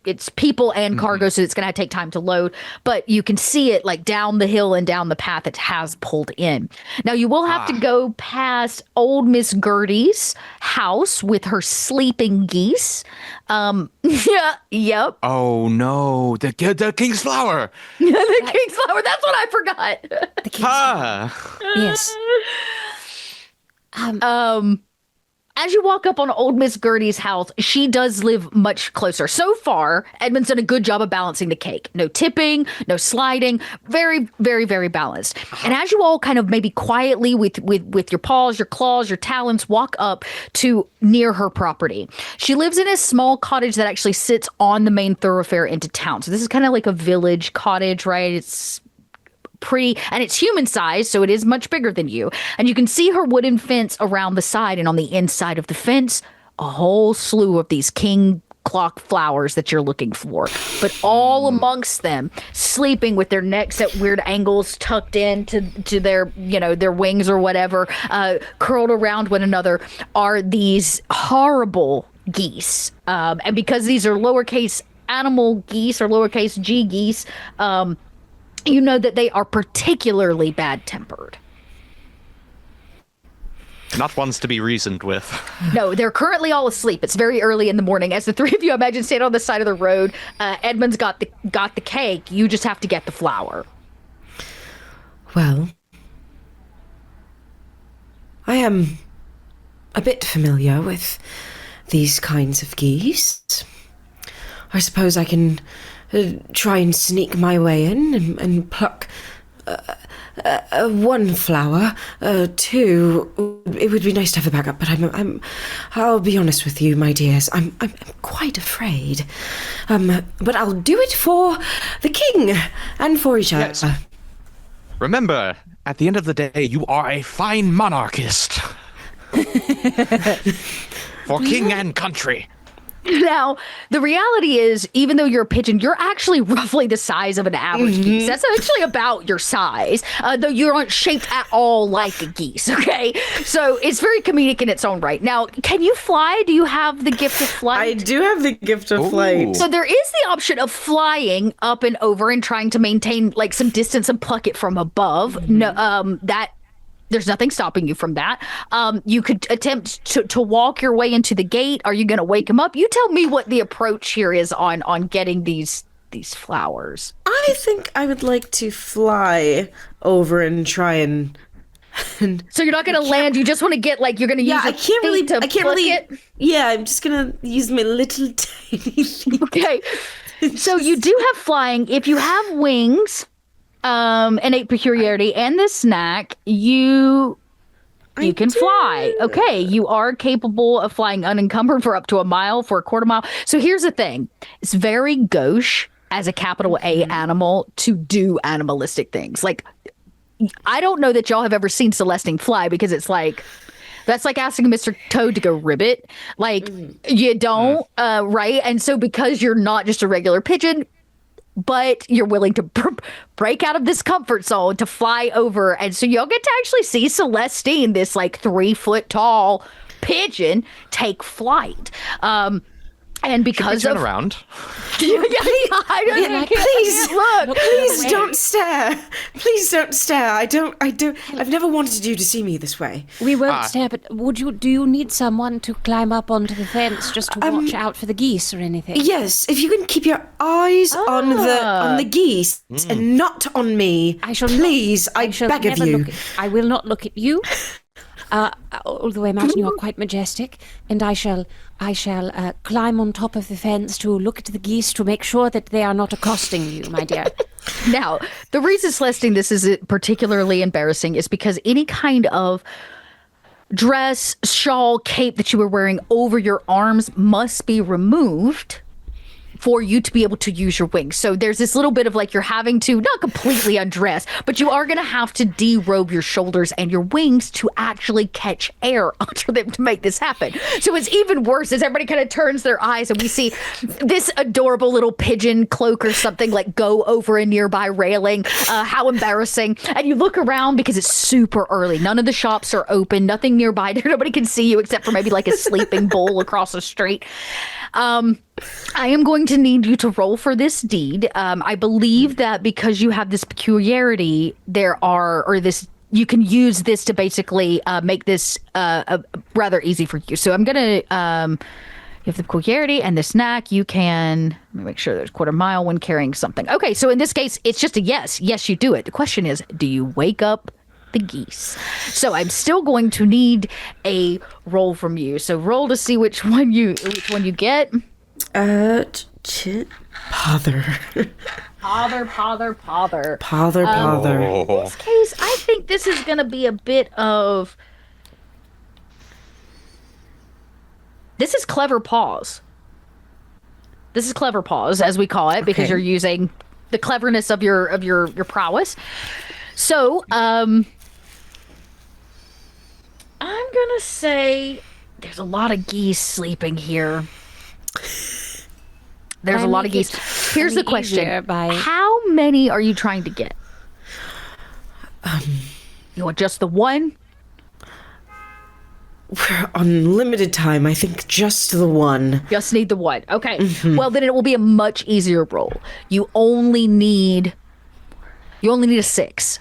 It's people and cargo, so it's going to take time to load. But you can see it like down the hill and down the path it has pulled in. Now, you will have to go past old Miss Gertie's house with her sleeping geese. Yep. Oh, no. The King's Flower. The King's Flower. That's what I forgot. Ah. Yes. as you walk up on old Miss Gertie's house, she does live much closer. So far, Edmund's done a good job of balancing the cake. No tipping, no sliding, very, very, very balanced. And as you all kind of maybe quietly with your paws, your claws, your talons walk up to near her property. She lives in a small cottage that actually sits on the main thoroughfare into town. So this is kind of like a village cottage, right? It's pretty, and it's human sized, so it is much bigger than you. And you can see her wooden fence around the side, and on the inside of the fence, a whole slew of these king clock flowers that you're looking for. But all amongst them, sleeping with their necks at weird angles, tucked in to their, their wings or whatever, curled around one another, are these horrible geese. And because these are lowercase animal geese or lowercase g geese, you know that they are particularly bad-tempered. Not ones to be reasoned with. No, they're currently all asleep. It's very early in the morning. As the three of you, imagine, stand on the side of the road. Edmund's got the cake. You just have to get the flour. Well, I am a bit familiar with these kinds of geese. I suppose I can try and sneak my way in and pluck one flower. Two, it would be nice to have a backup, but I'll be honest with you, my dears. I'm quite afraid. But I'll do it for the king and for each other. Yes. Remember, at the end of the day, you are a fine monarchist. For king and country. Now, the reality is, even though you're a pigeon, you're actually roughly the size of an average geese. That's actually about your size, though you aren't shaped at all like a geese, okay? So it's very comedic in its own right. Now, can you fly? Do you have the gift of flight? I do have the gift of flight. So there is the option of flying up and over and trying to maintain like some distance and pluck it from above. No, there's nothing stopping you from that. You could attempt to walk your way into the gate. Are you going to wake him up? You tell me what the approach here is on getting these flowers. I think I would like to fly over and try and so you're not going to land. You just want to get you're going to use. I can't really. It? Yeah, I'm just gonna use my little tiny feet. Okay. So you do have flying. If you have wings. Innate peculiarity and the snack, you can fly. Okay, you are capable of flying unencumbered for up to a mile, for a quarter mile. So here's the thing. It's very gauche as a capital A animal to do animalistic things. Like, I don't know that y'all have ever seen Celestine fly, because it's like, that's like asking Mr. Toad to go ribbit. Like, you don't, right? And so because you're not just a regular pigeon, but you're willing to break out of this comfort zone to fly over. And so you'll get to actually see Celestine, this 3-foot tall pigeon, take flight. And because turn of around. Please don't stare. Please don't stare. I've never wanted you to see me this way. We won't stare, but do you need someone to climb up onto the fence just to watch out for the geese or anything? Yes, if you can keep your eyes on the geese and not on me. I shall please, I beg of you. I will not look at you. Although I imagine you are quite majestic, and I shall climb on top of the fence to look at the geese to make sure that they are not accosting you, my dear. Now, the reason, Celestine, this is particularly embarrassing is because any kind of dress, shawl, cape that you were wearing over your arms must be removed for you to be able to use your wings. So there's this little bit of you're having to not completely undress, but you are going to have to derobe your shoulders and your wings to actually catch air under them to make this happen. So it's even worse as everybody kind of turns their eyes and we see this adorable little pigeon cloak or something go over a nearby railing. How embarrassing. And you look around because it's super early. None of the shops are open, nothing nearby. Nobody can see you except for maybe a sleeping bull across the street. I am going to need you to roll for this deed. I believe that because you have this peculiarity, you can use this to basically make this rather easy for you. So I'm going to, you have the peculiarity and the snack. You can, let me make sure there's quarter mile when carrying something. Okay, so in this case, it's just a yes. Yes, you do it. The question is, do you wake up the geese. So I'm still going to need a roll from you. So roll to see which one you get. Pother. Pother. Pother. In this case, I think this is going to be a bit of... This is clever pause. This is clever pause, as we call it, because you're using the cleverness of your prowess. So, I'm gonna say there's a lot of geese sleeping here. There's a lot of geese. Here's the question: how many are you trying to get? You want just the one? We're on limited time. I think just the one. Just need the one. Okay. Well, then it will be a much easier roll. You only need a 6.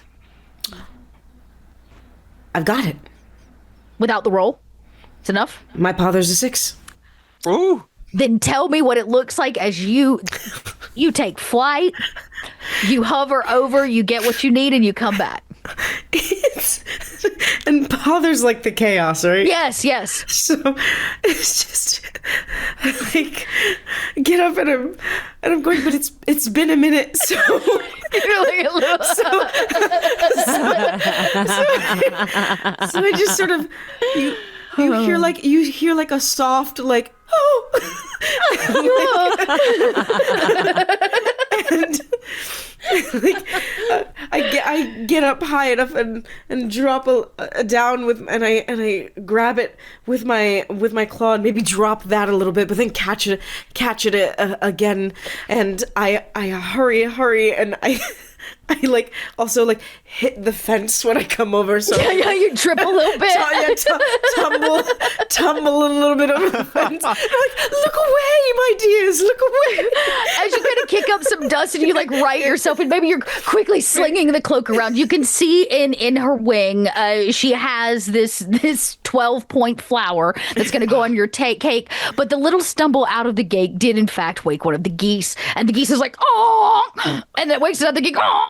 I've got it. Without the roll? It's enough? My pother's a 6. Ooh. Then tell me what it looks like as you take flight, you hover over, you get what you need, and you come back. And pother's like the chaos, right? Yes. So it's just like get up and I'm going, but it's been a minute, so You're like a little... so I just sort of you hear like a soft like and like, I get up high enough and drop down and I grab it with my claw and maybe drop that a little bit, but then catch it again, and I hurry and I like also like hit the fence when I come over. So yeah, you trip a little bit. tumble a little bit over the fence. I'm like, look away, my dears, look away. As you kind of kick up some dust and you like right yourself, and maybe you're quickly slinging the cloak around. You can see in her wing, she has this 12-point flower that's going to go on your cake. But the little stumble out of the gate did in fact wake one of the geese, and the geese is like, oh, and then wakes another geese, oh.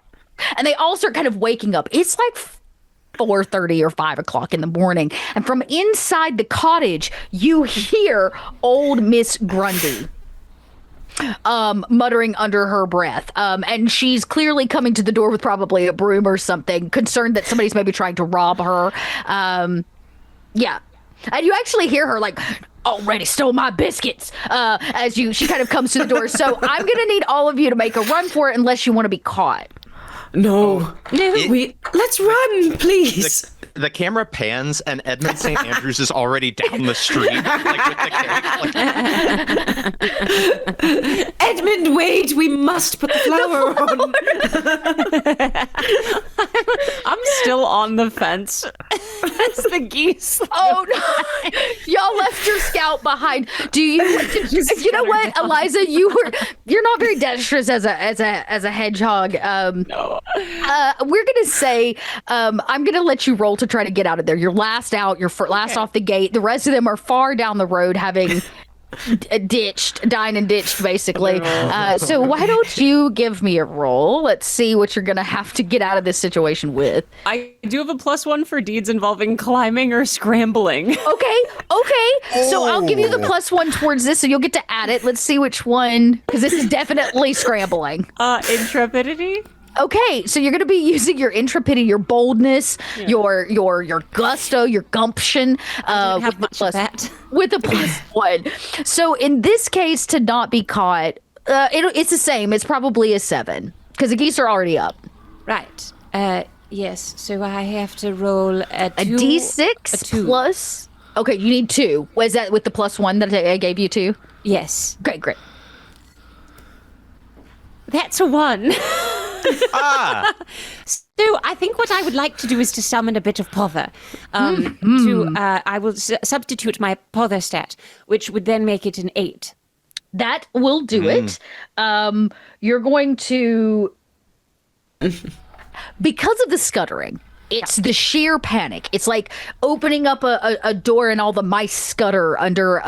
And they all start kind of waking up. It's like 4:30 or 5 o'clock in the morning. And from inside the cottage, you hear old Miss Grundy muttering under her breath. And she's clearly coming to the door with probably a broom or something, concerned that somebody's maybe trying to rob her. Yeah. And you actually hear her like, already stole my biscuits, as she kind of comes to the door. So I'm going to need all of you to make a run for it unless you want to be caught. No, let's run, please. The camera pans and Edmund St. Andrews is already down the street, like with the cake. Like... Edmund, wait! We must put the flower on. I'm still on the fence. That's the geese. Oh no! Y'all left your scout behind. Do you? You know what, Eliza? You're not very dexterous as a hedgehog. No. We're gonna say I'm gonna let you roll to try to get out of there. You're last out. You're last off the gate. The rest of them are far down the road, having dined and ditched, basically. So why don't you give me a roll? Let's see what you're gonna have to get out of this situation with. I do have a +1 for deeds involving climbing or scrambling. Okay. So I'll give you the +1 towards this, so you'll get to add it. Let's see which one, because this is definitely scrambling. Intrepidity. Okay, so you're going to be using your intrepidity, your boldness, your gusto, your gumption. I don't have much of that. With a +1. So in this case, to not be caught, it's the same. It's probably a 7 because the geese are already up. Right. Yes. So I have to roll a D6 plus. Okay, you need 2. Was that with the +1 that I gave you 2? Yes. Great. That's a 1. Ah! So I think what I would like to do is to summon a bit of pother. I will substitute my pother stat, which would then make it an 8. That will do it. You're going to, because of the scuttering, It's the sheer panic. It's like opening up a door and all the mice scutter under,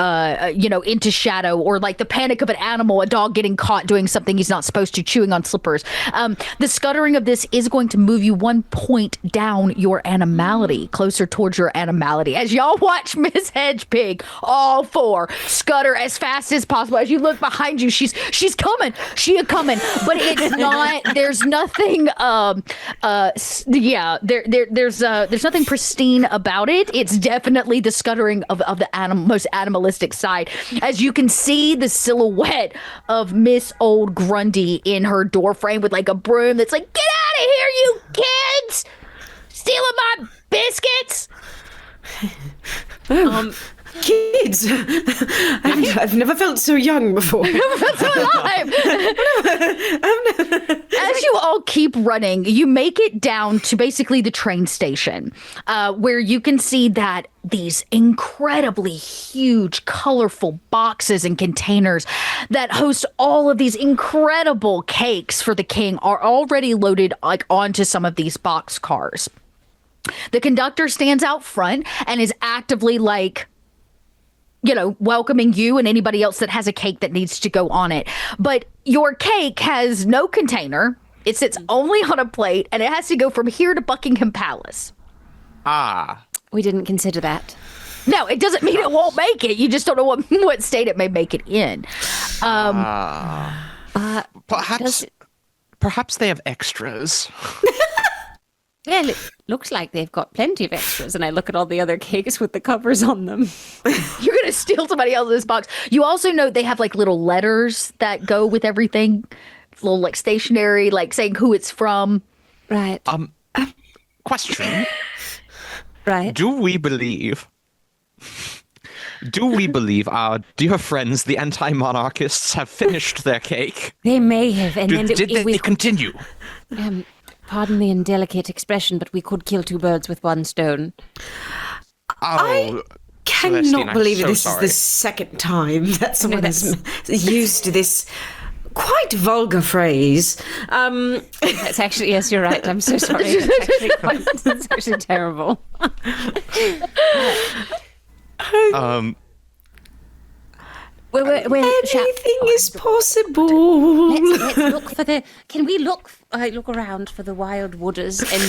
into shadow, or like the panic of an animal, a dog getting caught doing something he's not supposed to, chewing on slippers. The scuttering of this is going to move you 1 point down your animality, closer towards your animality. As y'all watch Miss Hedgepig, all four scutter as fast as possible. As you look behind you, she's coming. She a coming, but it's not. There's nothing. There's nothing pristine about it. It's definitely the scuttering of the most animalistic side. As you can see the silhouette of Miss Old Grundy in her door frame with like a broom that's like, "Get out of here, you kids! Stealing my biscuits!" Kids, I've never felt so young before. As you all keep running, you make it down to basically the train station, where you can see that these incredibly huge, colorful boxes and containers that host all of these incredible cakes for the king are already loaded like onto some of these box cars. The conductor stands out front and is actively like, welcoming you and anybody else that has a cake that needs to go on it. But your cake has no container. It sits only on a plate, and it has to go from here to Buckingham Palace. We didn't consider that. No, it doesn't mean it won't make it. You just don't know what state it may make it in. Perhaps they have extras. Well, it looks like they've got plenty of extras, and I look at all the other cakes with the covers on them. You're going to steal somebody else's box. You also know they have like little letters that go with everything, little like stationery, like saying who it's from. Right. Question. Right. Do we believe our dear friends, the anti-monarchists, have finished their cake? They may have, and then Did they continue? Pardon the indelicate expression, but we could kill two birds with one stone. I cannot believe this is the second time that someone has used this quite vulgar phrase. That's actually, yes, you're right. I'm so sorry. It's actually terrible. Anything is possible. Let's look for the. Can we look around for the Wild Wooders and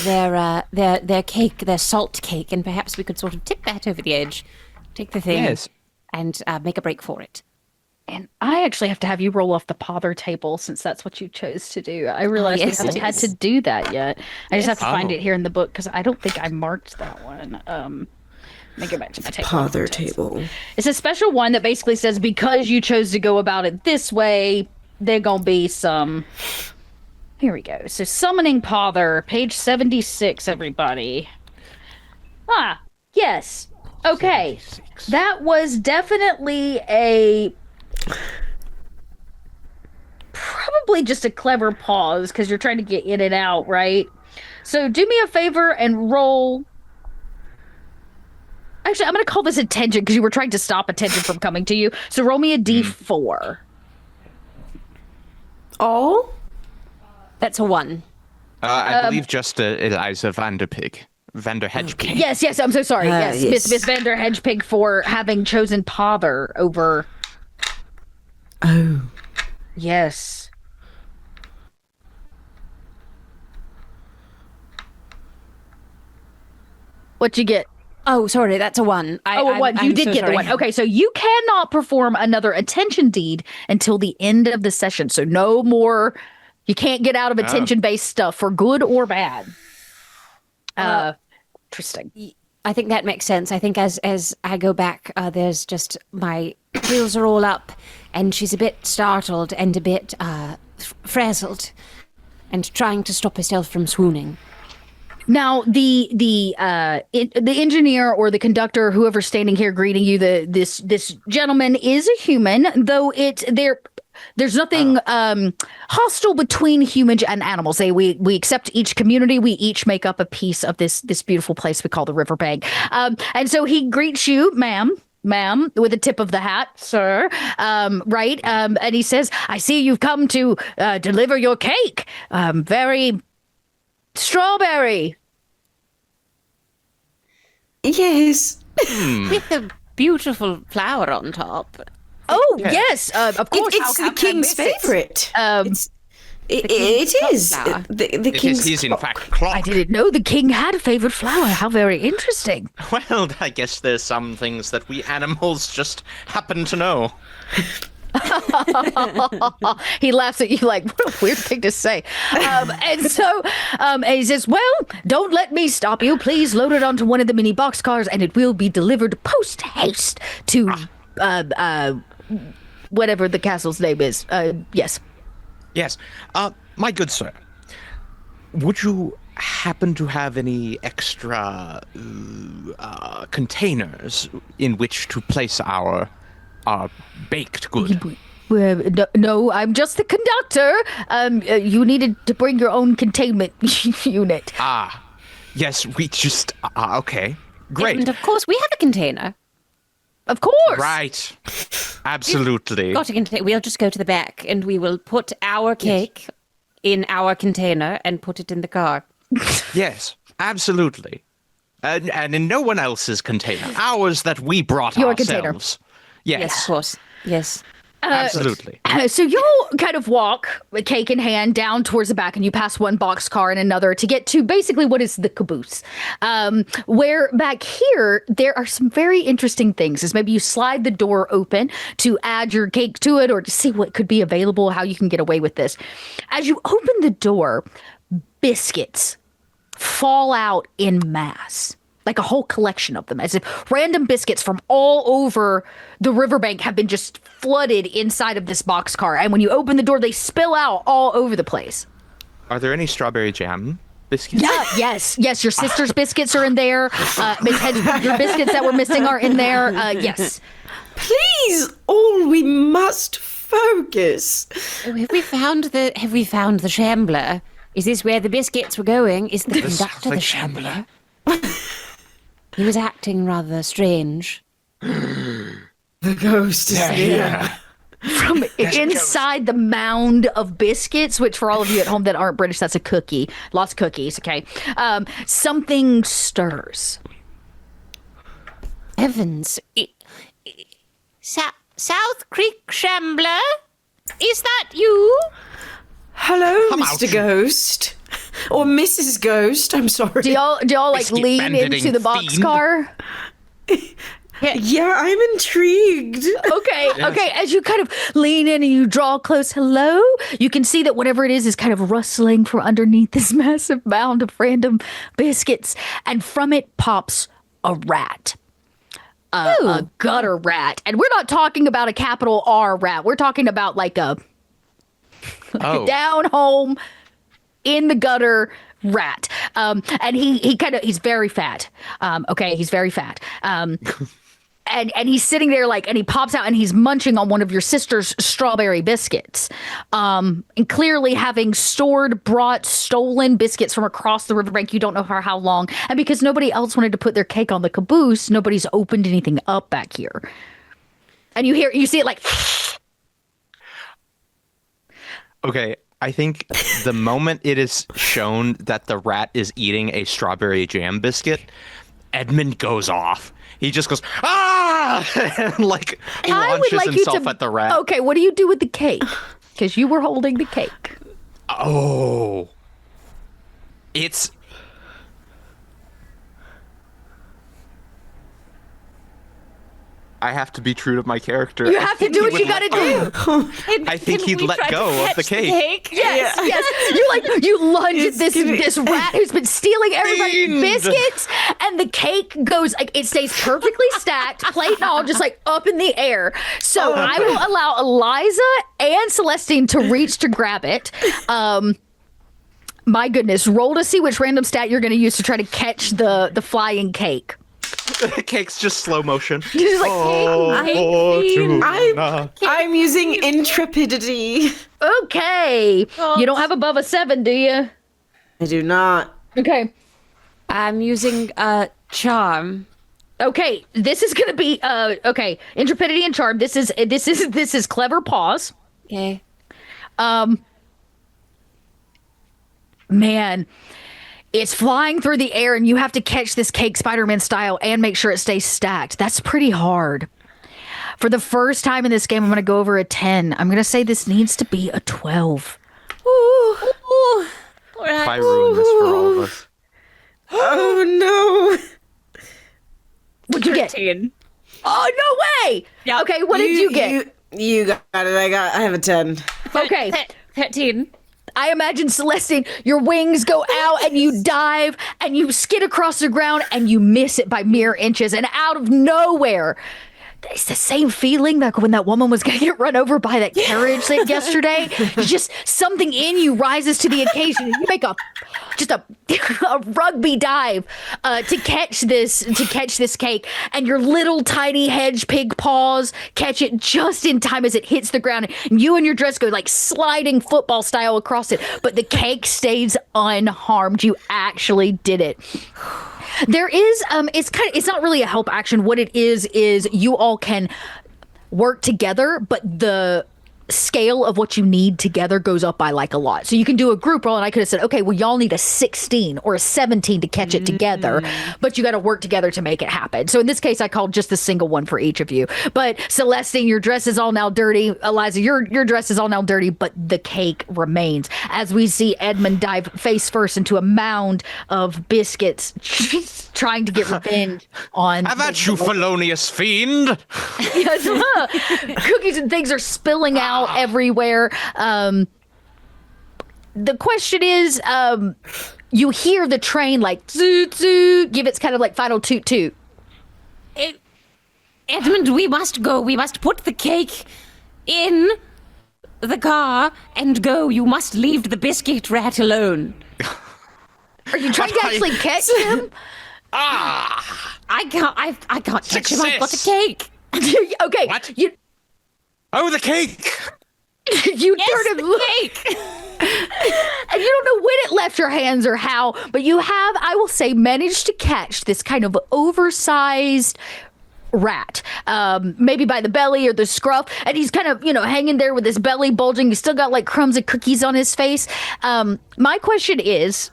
their cake, their salt cake, and perhaps we could sort of tip that over the edge, take the thing, and make a break for it. And I actually have to have you roll off the pother table since that's what you chose to do. I realized we haven't had to do that yet. I just have to find it here in the book because I don't think I marked that one. Let me go back to my table. Pother table. It's a special one that basically says because you chose to go about it this way, there gonna be some. Here we go. So summoning pother, page 76, everybody. Yes. Okay. 76. That was definitely probably just a clever pause because you're trying to get in and out, right? So do me a favor and roll. Actually, I'm going to call this attention because you were trying to stop attention from coming to you. So roll me a D4. Oh? That's a 1. I believe just Eliza Vanderpig. Vander Hedgepig. Yes, I'm so sorry. Yes. Miss Vander Hedgepig for having chosen pother over... Oh. Yes. What'd you get? Oh, sorry, that's a 1. A 1. You did get the 1. Okay, so you cannot perform another attention deed until the end of the session. So no more. You can't get out of attention-based stuff for good or bad. Interesting. I think that makes sense. I think as I go back, there's just my heels are all up, and she's a bit startled and a bit frazzled, and trying to stop herself from swooning. Now, the engineer or the conductor, whoever's standing here greeting you, this gentleman is a human, though there's nothing hostile between humans and animals. We accept each community. We each make up a piece of this beautiful place we call the RiverBank. And so he greets you, ma'am, with a tip of the hat, sir. Right. And he says, "I see you've come to deliver your cake. Very strawberry. Yes. With a beautiful flower on top. Oh, yes, of course. It's the king's favorite. It is. flower. The king's. He's in fact clock. I didn't know the king had a favorite flower. How very interesting. Well, I guess there's some things that we animals just happen to know. He laughs at you like, what a weird thing to say. And he says, well, don't let me stop you. Please load it onto one of the mini boxcars and it will be delivered post haste to whatever the castle's name is. Yes. Yes. My good sir, would you happen to have any extra containers in which to place our baked good? No, I'm just the conductor. You needed to bring your own containment unit. Yes, we just... okay. Great. And of course, we have a container. Of course. Right. Absolutely. Got a container. We'll just go to the back and we will put our cake in our container and put it in the car. Yes, absolutely. And in no one else's container. Ours that we brought Your ourselves. container. Yes, Of course. Yes. absolutely. So you'll kind of walk, cake in hand, down towards the back, and you pass one boxcar and another to get to basically what is the caboose. Where back here, there are some very interesting things. Is maybe you slide the door open to add your cake to it or to see what could be available, how you can get away with this. As you open the door, biscuits fall out in mass. Like a whole collection of them, as if random biscuits from all over the riverbank have been just flooded inside of this boxcar. And when you open the door, they spill out all over the place. Are there any strawberry jam biscuits? Yeah, yes. Your sister's biscuits are in there. Miss Hedge, your biscuits that were missing are in there. Yes. Please, all we must focus. Oh, have we found the shambler? Is this where the biscuits were going? Is the conductor the shambler? He was acting rather strange. The ghost is here. From inside the mound of biscuits, which for all of you at home that aren't British, that's a cookie. Lots of cookies, okay? Something stirs. Heavens. South Creek Shambler? Is that you? Hello, Come Mr. out. Ghost. Or Mrs. Ghost, I'm sorry. Do y'all like Biscuit lean banding into the fiend. boxcar? Yeah, I'm intrigued. Okay. As you kind of lean in and you draw close, hello, you can see that whatever it is kind of rustling from underneath this massive mound of random biscuits. And from it pops a rat. A gutter rat. And we're not talking about a capital R rat. We're talking about like a down home in the gutter rat. And he's very fat. He's very fat. And he's sitting there and he pops out and he's munching on one of your sister's strawberry biscuits. And clearly having brought stolen biscuits from across the riverbank, you don't know for how long. And because nobody else wanted to put their cake on the caboose, nobody's opened anything up back here. And you see it like... Okay, I think the moment it is shown that the rat is eating a strawberry jam biscuit, Edmund goes off. He just goes, ah! And launches himself at the rat. Okay, what do you do with the cake? Because you were holding the cake. Oh. It's... I have to be true to my character. You have to do what you gotta do. I think he'd let go of the cake. Yes. You lunge at this rat who's been stealing everybody's Fiend. biscuits, and the cake goes it stays perfectly stacked, plate and all, just up in the air. So I will allow Eliza and Celestine to reach to grab it. My goodness, roll to see which random stat you're going to use to try to catch the flying cake. The cake's just slow motion. You're just I'm using intrepidity. okay. You don't have above a 7, do you? I do not. Okay. I'm using charm. Okay, this is gonna be intrepidity and charm. This is clever paws. Okay. Man, It's flying through the air, and you have to catch this cake Spider-Man style and make sure it stays stacked. That's pretty hard. For the first time in this game, I'm going to go over a 10. I'm going to say this needs to be a 12. Ooh. All right. If I ruin this for all of us. Oh no! What'd you get? 13. Oh, no way! Yep. Okay, what did you get? You got it. I have a 10. Okay. 13. I imagine, Celestine, your wings go out and you dive and you skid across the ground and you miss it by mere inches. And out of nowhere, it's the same feeling like when that woman was going to get run over by that carriage like yesterday. Just something in you rises to the occasion. And you make a rugby dive to catch this cake, and your little tiny hedge pig paws catch it just in time as it hits the ground, and you and your dress go like sliding football style across it, but the cake stays unharmed. You actually did it. There is it's not really a help action. What it is you all can work together, but the scale of what you need together goes up by like a lot. So you can do a group roll, and I could have said, okay, well, y'all need a 16 or a 17 to catch it together, but you got to work together to make it happen. So in this case, I called just a single one for each of you. But Celestine, your dress is all now dirty. Eliza, your dress is all now dirty, but the cake remains. As we see Edmund dive face first into a mound of biscuits, trying to get revenge on. Have at you, felonious fiend! Yes, cookies and things are spilling out everywhere. The question is, you hear the train like zoot zoot, give its kind of like final toot toot. Edmund, we must go. We must put the cake in the car and go. You must leave the biscuit rat alone. Are you trying to actually catch him? I can't catch him. I've got a cake. Okay. What? You Oh, the cake! turn and look. Cake. And you don't know when it left your hands or how, but you have, I will say, managed to catch this kind of oversized rat, maybe by the belly or the scruff, and he's kind of, hanging there with his belly bulging. He's still got like crumbs of cookies on his face. My question is,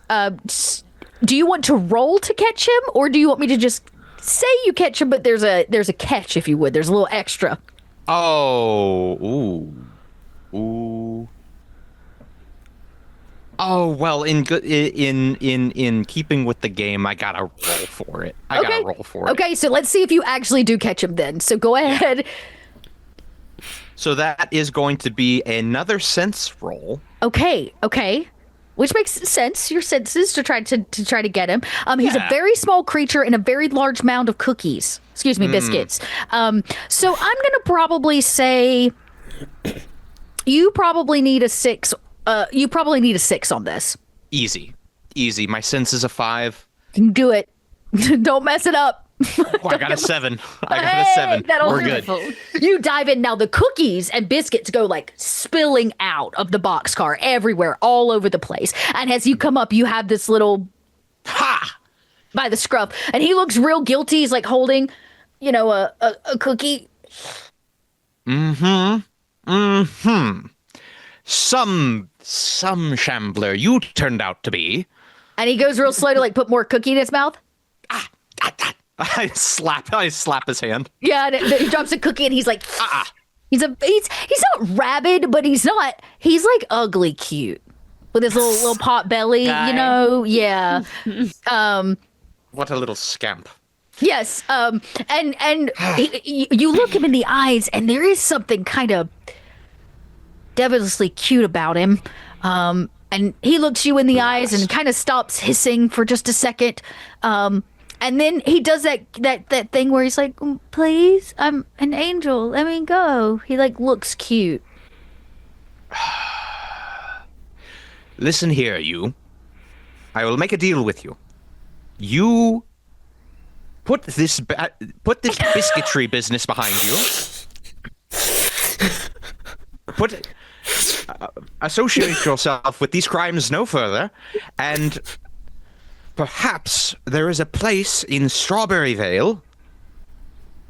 do you want to roll to catch him, or do you want me to just say you catch him, but there's a catch, if you would. There's a little extra. Oh, ooh. Oh, well, in keeping with the game, I gotta roll for it. Okay, so let's see if you actually do catch him then. So go ahead. So that is going to be another sense roll. Okay. Which makes sense. Your senses to try to get him. He's a very small creature in a very large mound of cookies. Excuse me, biscuits. So I'm gonna probably say you probably need a 6. You probably need a 6 on this. Easy. My sense is a 5. You can do it. Don't mess it up. Oh, I got a 7. We're good. You dive in. Now the cookies and biscuits go like spilling out of the boxcar everywhere, all over the place. And as you come up, you have this little by the scruff, and he looks real guilty. He's like holding, a cookie. Some shambler you turned out to be. And he goes real slow to like put more cookie in his mouth. I slap his hand. Yeah, and he drops a cookie, and he's like, he's not rabid, but he's like ugly cute with his little pot belly, Guy. Yeah. What a little scamp. Yes. And you look him in the eyes, and there is something kind of devilishly cute about him. And he looks you in the eyes and kind of stops hissing for just a second. And then he does that thing where he's like, please, I'm an angel. Let me go. He like looks cute. Listen here, you. I will make a deal with you. You put this biscuitry business behind you. Associate yourself with these crimes no further, and perhaps there is a place in Strawberry Vale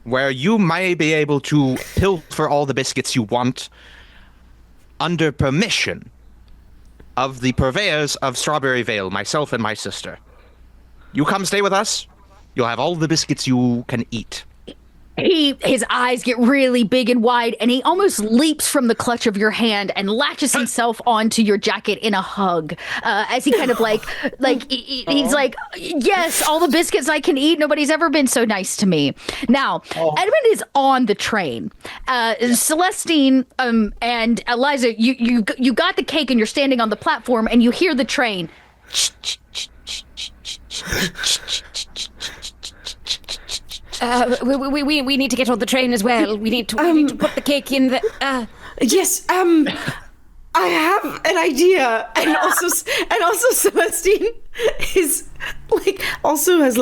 where you may be able to pilfer all the biscuits you want under permission of the purveyors of Strawberry Vale, myself and my sister. You come stay with us. You'll have all the biscuits you can eat. His eyes get really big and wide, and he almost leaps from the clutch of your hand and latches himself onto your jacket in a hug. As he kind of he's like, yes, all the biscuits I can eat. Nobody's ever been so nice to me. Now, Edmund is on the train. Celestine and Eliza, you got the cake and you're standing on the platform and you hear the train. We need to get on the train as well. We need to put the cake in the. Yes, I have an idea, and also Celestine is also has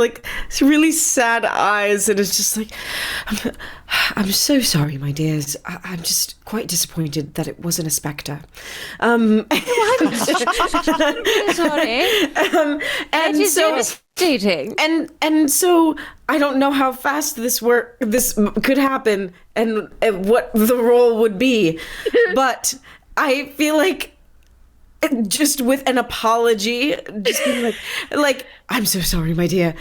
really sad eyes, and is just like, I'm so sorry, my dears. I'm just quite disappointed that it wasn't a spectre. I'm sorry. And it is so devastating. and so I don't know how fast this could happen, and what the role would be, but I feel like just with an apology, just being like, I'm so sorry, my dear.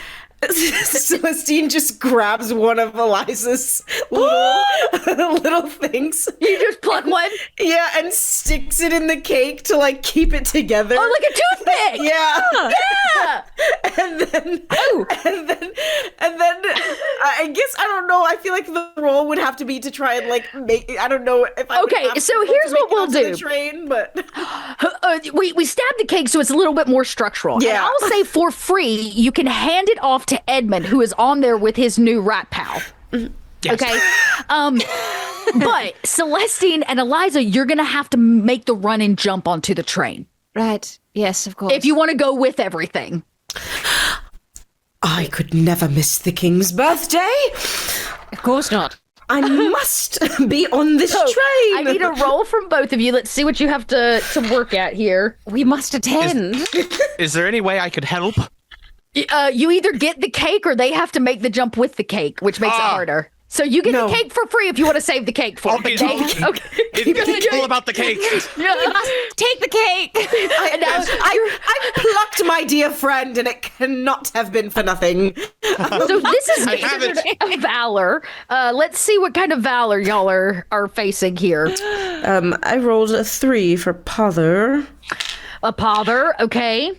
Celestine just grabs one of Eliza's little things. You just pluck one? Yeah, and sticks it in the cake to keep it together. Oh, like a toothpick! Yeah. Yeah! and then I guess, I don't know, I feel like the role would have to be to try and make, I don't know if I Okay, so here's what we'll do. The train, but we stab the cake so it's a little bit more structural. Yeah. And I'll say for free, you can hand it off to Edmund, who is on there with his new rat pal. Yes. Okay? But Celestine and Eliza, you're going to have to make the run and jump onto the train. Right. Yes, of course. If you want to go with everything. I could never miss the king's birthday. Of course not. I must be on this train. I need a roll from both of you. Let's see what you have to work at here. We must attend. Is there any way I could help? You either get the cake or they have to make the jump with the cake, which makes it harder. So you get the cake for free if you want to save the cake for Okay, it. take the cake. Okay. It's all about the cake. We must take the cake. I plucked my dear friend, and it cannot have been for nothing. So this is I have considered a valor. Let's see what kind of valor y'all are facing here. I rolled a 3 for pother. A pother, okay.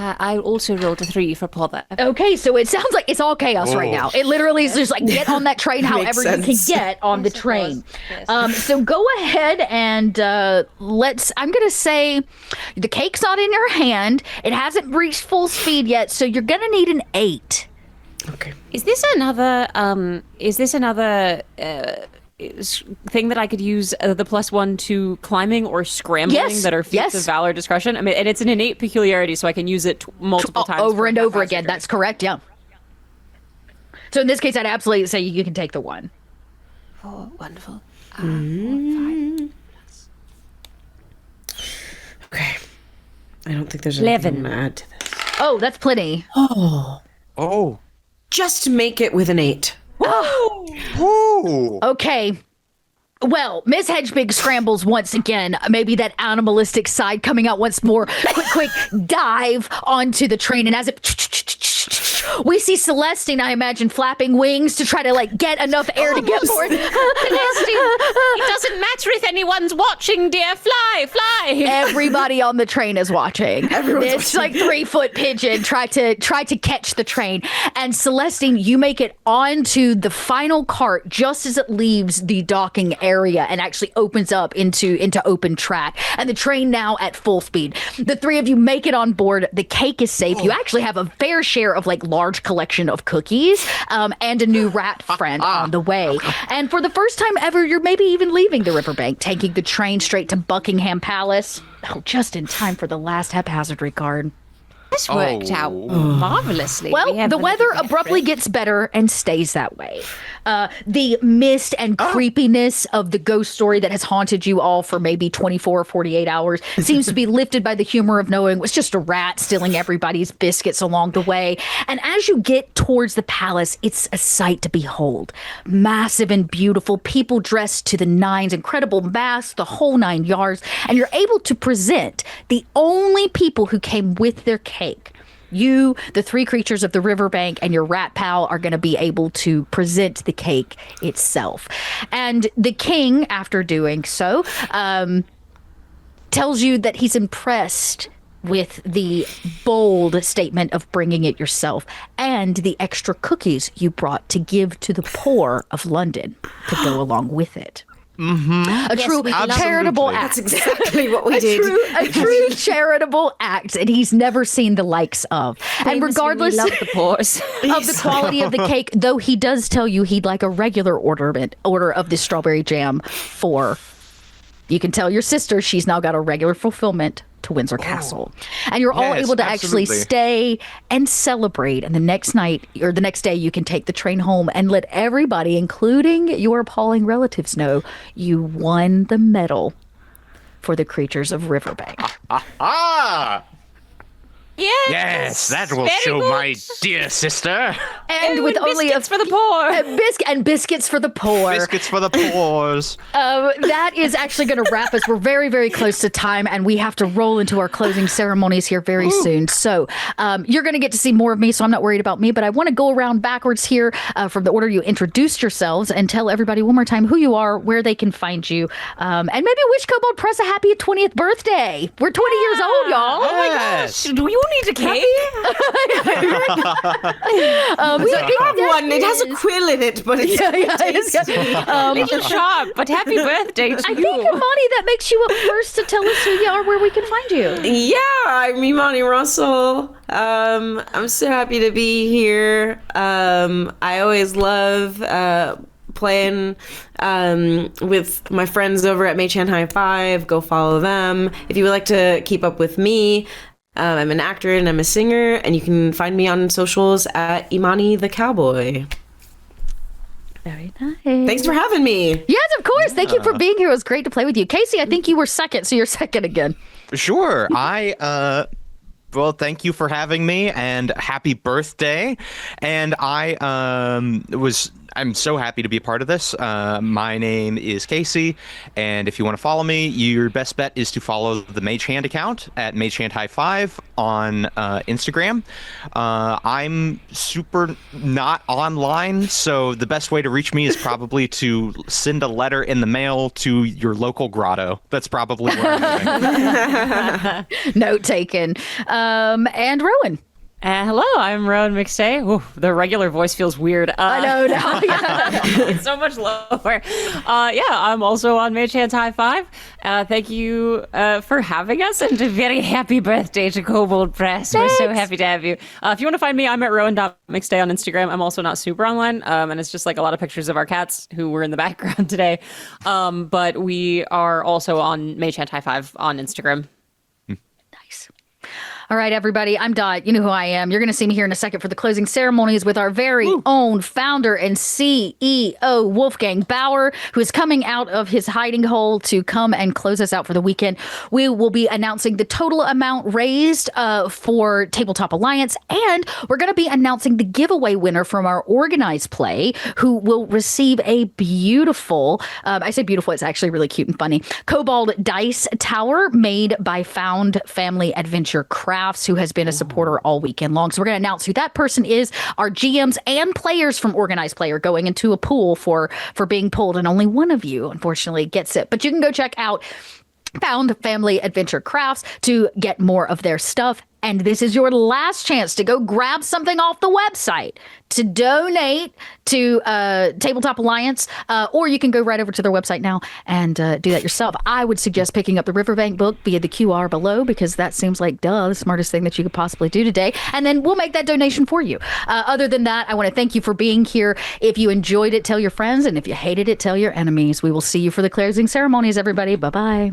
I also rolled a 3 for pother. Okay, so it sounds like it's all chaos right now. It literally is just get on that train however you can get on the train. So go ahead and I'm going to say the cake's not in your hand. It hasn't reached full speed yet, so you're going to need an 8. Okay. Is this another thing that I could use the +1 to climbing or scrambling Yes, that are feats of valor discretion? I mean, and it's an innate peculiarity, so I can use it multiple times Over for and over haphazard. again. That's correct, yeah. So in this case, I'd absolutely say you can take the 1. Oh, wonderful. Okay. I don't think there's 11. anything to add to this. Oh, that's plenty. Oh. Just make it with an 8. Ooh. Okay. Well, Miss Hedgebig scrambles once again. Maybe that animalistic side coming out once more. Quick dive onto the train, and as it we see Celestine, I imagine, flapping wings to try to get enough air to get forward. It doesn't matter if anyone's watching, dear. Fly. Everybody on the train is watching. This 3-foot pigeon try to catch the train, and Celestine, you make it onto the final cart just as it leaves the docking area and actually opens up into open track, and the train now at full speed. The 3 of you make it on board. The cake is safe. You actually have a fair share of large collection of cookies and a new rat friend on the way. And for the first time ever, you're maybe even leaving the riverbank, taking the train straight to Buckingham Palace. Oh, just in time for the last haphazardry card. This worked out marvelously. Well, We have the a weather little abruptly gets better and stays that way. The mist and creepiness of the ghost story that has haunted you all for maybe 24 or 48 hours seems to be lifted by the humor of knowing it was just a rat stealing everybody's biscuits along the way. And as you get towards the palace, it's a sight to behold. Massive and beautiful, people dressed to the nines, incredible masks, the whole 9 yards. And you're able to present the only people who came with their cake You, the three creatures of the riverbank, and your rat pal are going to be able to present the cake itself. And the king, after doing so, tells you that he's impressed with the bold statement of bringing it yourself and the extra cookies you brought to give to the poor of London to go along with it. A true charitable act. That's exactly what we did. A true charitable act, and he's never seen the likes of. And regardless we love the pores. of the quality of the cake, though he does tell you he'd like a regular order of this strawberry jam for, you can tell your sister she's now got a regular fulfillment to Windsor Castle. And you're all Yes, able to actually absolutely. stay and celebrate. And the next night or the next day, you can take the train home and let everybody, including your appalling relatives, know you won the medal for the creatures of RiverBank. Ah! Yes, That will very show good. my dear sister. And with only biscuits for the poor. biscuits for the poor. Biscuits for the poors. That is actually going to wrap us. We're very, very close to time, and we have to roll into our closing ceremonies here very soon. So you're going to get to see more of me, so I'm not worried about me, but I want to go around backwards here from the order you introduced yourselves and tell everybody one more time who you are, where they can find you, and maybe wish Kobold Press a happy 20th birthday. We're 20 years old, y'all. Yes. Do you need a cake? We I have one. It has a quill in it, but it's Little sharp, but happy birthday to I you. think, Imani, that makes you up first to tell us who you are, where we can find you. Yeah, I'm Imani Russell. I'm so happy to be here. I always love playing with my friends over at Mage High Five. Go follow them. If you would like to keep up with me, I'm an actor and I'm a singer, and you can find me on socials at Imani the Cowboy. Very nice. Thanks for having me. Yes, of course. Thank you for being here. It was great to play with you. Casey, I think you were second, so you're second again. Sure. Well, thank you for having me, and happy birthday. And I'm so happy to be a part of this. My name is Casey, and if you want to follow me, your best bet is to follow the Mage Hand account at Mage Hand High Five on Instagram. I'm super not online, so the best way to reach me is probably to send a letter in the mail to your local grotto. That's probably where I'm living. Note taken. And Rowan. Hello, I'm Rowan McStay. Ooh, the regular voice feels weird. I know now. It's so much lower. Yeah, I'm also on Mage Hands High Five. Thank you for having us, and a very happy birthday to Kobold Press. We're so happy to have you. If you want to find me, I'm at rowan.mcstay on Instagram. I'm also not super online, and it's just like a lot of pictures of our cats who were in the background today. But we are also on Mage Hand High Five on Instagram. Nice. All right, everybody. I'm Dot. You know who I am. You're going to see me here in a second for the closing ceremonies with our very own founder and CEO, Wolfgang Bauer, who is coming out of his hiding hole to come and close us out for the weekend. We will be announcing the total amount raised for Tabletop Alliance, and we're going to be announcing the giveaway winner from our organized play, who will receive a beautiful, I say beautiful, it's actually really cute and funny, Kobold Dice Tower made by Found Family Adventure Crafts, who has been a supporter all weekend long. So we're going to announce who that person is. Our GMs and players from Organized Play are going into a pool for being pulled, and only one of you, unfortunately, gets it. But you can go check out Found Family Adventure Crafts to get more of their stuff. And this is your last chance to go grab something off the website to donate to Tabletop Alliance, or you can go right over to their website now and do that yourself. I would suggest picking up the RiverBank book via the QR below, because that seems like, the smartest thing that you could possibly do today. And then we'll make that donation for you. Other than that, I want to thank you for being here. If you enjoyed it, tell your friends. And if you hated it, tell your enemies. We will see you for the closing ceremonies, everybody. Bye-bye.